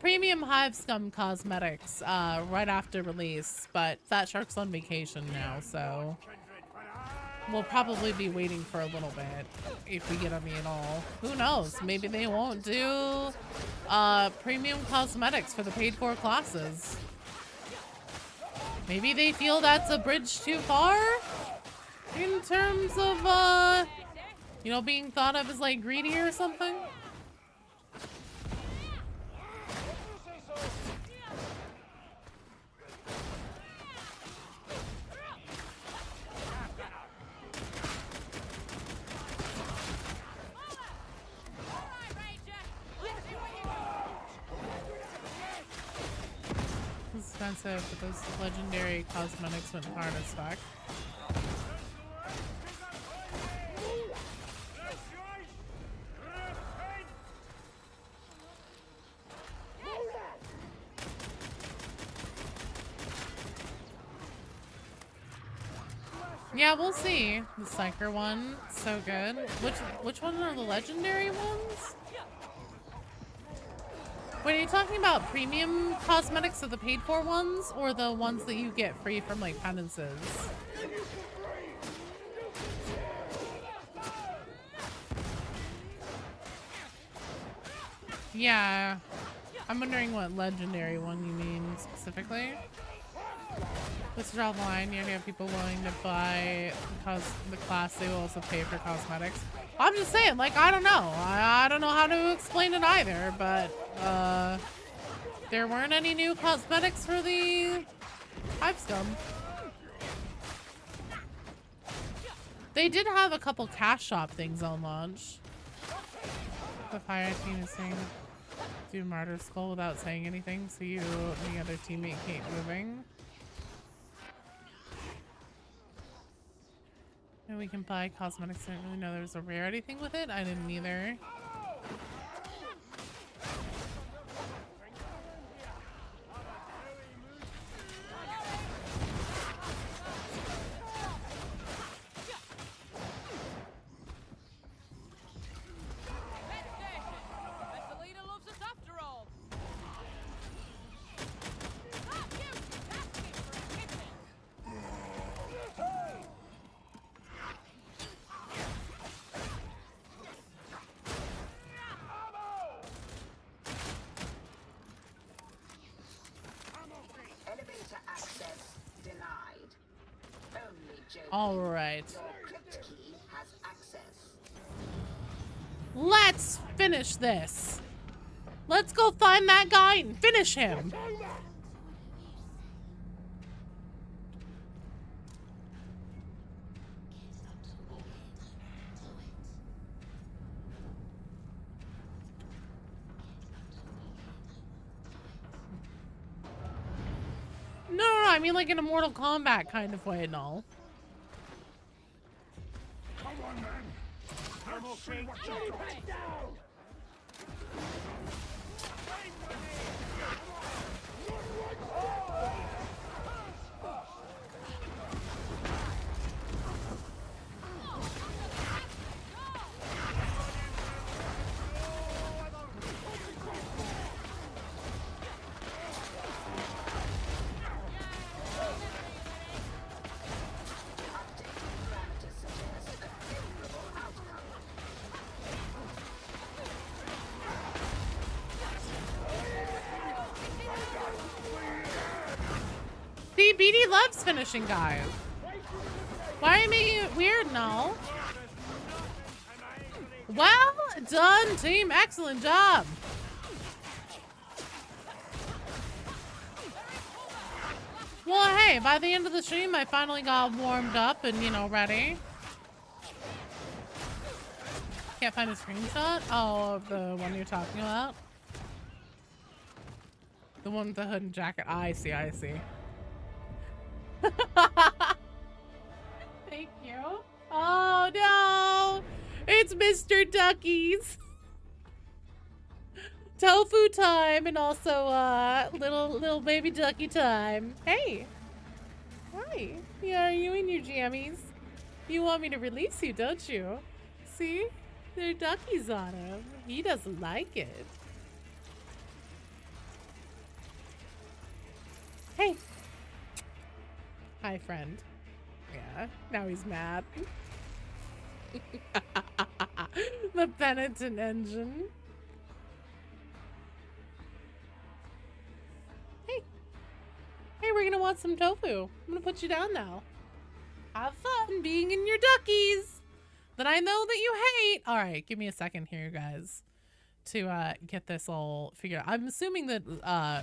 premium Hive Scum cosmetics right after release, but Fat Shark's on vacation now, so we'll probably be waiting for a little bit if we get any at all. Who knows? Maybe they won't do premium cosmetics for the paid for classes. Maybe they feel that's a bridge too far in terms of you know, being thought of as like greedy or something. It's expensive, but those legendary cosmetics went hard as fuck. Yeah, we'll see. The Psyker one, so good. Which one are the legendary ones? Wait, are you talking about premium cosmetics, or the paid for ones, or the ones that you get free from like penances? Yeah, I'm wondering what legendary one you mean specifically. Let's draw the line. You have people willing to buy the class, they will also pay for cosmetics. I'm just saying, like, I don't know. I don't know how to explain it either, but there weren't any new cosmetics for the Hive Scum. They did have a couple cash shop things on launch. The fire team is saying do Martyr Skull without saying anything, so you and the other teammate keep moving. And we can buy cosmetics. I didn't really know there was a rarity thing with it. I didn't either. All right. Let's finish this. Let's go find that guy and finish him. No, I mean like in a Mortal Kombat kind of way and all. Come on, man. Let's see what you got. See, BD loves finishing guys. Why are you making it weird now? Well done, team. Excellent job. Well, hey, by the end of the stream, I finally got warmed up and, you know, ready. Can't find a screenshot? Oh, of the one you're talking about? The one with the hood and jacket. I see, I see. Thank you. Oh, no. It's Mr. Duckies. Tofu time and also little baby ducky time. Hey. Hi. Yeah, are you in your jammies? You want me to release you, don't you? See? There are duckies on him. He doesn't like it. Hey. Hi, friend. Yeah, now he's mad. The penitent engine. Hey. Hey, we're gonna want some tofu. I'm gonna put you down now. Have fun being in your duckies that I know that you hate. All right, give me a second here, guys, to get this all figured out. I'm assuming that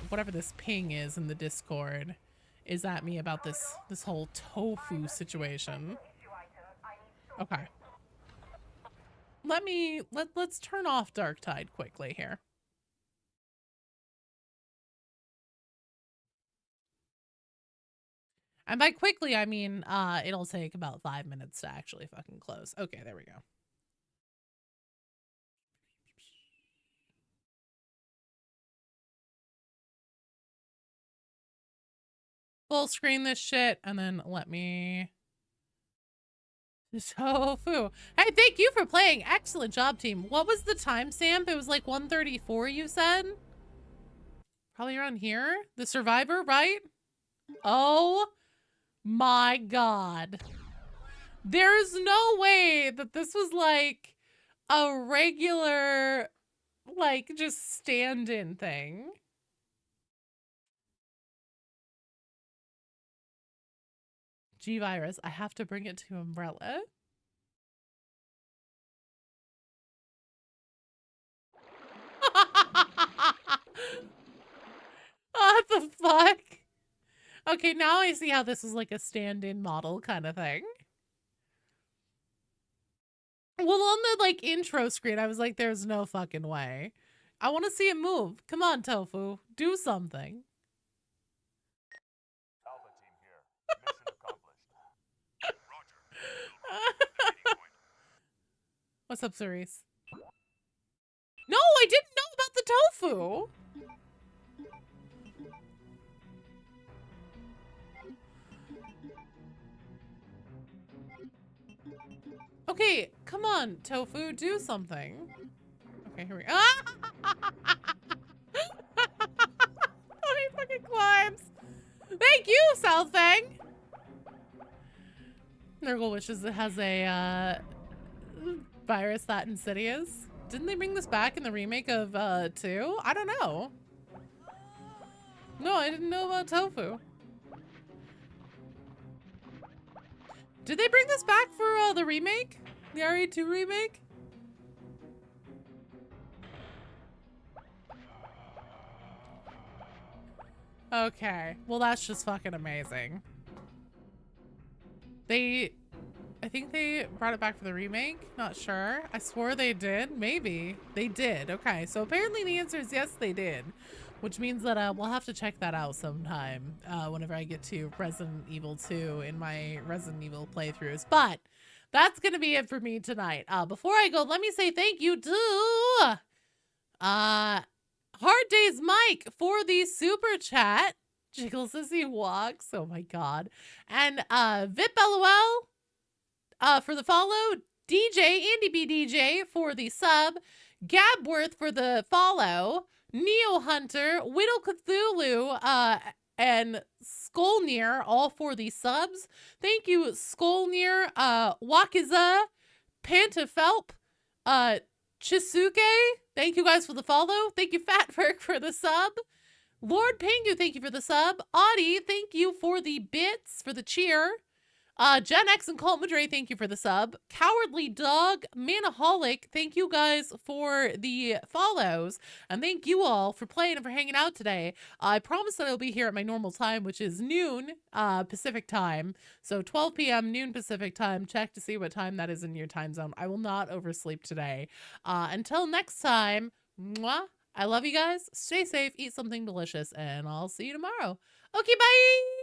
whatever this ping is in the Discord is at me about this whole tofu situation. Okay. Let's turn off Dark Tide quickly here. And by quickly, I mean, it'll take about 5 minutes to actually fucking close. Okay, there we go. Full screen this shit, and then let me... Tofu. Hey, thank you for playing. Excellent job, team. What was the timestamp? It was like 1:34, you said? Probably around here? The Survivor, right? Oh my god. There's no way that this was like a regular, like, just stand-in thing. G-Virus, I have to bring it to Umbrella. What the fuck? Okay, now I see how this is like a stand-in model kind of thing. Well, on the, like, intro screen, I was like, there's no fucking way. I want to see it move. Come on, Tofu. Do something. Alpha team here. Mission accomplished. Roger. What's up, Cerise? No, I didn't know about the tofu. Okay, come on, Tofu, do something. Okay, here we go. Oh, he fucking climbs. Thank you, Southfang. Nurgle wishes it has a virus that insidious. Didn't they bring this back in the remake of 2? I don't know. No, I didn't know about tofu. Did they bring this back for the remake? The RE2 remake? Okay. Well, that's just fucking amazing. I think they brought it back for the remake. Not sure. I swore they did. Maybe. They did. Okay. So apparently the answer is yes, they did. Which means that we'll have to check that out sometime whenever I get to Resident Evil 2 in my Resident Evil playthroughs. But that's going to be it for me tonight. Before I go, let me say thank you to Hard Days Mike for the super chat. Jiggles as he walks. Oh my god. And Vip LOL for the follow. DJ, Andy B. DJ for the sub. Gabworth for the follow. Neo Hunter, Whittle Cthulhu, and Skolnir, all for the subs. Thank you, Skolnir, Wakiza, Pantafelp, Chisuke. Thank you guys for the follow. Thank you, Fatberg, for the sub. Lord Pingu, thank you for the sub. Audie, thank you for the bits, for the cheer. Gen X and Colt Madre, thank you for the sub. Cowardly Dog, Manaholic, thank you guys for the follows. And thank you all for playing and for hanging out today. I promise that I'll be here at my normal time, which is noon Pacific time. So 12 p.m. noon Pacific time. Check to see what time that is in your time zone. I will not oversleep today. Until next time, mwah, I love you guys. Stay safe, eat something delicious, and I'll see you tomorrow. Okay, bye!